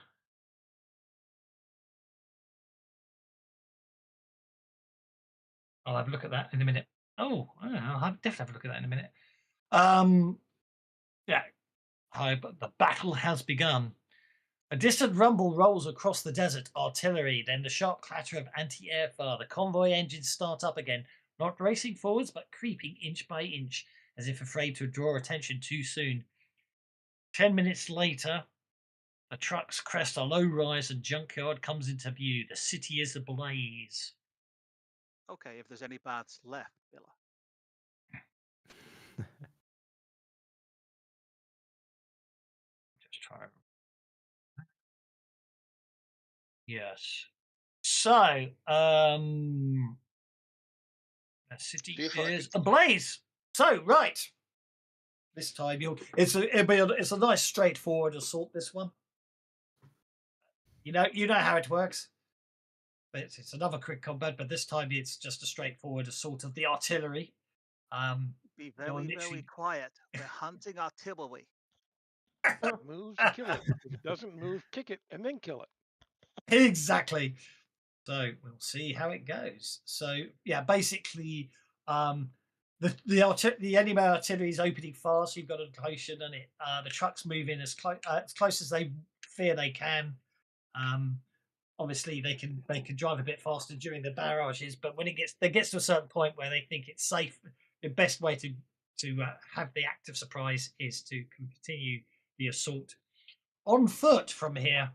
I'll have a look at that in a minute. Oh, I'll definitely have a look at that in a minute. Yeah. Hi, but the battle has begun. A distant rumble rolls across the desert. Artillery, then the sharp clatter of anti-air fire. The convoy engines start up again, not racing forwards, but creeping inch by inch, as if afraid to draw attention too soon. 10 minutes later, the trucks crest a low rise and junkyard comes into view. The city is ablaze. Okay, if there's any baths left, Vila. Just try. Yes. So, the city See if I is can. ablaze. So, right. This time it's a nice straightforward assault. This one, you know how it works. It's another quick combat, but this time it's just a straightforward assault of the artillery. Be You're very, very literally quiet. We're hunting artillery. If it moves, kill it. If it doesn't move, kick it and then kill it. exactly. So we'll see how it goes. So yeah, basically, the enemy artillery is opening fast. You've got a closer and it. The trucks move in as close as they fear they can. Obviously, they can drive a bit faster during the barrages, but when it gets to a certain point where they think it's safe, the best way to have the act of surprise is to continue the assault on foot from here.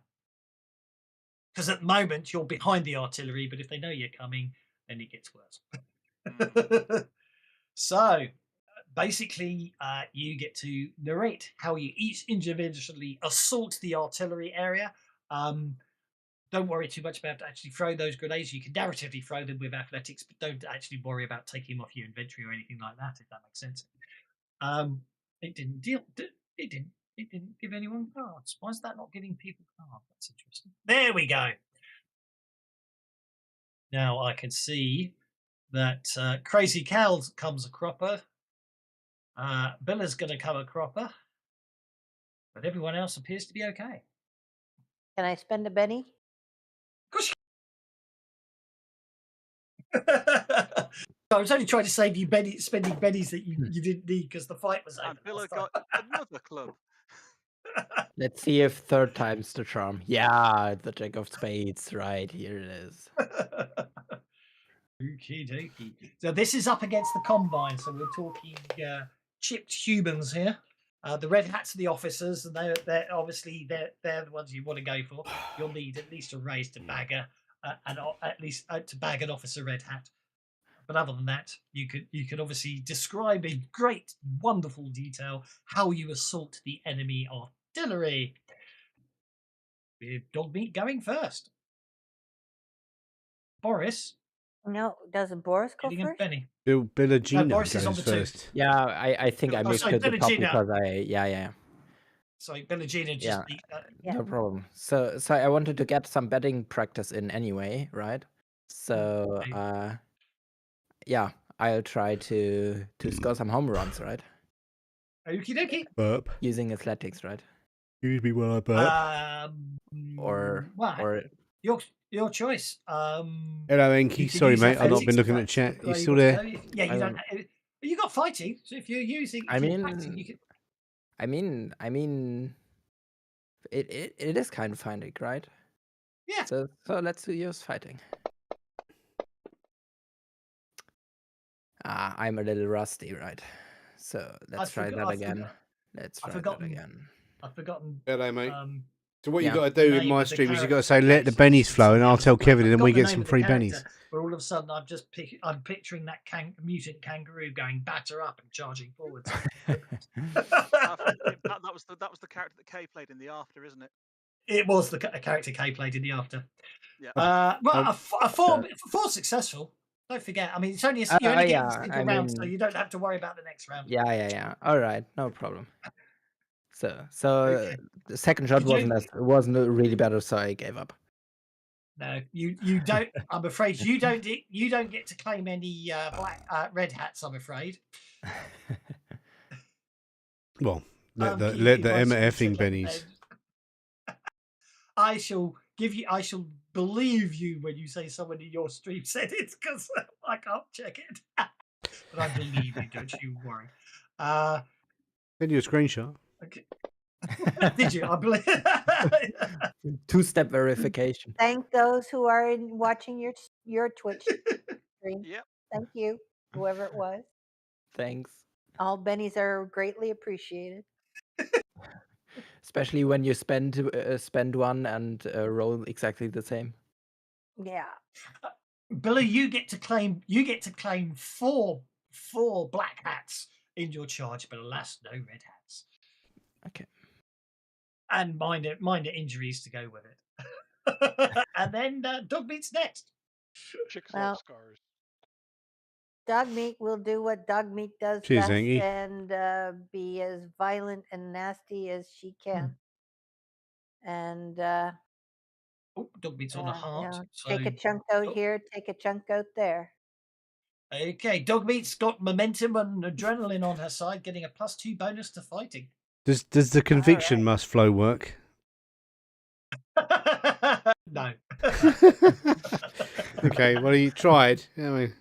Because at the moment you're behind the artillery, but if they know you're coming, then it gets worse. So basically, you get to narrate how you each individually assault the artillery area. Don't worry too much about actually throwing those grenades. You can narratively throw them with athletics, but don't actually worry about taking them off your inventory or anything like that, if that makes sense. It didn't deal. It didn't give anyone cards. Why is that not giving people cards? That's interesting. There we go. Now I can see that Crazy Cal comes a cropper. Billa's going to come a cropper. But everyone else appears to be okay. Can I spend a Benny? I was only trying to save you spending bennies that you didn't need because the fight was over And Billa last time. got another club. Let's see if third time's the charm. Yeah, the Jack of Spades. Right, here it is. Okie dokie. So this is up against the Combine, so we're talking chipped humans here. The red hats are the officers, and they're obviously they're the ones you want to go for. You'll need at least a raise to bag at least to bag an officer red hat. But other than that, you could obviously describe in great, wonderful detail how you assault the enemy artillery. With Dogmeat going first. Boris No, doesn't Boris go getting a first? Benny. Bill No, Billagino Boris is on goes the two. first. Yeah, I think I Oh, moved sorry, to the top Billagina. because yeah. Sorry, Billagina just Yeah, beat that. no problem. So I wanted to get some betting practice in anyway, right? So Okay. yeah, I'll try to score some home runs, right? Okie dokie. Burp. Using athletics, right? Excuse me while I burp. Or Your choice. Hello, Enki. You can Sorry, use mate. I've not been athletics if looking at the that's chat. the You way you still want to there? go. Yeah, you don't. You got fighting, so if you're using, I if you're practicing, mean, you can. I mean, it is kind of fighting, right? Yeah. So let's use fighting. I'm a little rusty, right? So let's try that again. Let's try that again. I've forgotten. Hello, mate. So what you Yeah. got to the do in name my of the stream is you got to character. say let the bennies flow, and I'll tell Kevin, and then we get some free bennies. But all of a sudden, I'm picturing that mutant kangaroo going batter up and charging forwards. That was the character that Kay played in the After, isn't it? It was the character Kay played in the After. Yeah. Well, a four successful. Don't forget. I mean, it's only you only get a single round, so you don't have to worry about the next round. Yeah. All right, no problem. So Okay. the second shot wasn't really better, so I gave up. No, you don't. I'm afraid you don't get to claim any red hats. I'm afraid. Well, let the MFing bennies. I shall believe you when you say someone in your stream said it, because I can't check it. But I believe you. Don't you worry. Send you a screenshot. Okay. Did you? I believe. Two-step verification. Thank those who are watching your Twitch stream. Yep. Thank you, whoever it was. Thanks. All bennies are greatly appreciated. Especially when you spend one and roll exactly the same. Yeah. Billy, you get to claim four black hats in your charge, but alas, no red hats. Okay. And minor injuries to go with it. And then Dogmeat's next. Chicks Well, love scars. Dogmeat will do what Dogmeat does Cheers, best Angie. and be as violent and nasty as she can. And Dogmeat's on a heart. So take a chunk out here, take a chunk out there. Okay, Dogmeat's got momentum and adrenaline on her side, getting a +2 bonus to fighting. Does the conviction must flow work? No. Okay, well, you tried. I mean,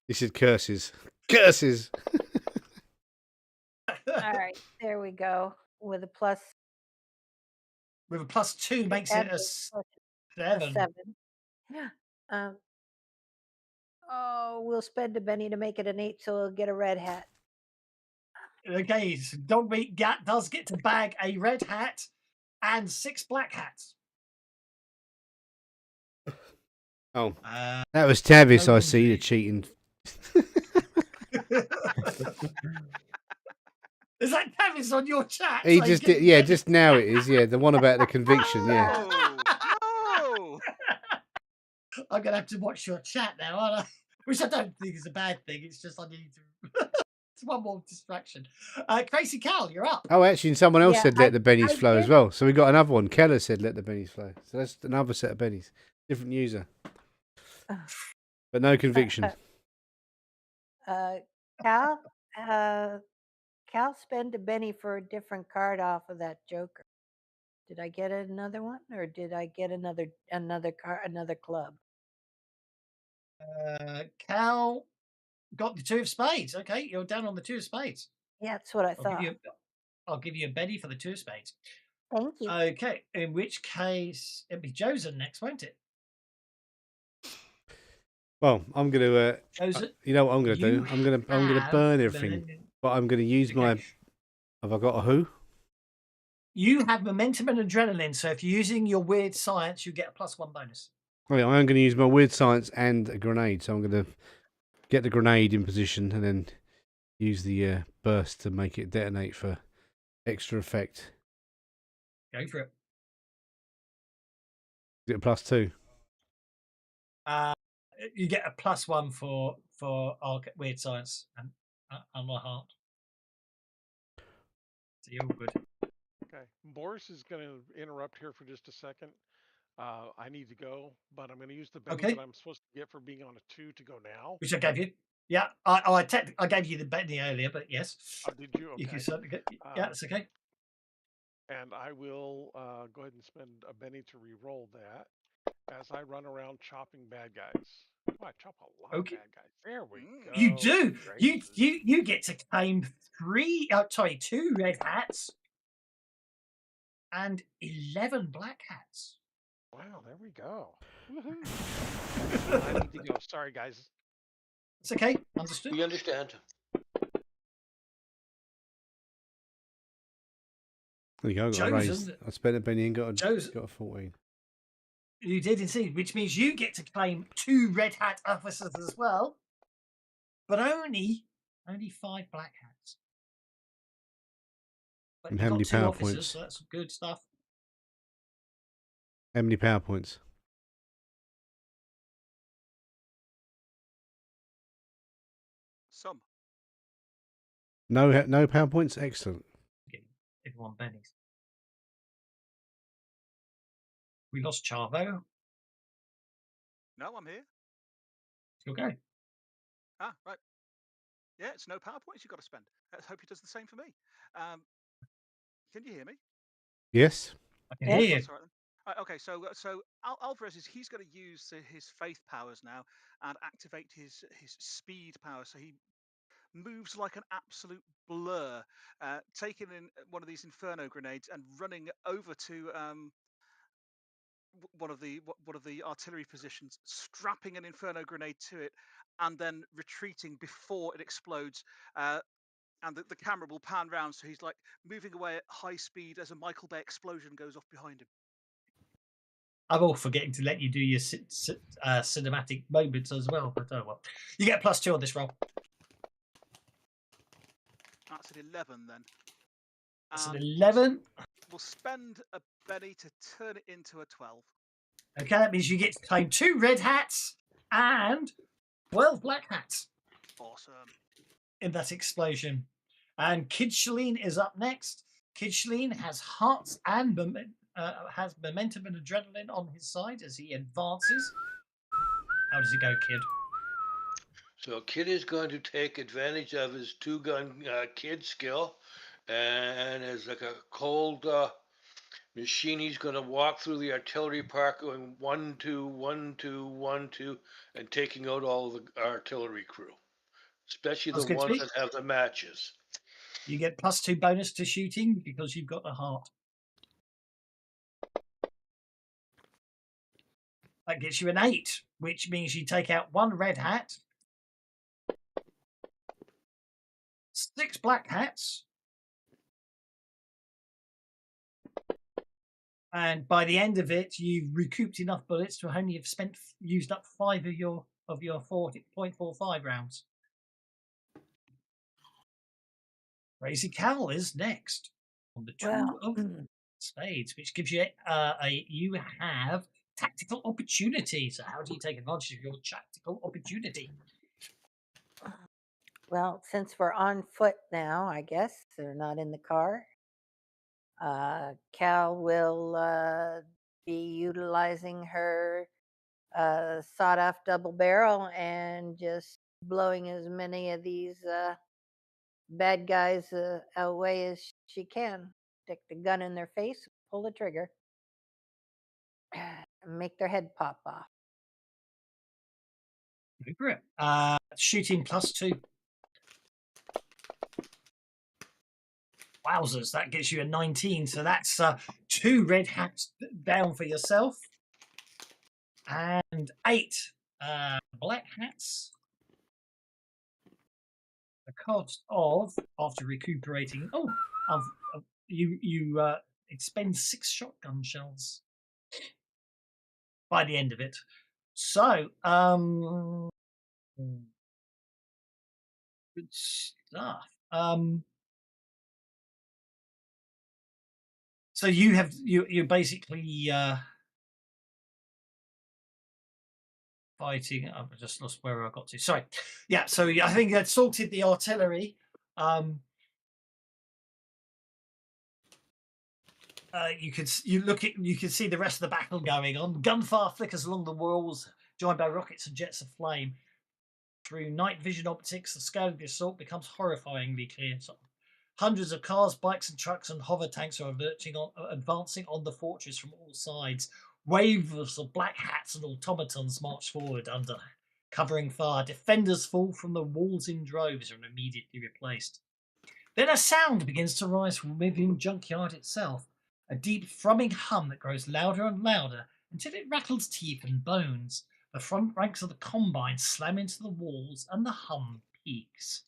this is curses. Curses. All right, there we go. With a plus. With a +2 makes it a 7. Yeah. We'll spend a Benny to make it an 8, so we'll get a red hat. Okay, so Dogmeat does get to bag a red hat and 6 black hats. Oh, that was Tavis. I see the cheating. Is that Tavis on your chat? He just did, yeah, just now it is, yeah. The one about the conviction, yeah. No. I'm gonna have to watch your chat now, aren't I? Which I don't think is a bad thing. It's just I need to. It's one more distraction. Crazy Cal, you're up. Oh, actually, someone else said let the bennies flow as well. So we got another one. Keller said let the bennies flow. So that's another set of bennies. Different user. But no conviction. Cal spend a Benny for a different card off of that Joker. Did I get another one, or did I get another club? Cal got the two of spades. Okay, you're down on the two of spades. Yeah, that's what I I'll give thought. you. I'll give you a Betty for the two of spades. Thank you. Okay, in which case it'll be Josen next, won't it? Well, I'm going to. Josen, You know what I'm going to you do? I'm going to have burn everything, momentum. but I'm going to use my. Okay. Have I got a who? You have momentum and adrenaline, so if you're using your weird science, you get a +1 bonus. Okay, I'm going to use my weird science and a grenade. So I'm going to get the grenade in position and then use the burst to make it detonate for extra effect. Go for it. Is it a +2? You get a +1 for weird science and my heart. So you're all good. Okay. Boris is going to interrupt here for just a second. I need to go, but I'm going to use the Benny Okay. that I'm supposed to get for being on a 2 to go now. Which I gave you. Yeah, I gave you the Benny earlier, but yes. Oh, did you? You can Okay. certainly get. Yeah, that's okay. And I will go ahead and spend a Benny to re-roll that as I run around chopping bad guys. Oh, I chop a lot Okay. of bad guys. There we go. You do. Gracious. You get to claim 2 red hats and 11 black hats. Wow, there we go. Woohoo. I need to go. Sorry, guys. It's okay. Understood. We understand. There you go. I got a raise. Josen, I spent a penny and got Josen, a 14. you did indeed, which means you get to claim 2 red hat officers as well, but only 5 black hats. But And you how got many 2 power officers, points? so that's good stuff. How many power points? Some. No power points. Excellent. Give everyone bennies. We lost Chavo. No, I'm here. Still going. Ah, right. Yeah, it's no power points you've got to spend. Let's hope he does the same for me. Can you hear me? Yes. I can Yeah. hear you. That's all right then. Okay, so Alvarez he's going to use his faith powers now and activate his speed power. So he moves like an absolute blur, taking in one of these inferno grenades and running over to one of the artillery positions, strapping an inferno grenade to it, and then retreating before it explodes. And the camera will pan round, so he's like moving away at high speed as a Michael Bay explosion goes off behind him. I'm all forgetting to let you do your cinematic moments as well, but oh well. You get a +2 on this roll. That's an 11 then. That's an And 11. We'll spend a Benny to turn it into a 12. Okay, that means you get to claim 2 red hats and 12 black hats Awesome. in that explosion. And Kid Shalene is up next. Kid Shalene has hearts and has momentum and adrenaline on his side as he advances. How does it go, Kid? So Kid is going to take advantage of his two-gun kid skill, and as like a cold machine, he's going to walk through the artillery park going 1 2 1 2 1 2, and taking out all the artillery crew, especially That's the good to ones me. that have the matches. You get +2 bonus to shooting because you've got the heart. That gets you an 8, which means you take out 1 red hat, 6 black hats, and by the end of it, you've recouped enough bullets to only have used up 5 of your 40.45 rounds. Crazy Cal is next on the 2 Well, of spades, which gives you you have tactical opportunity. So how do you take advantage of your tactical opportunity? well, since we're on foot now, I guess they're not in the car. Cal will be utilizing her sawed-off double barrel and just blowing as many of these bad guys away as she can. Stick the gun in their face, pull the trigger, and make their head pop off. Go for it. Shooting +2. Wowzers, that gets you a 19. So that's 2 red hats down for yourself. And 8 black hats. The cost of, after recuperating, you expend 6 shotgun shells by the end of it. So, good stuff. So you're basically fighting. I've just lost where I got to. Sorry. Yeah. So I think you had sorted the artillery. You could see the rest of the battle going on. Gunfire flickers along the walls, joined by rockets and jets of flame. Through night vision optics, the scale of the assault becomes horrifyingly clear. So, hundreds of cars, bikes, and trucks and hover tanks are advancing on the fortress from all sides. Waves of black hats and automatons march forward under covering fire. Defenders fall from the walls in droves and are immediately replaced. Then a sound begins to rise from within Junkyard itself. A deep thrumming hum that grows louder and louder until it rattles teeth and bones. The front ranks of the Combine slam into the walls and the hum peaks.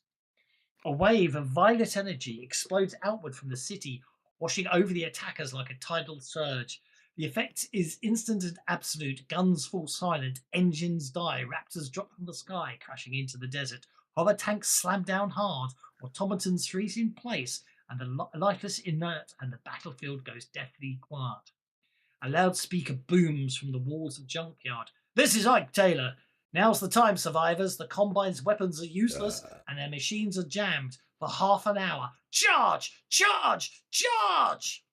A wave of violet energy explodes outward from the city, washing over the attackers like a tidal surge. The effect is instant and absolute. Guns fall silent, engines die, raptors drop from the sky, crashing into the desert. Hover tanks slam down hard, automatons freeze in place, and the lifeless inert, and the battlefield goes deathly quiet. A loudspeaker booms from the walls of Junkyard. This is Ike Taylor. Now's the time, survivors. The Combine's weapons are useless and their machines are jammed for half an hour. Charge! Charge! Charge!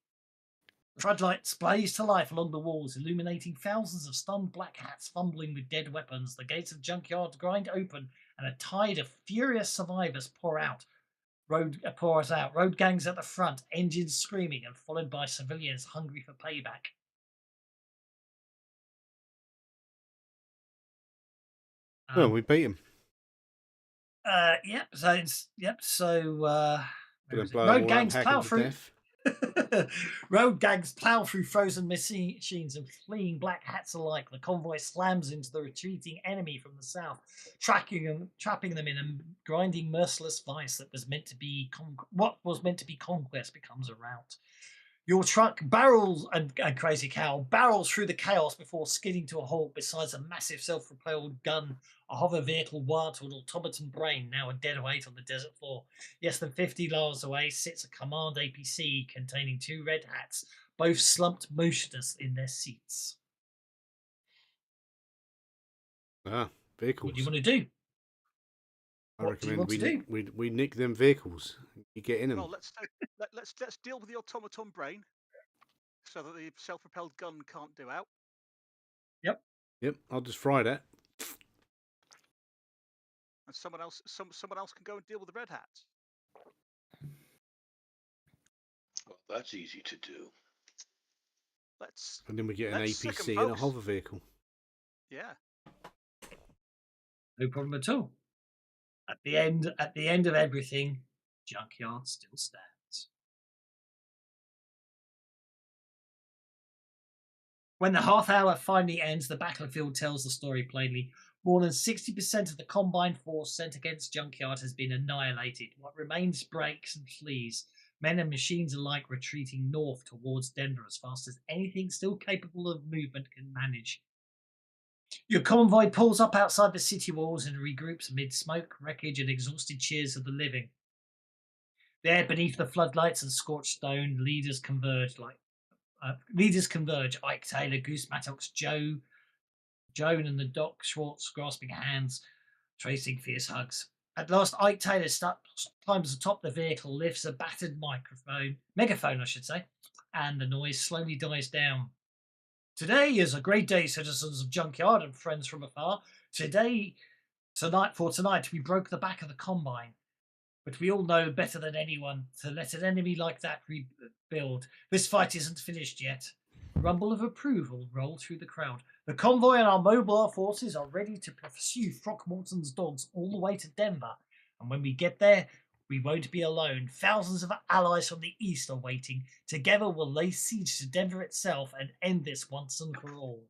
Floodlights blaze to life along the walls, illuminating thousands of stunned black hats fumbling with dead weapons. The gates of Junkyard grind open and a tide of furious survivors pours out. Road gangs at the front, engines screaming and followed by civilians hungry for payback. Well, we beat him. Yep. So Gonna blow road them all gangs up, hack plow 'em to through. death. Road gangs plow through frozen machines and fleeing black hats alike. The convoy slams into the retreating enemy from the south, trapping them in a grinding, merciless vice that was meant to be what was meant to be conquest becomes a rout. Your truck barrels and Crazy Cow barrels through the chaos before skidding to a halt beside a massive self-propelled gun, a hover vehicle wired to an automaton brain, now a dead weight on the desert floor. Less than 50 miles away sits a command APC containing 2 red hats, both slumped motionless in their seats. Vehicles. What do you want to do? I What do you recommend want to we nick them vehicles. You get in them. Well, let's deal with the automaton brain, so that the self-propelled gun can't do out. Yep, I'll just fry that. And someone else can go and deal with the red hats. Well, that's easy to do. And then we get an let's sick 'em, APC and a folks. hover vehicle. Yeah. No problem at all. At the end of everything, Junkyard still stands. When the half hour finally ends, the battlefield tells the story plainly. More than 60% of the combined force sent against Junkyard has been annihilated. What remains breaks and flees. Men and machines alike retreating north towards Denver as fast as anything still capable of movement can manage. Your convoy pulls up outside the city walls and regroups amid smoke, wreckage, and exhausted cheers of the living. There, beneath the floodlights and scorched stone, leaders converge. Ike Taylor, Goose Mattox, Joan, and the Doc Schwartz grasping hands, tracing fierce hugs. At last, Ike Taylor climbs atop the vehicle, lifts a battered megaphone, and the noise slowly dies down. Today is a great day, citizens of Junkyard and friends from afar. Tonight, we broke the back of the Combine. But we all know better than anyone to let an enemy like that rebuild. This fight isn't finished yet. A rumble of approval rolled through the crowd. The convoy and our mobile forces are ready to pursue Throckmorton's dogs all the way to Denver. And when we get there, we won't be alone. Thousands of allies from the east are waiting. Together, we'll lay siege to Denver itself and end this once and for all.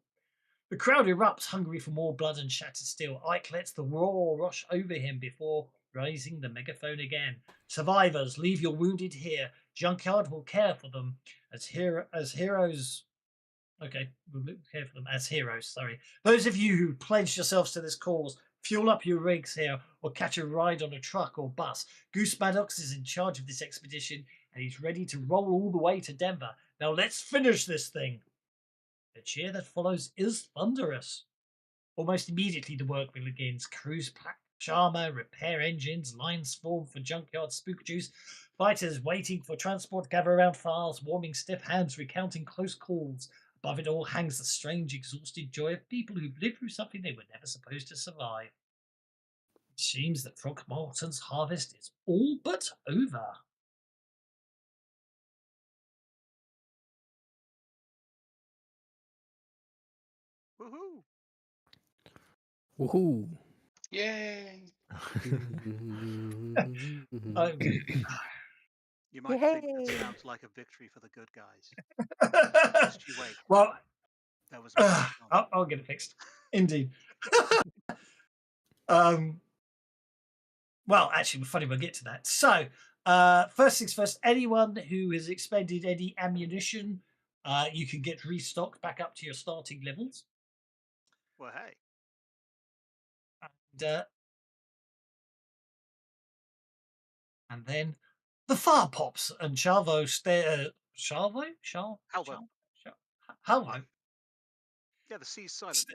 The crowd erupts, hungry for more blood and shattered steel. Ike lets the roar rush over him before raising the megaphone again. Survivors, leave your wounded here. Junkyard will care for them as heroes. Okay, we'll care for them as heroes. Sorry, those of you who pledged yourselves to this cause, fuel up your rigs here or catch a ride on a truck or bus. Goose Maddox is in charge of this expedition and he's ready to roll all the way to Denver. Now let's finish this thing. The cheer that follows is thunderous. Almost immediately, the work begins. Crews pack armor, repair engines, lines form for junkyard spook juice. Fighters waiting for transport gather around fires, warming stiff hands, recounting close calls. Above it all hangs the strange, exhausted joy of people who've lived through something they were never supposed to survive. It seems that Throckmorton's harvest is all but over. Woohoo! Woohoo! Yay! You might think that Yay! sounds like a victory for the good guys. Just you wait. Well, There was more to come. I'll get it fixed. Indeed. um, well, actually, funny we'll get to that. So, first things first, anyone who has expended any ammunition, you can get restocked back up to your starting levels. Well, hey, And then the fire pops and Charvo Charvo? Halvo. Halvo. Yeah, the sea's silent.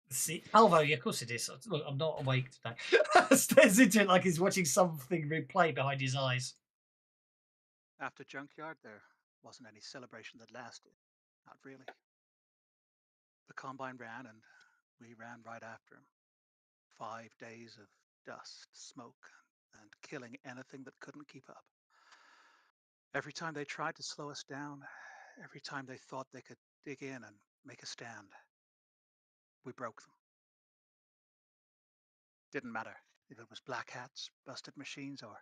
See, Alvo, yeah, of course it is. Look, I'm not awake today. Stares into it like he's watching something replay behind his eyes. After Junkyard, there wasn't any celebration that lasted. Not really. The Combine ran, and we ran right after him. 5 days of dust, smoke, and killing anything that couldn't keep up. Every time they tried to slow us down, every time they thought they could dig in and make a stand, we broke them. Didn't matter if it was black hats, busted machines, or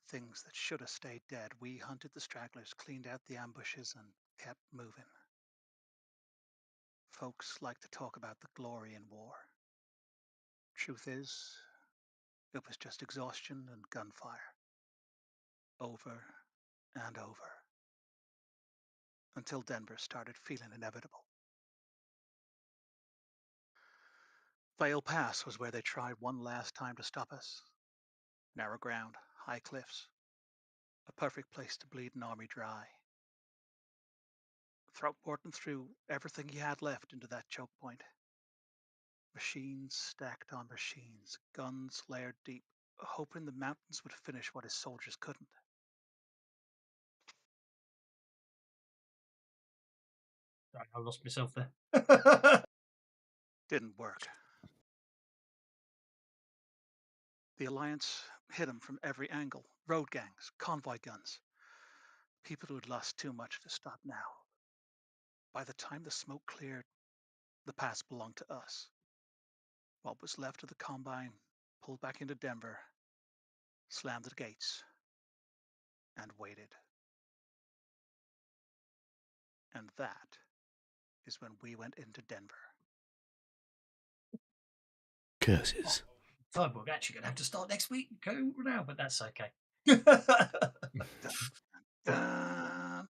things that should have stayed dead. We hunted the stragglers, cleaned out the ambushes, and kept moving. Folks like to talk about the glory in war. Truth is, it was just exhaustion and gunfire. Over and over. Until Denver started feeling inevitable. Vale Pass was where they tried one last time to stop us. Narrow ground, high cliffs. A perfect place to bleed an army dry. Throckmorton threw everything he had left into that choke point. Machines stacked on machines, guns layered deep, hoping the mountains would finish what his soldiers couldn't. Sorry, I lost myself there. Didn't work. The Alliance hit him from every angle. Road gangs, convoy guns. People who'd lost too much to stop now. By the time the smoke cleared, the pass belonged to us. What was left of the Combine pulled back into Denver, slammed the gates, and waited. And that is when we went into Denver. Curses. Time we're actually going to have to start next week. Go now, but that's okay. Dun.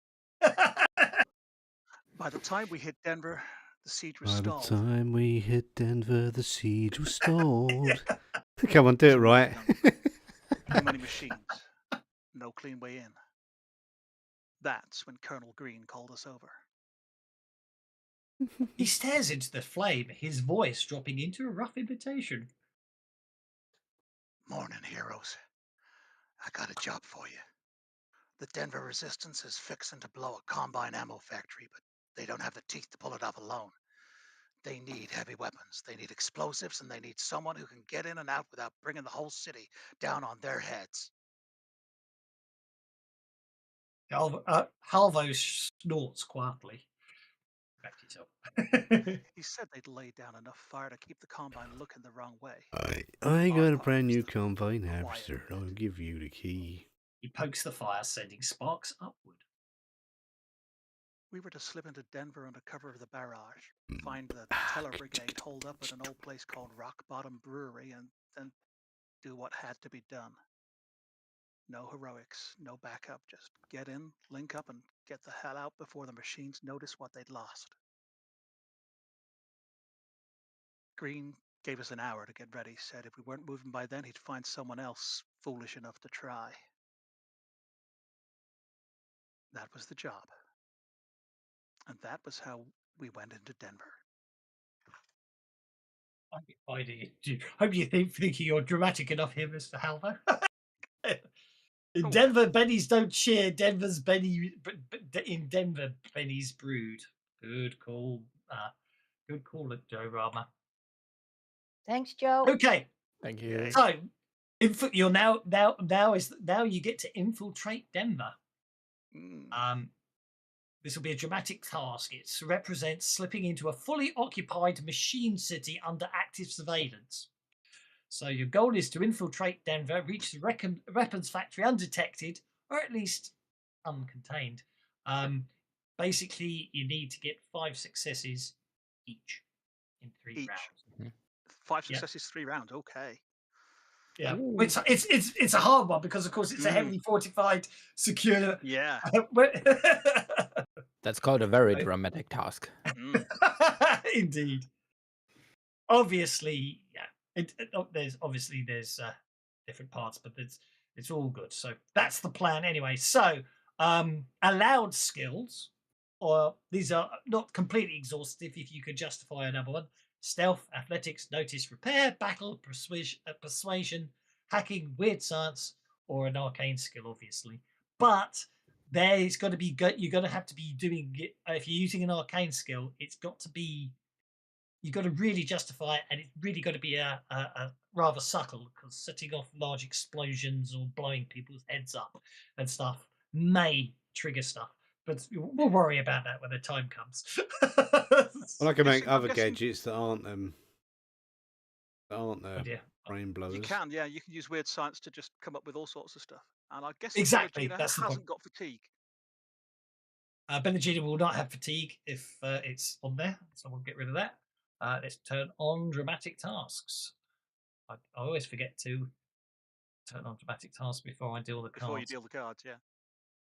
By the time we hit Denver, the siege was By the stalled. time we hit Denver, the siege was stalled. Come on, do it right. Too many machines. No clean way in. That's when Colonel Green called us over. He stares into the flame, his voice dropping into a rough invitation. Morning, heroes. I got a job for you. The Denver Resistance is fixing to blow a Combine ammo factory, but they don't have the teeth to pull it off alone. They need heavy weapons, they need explosives, and they need someone who can get in and out without bringing the whole city down on their heads. Halvo snorts quietly. Back to yourself. He said they'd laid down enough fire to keep the combine looking the wrong way. I Our got a part brand was new to combine quiet harvester. the I'll bit. give you the key. He pokes the fire, sending sparks upward. We were to slip into Denver under cover of the barrage, find the Teller Brigade holed up at an old place called Rock Bottom Brewery, and then do what had to be done. No heroics, no backup, just get in, link up, and get the hell out before the machines notice what they'd lost. Green gave us an hour to get ready, said if we weren't moving by then, he'd find someone else foolish enough to try. That was the job. And that was how we went into Denver. I hope you think you're dramatic enough here, Mr. Halvo. In Oh, Denver, Bennies don't cheer. Denver's Benny. In Denver, Benny's brewed. Good call. Good call, Joe Rama. Thanks, Joe. Okay, Thank you. yay. so you're now you get to infiltrate Denver. Mm. This will be a dramatic task. It represents slipping into a fully occupied machine city under active surveillance. So your goal is to infiltrate Denver, reach the weapons factory undetected, or at least uncontained. Basically, you need to get 5 successes each in 3 Each. rounds. 5 Yeah. successes, 3 rounds. Okay. Yeah, Ooh. it's a hard one because of course it's a heavily fortified, secure. Yeah. That's called a very dramatic task. Mm. Indeed. Obviously, yeah. There's different parts, but it's all good. So that's the plan anyway. So allowed skills, or these are not completely exhaustive. If you could justify another one: stealth, athletics, notice, repair, battle, persuasion, hacking, weird science, or an arcane skill, obviously. But there's got to be you're going to have to be doing it if you're using an arcane skill. It's got to be you've got to really justify it, and it's really got to be a rather subtle, because setting off large explosions or blowing people's heads up and stuff may trigger stuff. But we'll worry about that when the time comes. Well, I can make I'm other guessing gadgets that aren't Oh dear. brain blowers. you can, yeah. You can use weird science to just come up with all sorts of stuff. And I guess Exactly, Bellagina that's the point. hasn't got fatigue. Bellagina will not have fatigue if it's on there, so we'll get rid of that. Let's turn on dramatic tasks. I always forget to turn on dramatic tasks before I deal the Before you cards. deal the cards, yeah.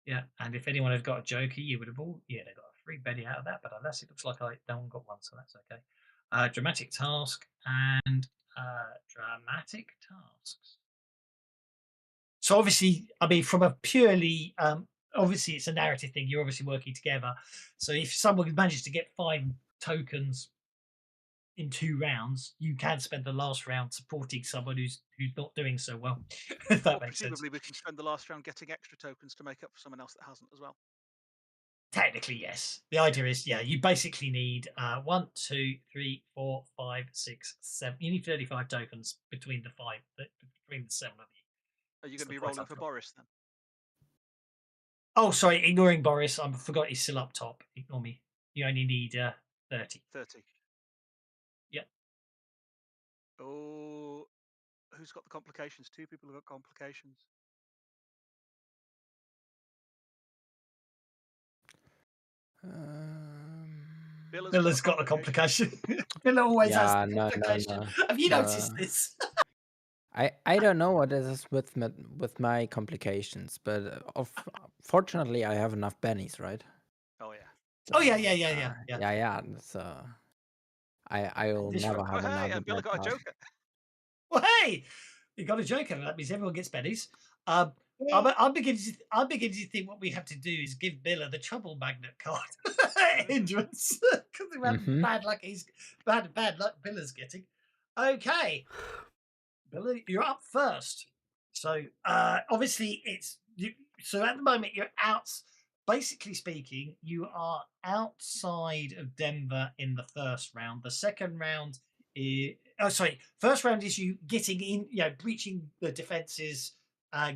Yeah, and if anyone had got a Joker, you would have all they got a free Betty out of that. But unless it looks like no one got one, so that's okay. Dramatic task and dramatic tasks. So obviously, I mean, from a purely obviously it's a narrative thing. You're obviously working together. So if someone manages to get 5 tokens in 2 rounds, you can spend the last round supporting someone who's not doing so well. If that Or makes sense. presumably we can spend the last round getting extra tokens to make up for someone else that hasn't as well. Technically, yes. The idea is, you basically need 1, 2, 3, 4, 5, 6, 7. You need 35 tokens between the 7 of you. Are you That's going to the be price rolling up for front. Boris then? Oh, sorry, ignoring Boris. I forgot he's still up top. Ignore me. You only need 30. 30. Yeah. Oh, who's got the complications? 2 people have got complications. Billa's Billa's got a complication. Billa always has Yeah, the no, complication. no. Have you No. noticed this? I don't know what it is with my complications, but fortunately I have enough bennies, right? Oh, yeah. Oh, So, yeah. yeah. So I will This never one. Oh, have hey, another and Billa bad got a task. Joker. Well, hey, you got a Joker. That means everyone gets bennies. I'm beginning to think what we have to do is give Billa the trouble magnet card hindrance, because we have bad luck. Bad luck. Billa's getting. Okay, Billa, you're up first. So obviously it's you. So at the moment you're out. Basically speaking, you are outside of Denver in the first round. The second round is first round is you getting in, breaching the defenses,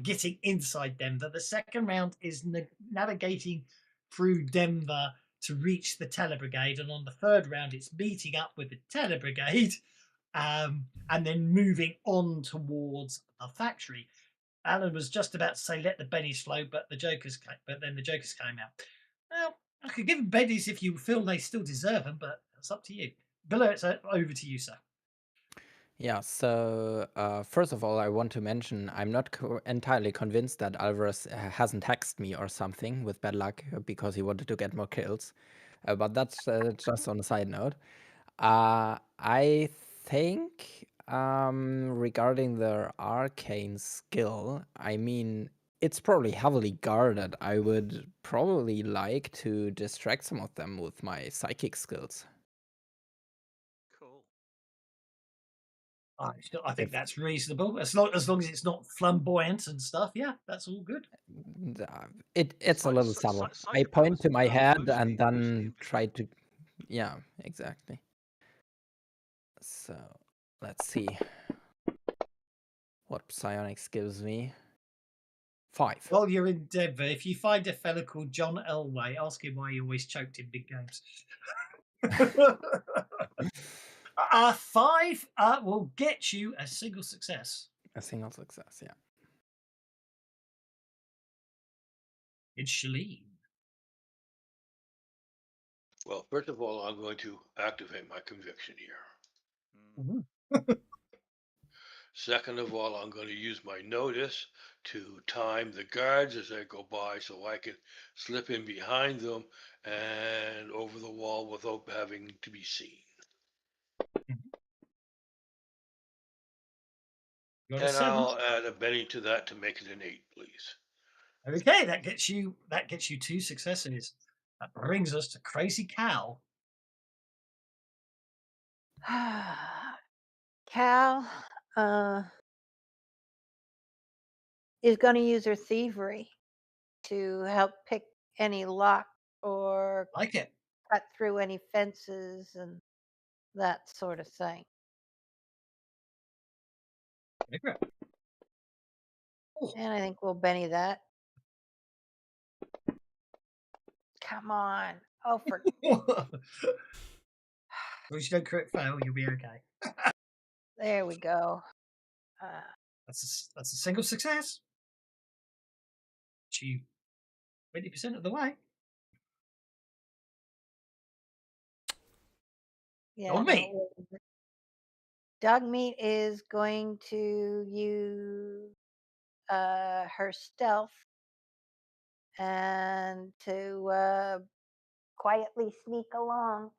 getting inside Denver. The second round is navigating through Denver to reach the telebrigade, and on the third round, it's meeting up with the telebrigade, and then moving on towards the factory. Alan was just about to say let the bennies flow, but then the jokers came out. Well, I could give them bennies if you feel they still deserve them, but it's up to you. Billo, it's over to you, sir. Yeah, so first of all, I want to mention I'm not entirely convinced that Alvarez hasn't hexed me or something with bad luck because he wanted to get more kills. But that's just on a side note. I think regarding the arcane skill, I mean, it's probably heavily guarded. I would probably like to distract some of them with my psychic skills. Cool. I think that's reasonable, as long as it's not flamboyant and stuff. Yeah, that's all good. It's a little subtle. I point to my head and then try to, yeah, exactly. So let's see what psionics gives me. 5. While you're in Denver, if you find a fella called John Elway, ask him why he always choked in big games. 5 will get you a single success. A single success, yeah. It's Shalene. Well, first of all, I'm going to activate my conviction here. Mm. Second of all, I'm going to use my notice to time the guards as they go by so I can slip in behind them and over the wall without having to be seen. Got a And 7. I'll add a Benny to that to make it an 8, please. Okay, that gets you 2 successes. That brings us to Crazy Cal. Cal is going to use her thievery to help pick any lock or Like it. cut through any fences and that sort of thing. And I think we'll Benny that. Come on. Oh, for If you don't crit fail, you'll be okay. there we go. That's a single success. You 20% of the way. Yeah. Dogmeat. Dogmeat is going to use her stealth and to quietly sneak along.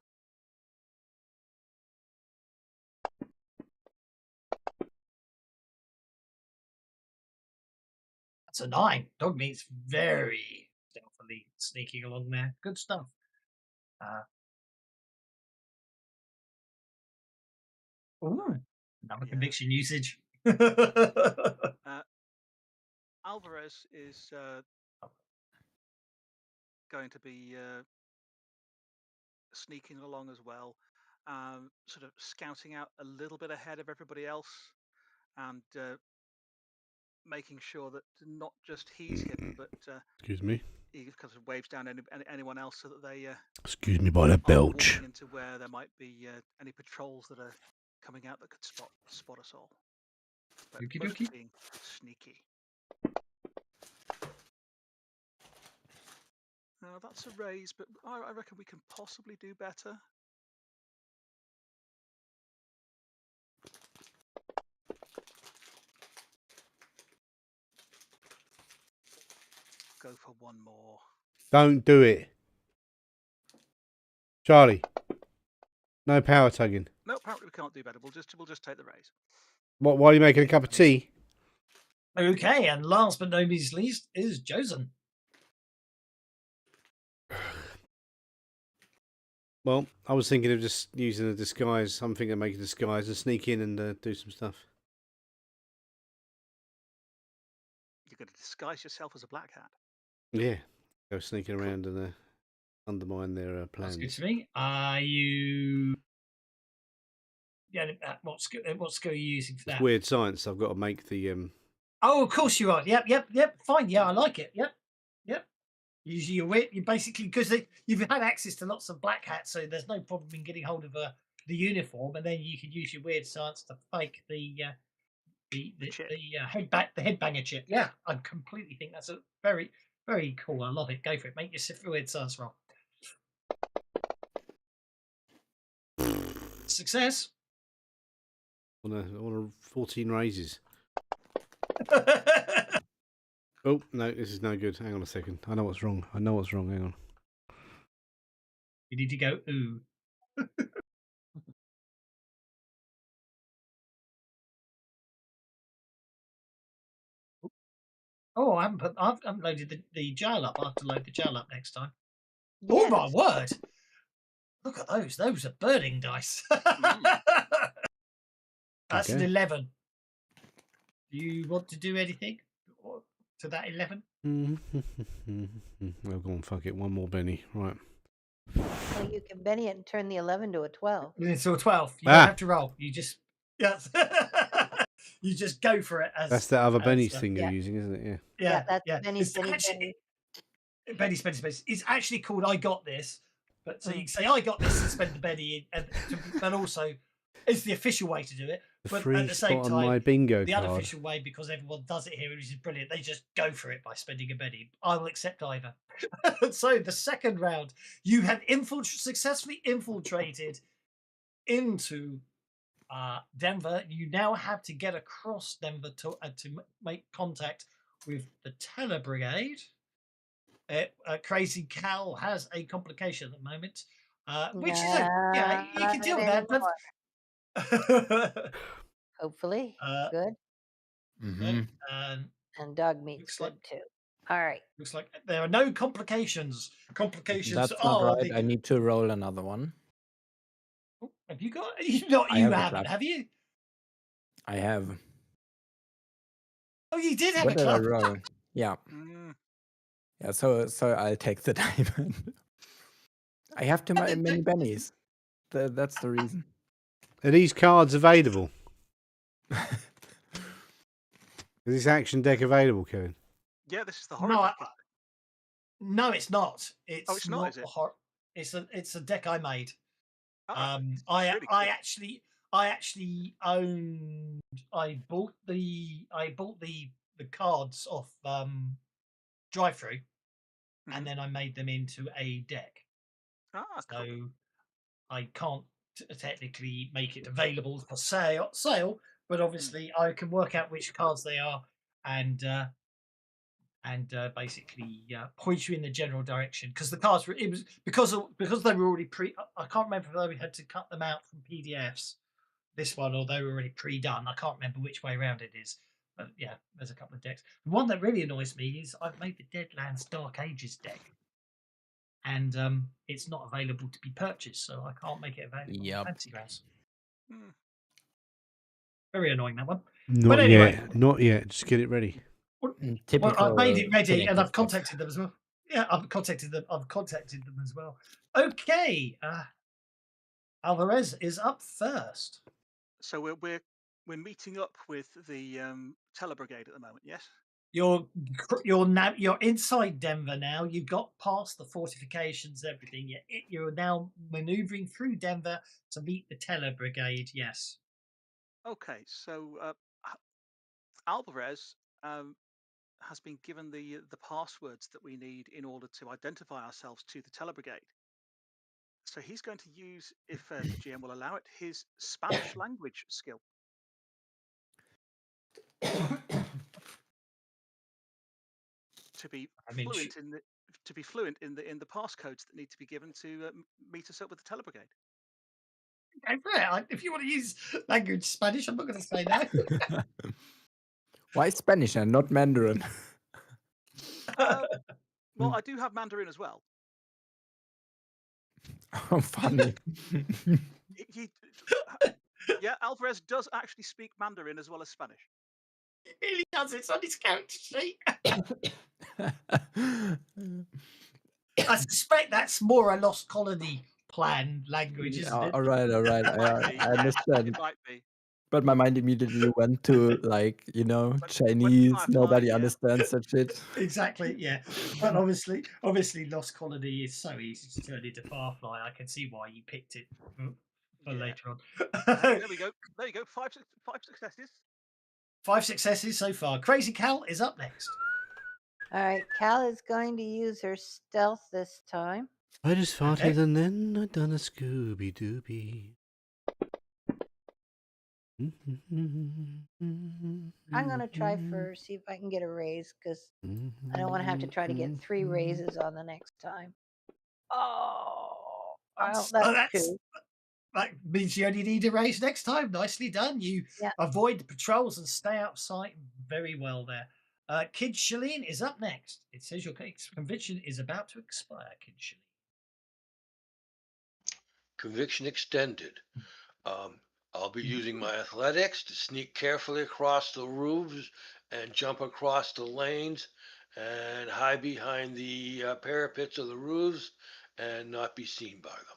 That's a 9. Dogmeat's very stealthily sneaking along there. Good stuff. Ooh, another conviction usage. Alvarez is going to be sneaking along as well, sort of scouting out a little bit ahead of everybody else and making sure that not just he's hidden, but Excuse me. he kind of waves down anyone else so that they Excuse me by that aren't belch. walking into where there might be any patrols that are coming out that could spot us all. But Okey mostly dokey. being sneaky. That's a raise, but I reckon we can possibly do better. Go for one more. Don't do it. Charlie. No power tugging. No, apparently we can't do better. We'll just take the raise. What? While you making a cup of tea? Okay, and last but not least is Josen. Well, I was thinking of just using a disguise, something to make a disguise and sneak in and do some stuff. You're going to disguise yourself as a black hat. Yeah, go sneaking around and undermine their plans. That's good to me. Are you? Yeah. What skill are you using for It's that? weird science. I've got to make the. Oh, of course you are. Yep. Fine. Yeah, I like it. Yep. Usually you basically, because you've had access to lots of black hats, so there's no problem in getting hold of the uniform, and then you can use your weird science to fake the chip. headbanger chip. Yeah, I completely think that's a very, very cool. I love it. Go for it. Make your weird science roll. Success. On a 14 raises. Oh no, this is no good. Hang on a second. I know what's wrong. Hang on. You need to go ooh. Oh, I haven't loaded the gel up. I'll have to load the gel up next time. Oh my Yes. word! Look at those. Those are burning dice. That's an Okay. 11. Do you want to do anything to that 11? Well, go on, fuck it. One more Benny. Right. Well, you can Benny it and turn the 11 to a 12. It's a 12. You don't have to roll. You just you just go for it. That's the other Benny's as, thing you're yeah. using, isn't it? Yeah. Yeah, that's yeah. Benny, It's Benny, actually, Benny. Benny. It's actually called I Got This. But so you can say I got this and spend the Benny, but also it's the official way to do it. The But free at the same spot time, on my bingo the card. unofficial way, because everyone does it here, which is brilliant, they just go for it by spending a Benny. I will accept either. So the second round, you have successfully infiltrated into Denver. You now have to get across Denver to make contact with the Teller Brigade. Crazy Cal has a complication at the moment, which is you can deal with that. But hopefully, good. And dog meat's good too. All right. Looks like there are no complications. Complications That's are not right. I need to roll another one. Have you got? I have a haven't, club. have you? I have. Oh, you did have What a did I club. roll? Yeah. Yeah. So I'll take the diamond. I have too many bennies. That's the reason. Are these cards available? Is this action deck available, Kevin? Yeah, this is the horror deck. No, it's not. It's not, is it? It's a deck I made. Oh, I really cool. actually owned. I bought the cards off drive-through, and then I made them into a deck. Cool. So I can't technically make it available for sale, but obviously I can work out which cards they are and basically point you in the general direction, because the cards were because they were already I can't remember if we had to cut them out from PDFs, this one, or they were already pre-done. I can't remember which way around it is, but yeah, there's a couple of decks. The one that really annoys me is I've made the Deadlands Dark Ages deck, and it's not available to be purchased, so I can't make it available on Fantasy Grounds. Very annoying, that one. Not yet. Just get it ready. Well, I've made it ready, and I've contacted them as well. Yeah, I've contacted them as well. Okay, Alvarez is up first. So we're meeting up with the Teller Brigade at the moment. Yes. You're inside Denver now. You've got past the fortifications, everything. You're now maneuvering through Denver to meet the Teller Brigade. Yes. Okay, so Alvarez has been given the passwords that we need in order to identify ourselves to the Teller Brigade. So he's going to use, if the GM will allow it, his Spanish language skill. To be fluent in the passcodes that need to be given to meet us up with the Teller Brigade. If you want to use language Spanish, I'm not going to say no. Why Spanish and not Mandarin? Well, I do have Mandarin as well. Oh, funny. Yeah, Alvarez does actually speak Mandarin as well as Spanish. He really does. It's on his character sheet. I suspect that's more a Lost Colony plan language, isn't it? All right. I understand. It might be. But my mind immediately went to like, Chinese, nobody Firefly, yeah. understands that shit. Exactly, yeah. But obviously, Lost Colony is so easy to turn into Firefly. I can see why you picked it for Yeah. later on. Hey, there we go. There you go. Five successes. 5 successes so far. Crazy Cal is up next. All right, Cal is going to use her stealth this time. I just farted Okay. and then I done a Scooby Dooby. I'm going to try for see if I can get a raise because I don't want to have to try to get 3 raises on the next time. Oh, well, that's 2. That means you only need a raise next time. Nicely done. You Yeah. avoid the patrols and stay out of sight very well there. Kid Shalene is up next. It says your conviction is about to expire, Kid Shalene. Conviction extended. I'll be using my athletics to sneak carefully across the roofs and jump across the lanes and hide behind the parapets of the roofs and not be seen by them.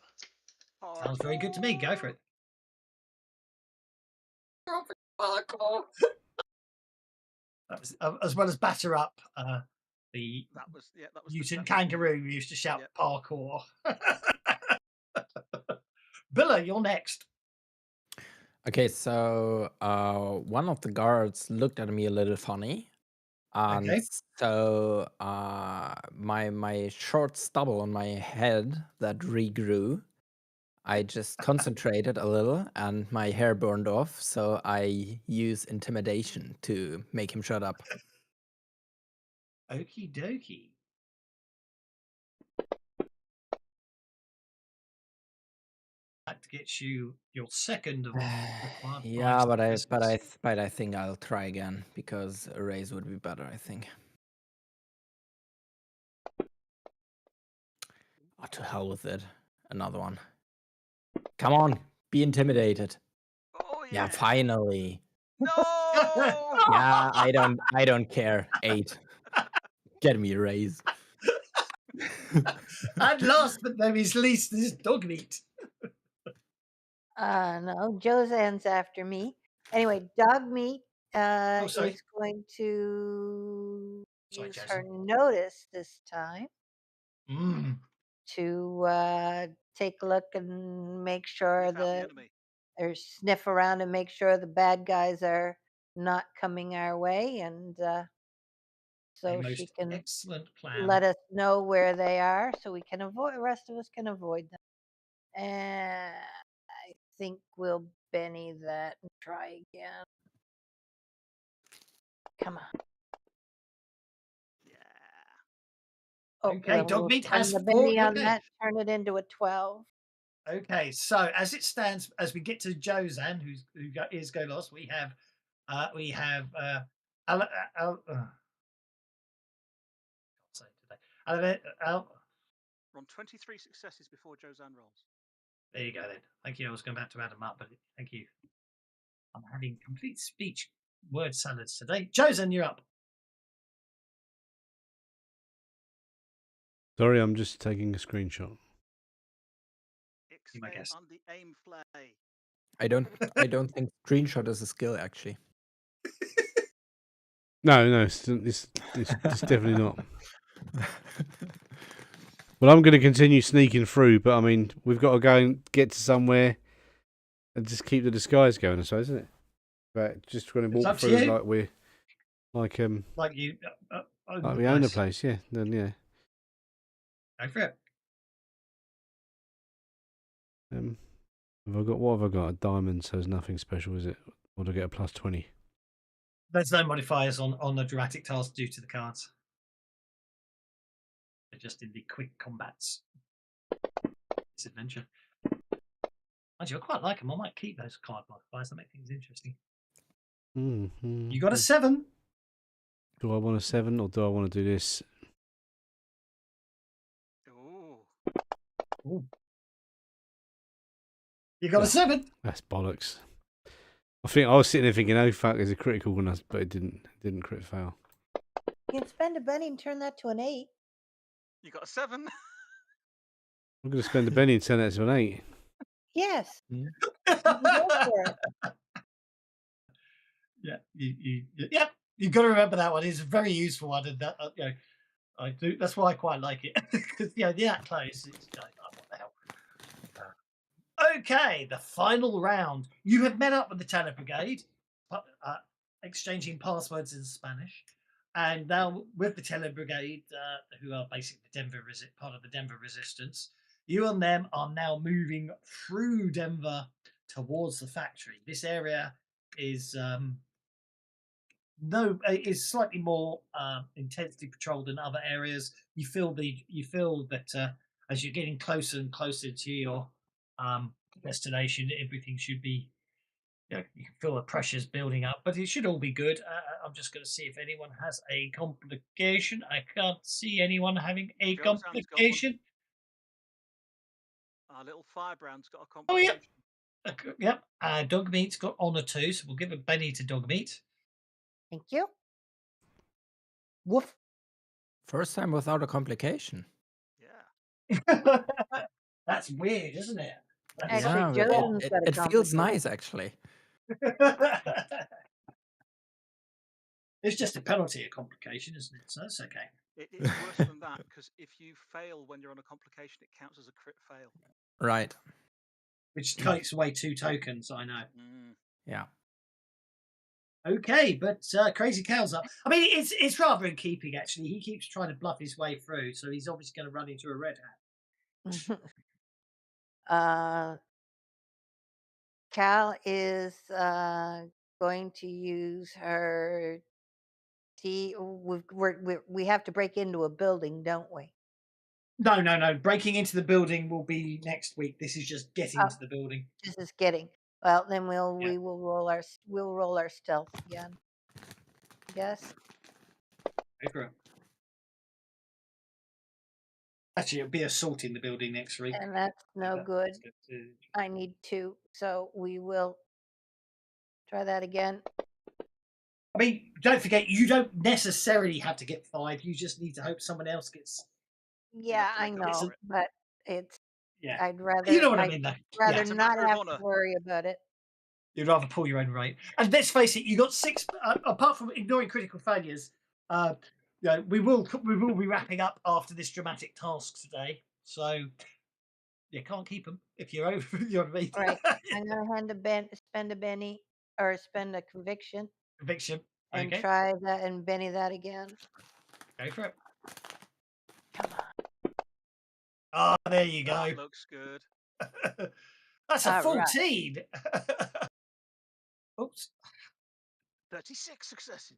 Sounds very good to me. Go for it. That was, as well as batter up the That was mutant that was kangaroo who used to shout Yep. parkour. Billa, you're next. Okay, so one of the guards looked at me a little funny. And Okay. so my short stubble on my head that regrew, I just concentrated a little and my hair burned off. So I use intimidation to make him shut up. Okie dokie. That gets you your second of required 5 Yeah, successes. but I think I'll try again because a raise would be better, I think. Oh, to hell with it. Another one. Come on, be intimidated. Oh Yeah, yeah. finally. No. Yeah, I don't care. 8. Get me a raise. And last but not least is dog meat. No, Josan's after me. Anyway, dog meat sorry. is going to Sorry, use her Josan. notice this time Mm. to take a look and make sure Sniff out the enemy. or sniff around and make sure the bad guys are not coming our way, and A so most she can excellent plan. let us know where they are, so we can avoid. The rest of us can avoid them. And I think we'll Benny that and try again. Come on. Yeah. Oh, Okay, well, dog we'll meat turn has the 4. Benny on Okay. that, turn it into a 12. Okay, so as it stands, as we get to Josan, who is go last, we have Al, say today. We're on 23 successes before Josan rolls. There you go then. Thank you. I was going to have to add them up, but thank you. I'm having complete speech word salads today. Josan, you're up. Sorry, I'm just taking a screenshot. You might XA guess. on the aim flay. I don't think screenshot is a skill actually. No, it's definitely not. Well, I'm going to continue sneaking through, but I mean, we've got to go and get to somewhere and just keep the disguise going, I suppose, isn't it? But just going to It's walk up to through you. like we're like Like you own like the we own the place. place, yeah. Then yeah. Go for it. What have I got? A diamond, so there's nothing special, is it? Or do I get a plus 20? There's no modifiers on the dramatic task due to the cards. They're just in the quick combats. This adventure. Actually, I quite like them. I might keep those card modifiers to make things interesting. Mm-hmm. You got a 7. Do I want a 7 or do I want to do this? Ooh. You got a 7. That's bollocks. I think I was sitting there thinking, "Oh fuck, there's a critical one," but it didn't crit fail. You can spend a Benny and turn that to an 8. You got a 7. I'm going to spend a penny and turn that to an 8. Yes. Hmm? You can go for it. Yeah, yeah. You've got to remember that one. It's a very useful one, and that I do. That's why I quite like it because that close. It's like, oh, what the hell. Okay, the final round. You have met up with the Tanner Brigade, exchanging passwords in Spanish, and now with the Tanner Brigade, who are basically part of the Denver Resistance, you and them are now moving through Denver towards the factory. This area is no is slightly more intensely patrolled than other areas. You feel that as you're getting closer and closer to your destination, everything should be. You can feel the pressures building up, but it should all be good. I'm just going to see if anyone has a complication. I can't see anyone having a Jozan's got one. complication. Our little firebrand's got a Oh, yeah. complication. Yep. Dog meat's got honor too, so we'll give a Benny to dog meat. Thank you. Woof. First time without a complication. Yeah. That's weird, isn't it? That's Actually, Yeah, Joden's got a it feels complication. nice actually. It's just a penalty, a complication, isn't it? So that's okay. It's worse than that because if you fail when you're on a complication, it counts as a crit fail. Right. Which takes away 2 tokens, I know. Yeah. Okay, but Crazy Cow's up. I mean, it's rather in keeping, actually. He keeps trying to bluff his way through, so he's obviously going to run into a red hat. Cal is going to use her we have to break into a building, don't we? No. Breaking into the building will be next week. This is just getting to the building. This is getting. Well, then Yeah. we will roll our stealth again. I guess. Go for it. Actually, it'll be assaulting the building next week. And that's no good. I need 2, so we will try that again. I mean, don't forget, you don't necessarily have to get 5. You just need to hope someone else gets. Yeah, I know, but it's. Yeah. I'd rather. You know what I mean, though. Rather It's a not matter of have honor. to worry about it. You'd rather pull your own weight. And let's face it, you got 6. Apart from ignoring critical failures, we will be wrapping up after this dramatic task today. So you can't keep them if you're over. You know what I mean? Right. I'm gonna spend a Benny or spend a conviction Conviction. and Okay. try that and Benny that again. Go for it. Come on. Oh, there you go. That looks good. That's a All right. 14. Oops. 36 successes.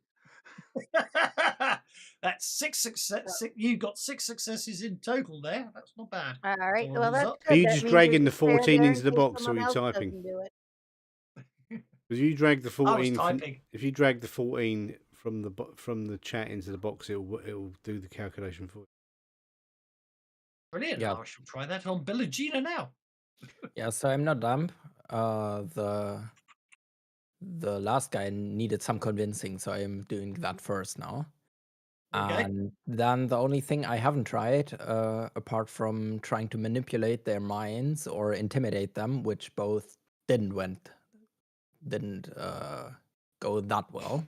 That's 6 success. You got 6 successes in total there. That's not bad. All right. Someone Well, was that's up. Are good. you That just means dragging the it's fair 14 there into in the case box, or are someone you else typing? doesn't do it. Because you drag the I was 14. typing. If you drag the 14 from the chat into the box, it'll do the calculation for you. Brilliant. Yeah. I shall try that on Billagina now. Yeah, so I'm not dumb. The last guy needed some convincing, so I'm doing that first now. Okay. And then the only thing I haven't tried, apart from trying to manipulate their minds or intimidate them, which both didn't go that well.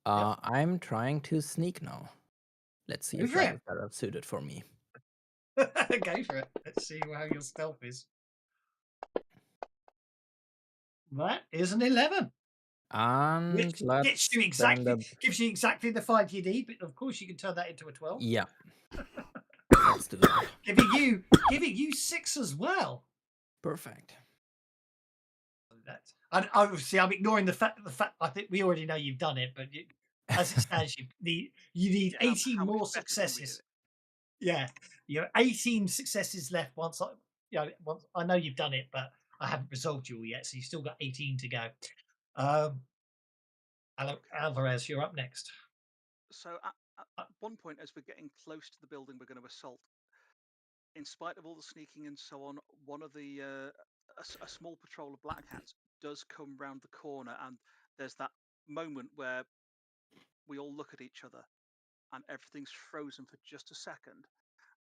I'm trying to sneak now. Let's see Go if for that it. is better suited for me. Go for it. Let's see how your stealth is. That is an 11. And Which let's gives you exactly the 5 you need, but of course you can turn that into a 12. Yeah. Let's do that. Giving you 6 as well. Perfect. And obviously I'm ignoring the fact I think we already know you've done it, but as it stands, you need 18 How much more better can we do successes. it? Yeah, you have 18 successes left. Once I know you've done it, but I haven't resolved you all yet, so you've still got 18 to go. Alvarez, you're up next. So at one point, as we're getting close to the building we're going to assault, in spite of all the sneaking and so on, one of the a small patrol of black hats does come round the corner, and there's that moment where we all look at each other and everything's frozen for just a second.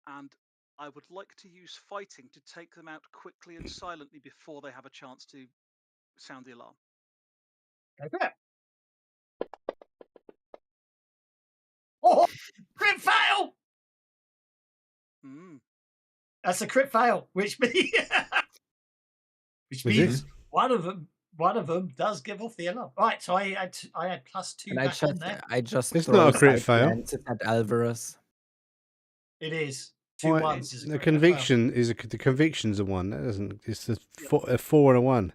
And I would like to use fighting to take them out quickly and silently before they have a chance to sound the alarm. Okay. That's a crit fail, which means Is means it? one of them does give off the alarm. Right, so I had +2 And back on there. I just It's throw not a crit side fail. glances at Alvarez. It is 2 Why, ones is a the crit fail. conviction is the conviction's a one. That doesn't. It's Yep. a 4 and a 1.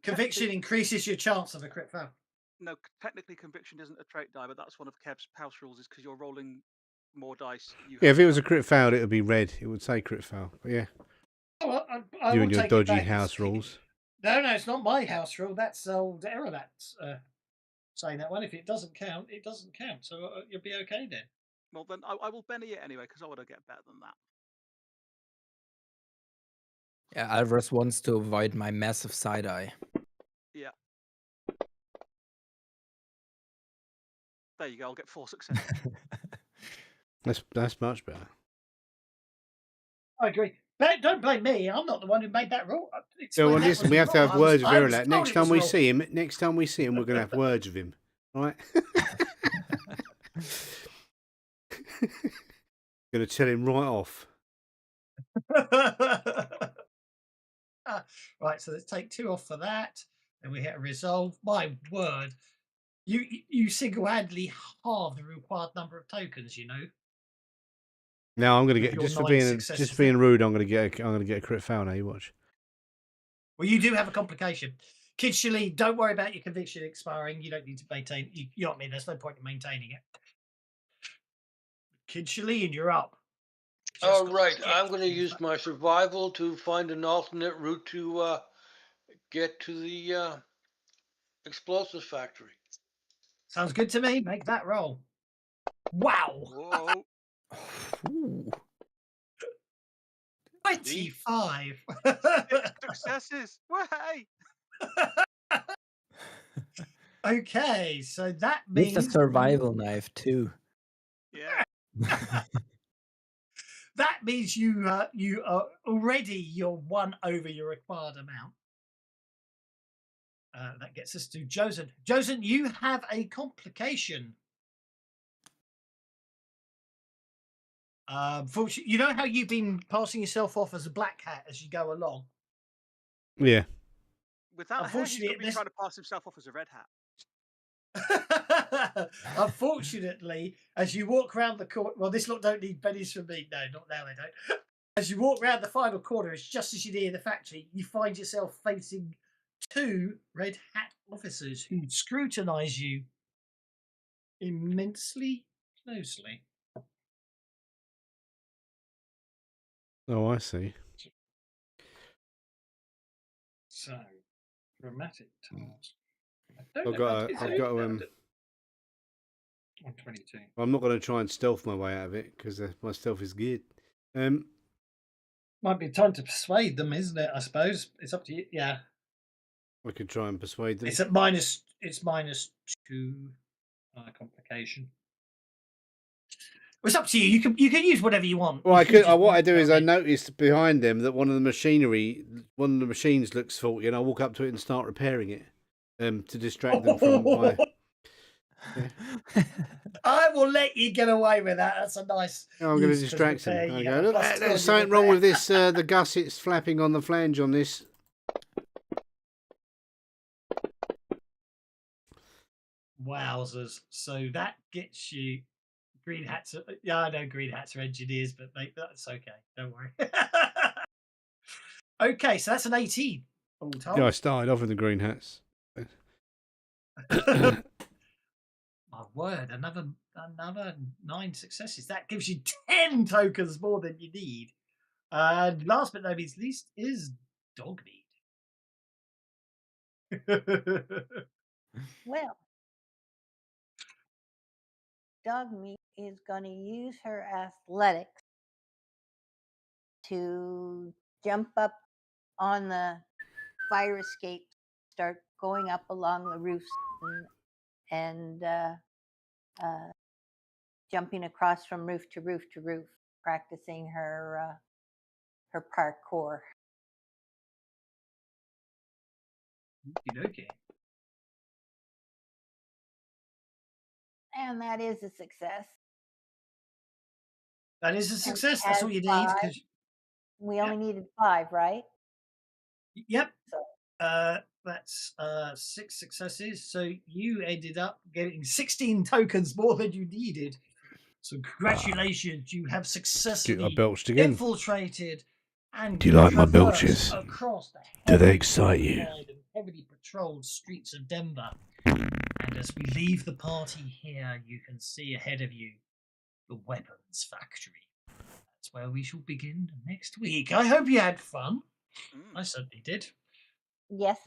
Conviction increases your chance of a crit fail. No, technically conviction isn't a trait die, but that's one of Kev's house rules. Is because you're rolling more dice. You Yeah, have if it to was a have- crit fail, it would be red. It would say crit fail. But yeah, Oh, well, I you will and your take it dodgy back. house rules. No, it's not my house rule. That's old error. That's saying that one. If it doesn't count, it doesn't count. So you'll be okay then. Well, then I will Benny it anyway because I want to get better than that. Yeah, Alvarez wants to avoid my massive side eye. Yeah. There you go. I'll get 4 successes. That's much better. I agree. But don't blame me. I'm not the one who made that rule. Yeah, well, listen, we have to have words with I was Erlat. told Next it time was we wrong. see him, we're going to have words with him. All right? Going to tell him right off. Right, so let's take 2 off for that. Then we hit a resolve. My word. You single-handedly halve the required number of tokens, you know. Now I'm going to With get your just for 9 being successes rude. I'm going to get a crit foul now. You watch. Well, you do have a complication. Kid Shilly, don't worry about your conviction expiring. You don't need to maintain. You know what I mean? There's no point in maintaining it. Kid Shilly, and you're up. All Just got right, to I'm get going to things use back. my survival to find an alternate route to get to the explosive factory. Sounds good to me. Make that roll. Wow. Whoa. Ooh. 25. Successes. Way. Okay, so that With the means survival knife too. Yeah. that means you are already you're 1 over your required amount. That gets us to Josen. Josen, you have a complication. You know how you've been passing yourself off as a black hat as you go along? Yeah. Without hair, he's going to be trying to pass himself off as a red hat. Unfortunately, as you walk around the corner, well, this lot don't need bennies from me. No, not now they don't. As you walk around the final corner, it's just as you near the factory, you find yourself facing 2 red hat officers who scrutinize you immensely closely. Oh, I see. So, dramatic task. I've got to 122. I'm not going to try and stealth my way out of it because my stealth is good. Might be time to persuade them, isn't it? I suppose it's up to you. Yeah, I could try and persuade them. it's at minus. It's -2 complication. It's up to you. You can use whatever you want. Well, You I can could. just What I do tell is I me. noticed behind them that one of the machines looks faulty, and I walk up to it and start repairing it, to distract them from my. I will let you get away with that. That's a nice. I'm going to use distract them. repair. I You go, have a look, +2 on there's your something wrong repair. with this. The gussets flapping on the flange on this. Wowzers! So that gets you. Green hats. Yeah, I know green hats are engineers, but that's okay. Don't worry. Okay, so that's an 18. All told. Yeah, I started off with the green hats. My word, another 9 successes. That gives you 10 tokens more than you need. And last but not least is dog meat. Well, dog meat is going to use her athletics to jump up on the fire escape, start going up along the roofs and jumping across from roof to roof to roof, practicing her parkour. Okay. And that is a success. That is a And success. has That's all you need. 5. We Yep. only needed 5, right? Yep. So That's 6 successes. So you ended up getting 16 tokens more than you needed. So congratulations, you have I successfully belched again. infiltrated and Do you like my traversed belches? across the Do they heavily excite you? fortified and heavily patrolled streets of Denver. And as we leave the party here, you can see ahead of you the weapons factory. That's where we shall begin next week. I hope you had fun. I certainly did. yes.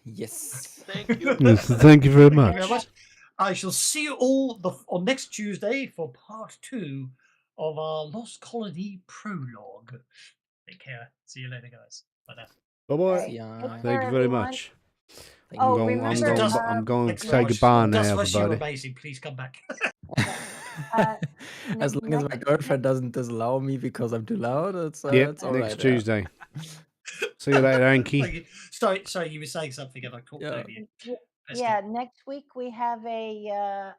Yes. Thank you. Yes, thank you very Thank you very much. much. I shall see you all on next Tuesday for part 2 of our Lost Colony prologue. Take care. See you later, guys. Bye now. Bye bye. See ya. Take Thank care, you very everyone. much. Thank Oh, you. remember, I'm going Thanks to so say much. goodbye now, Dustbush, you're everybody. amazing. Please come back. As long as my next- girlfriend doesn't disallow me because I'm too loud, it's Yep, all next right. Tuesday. See you later, Anki. Sorry, you were saying something and I talked Yeah. over you. Yeah, next week we have a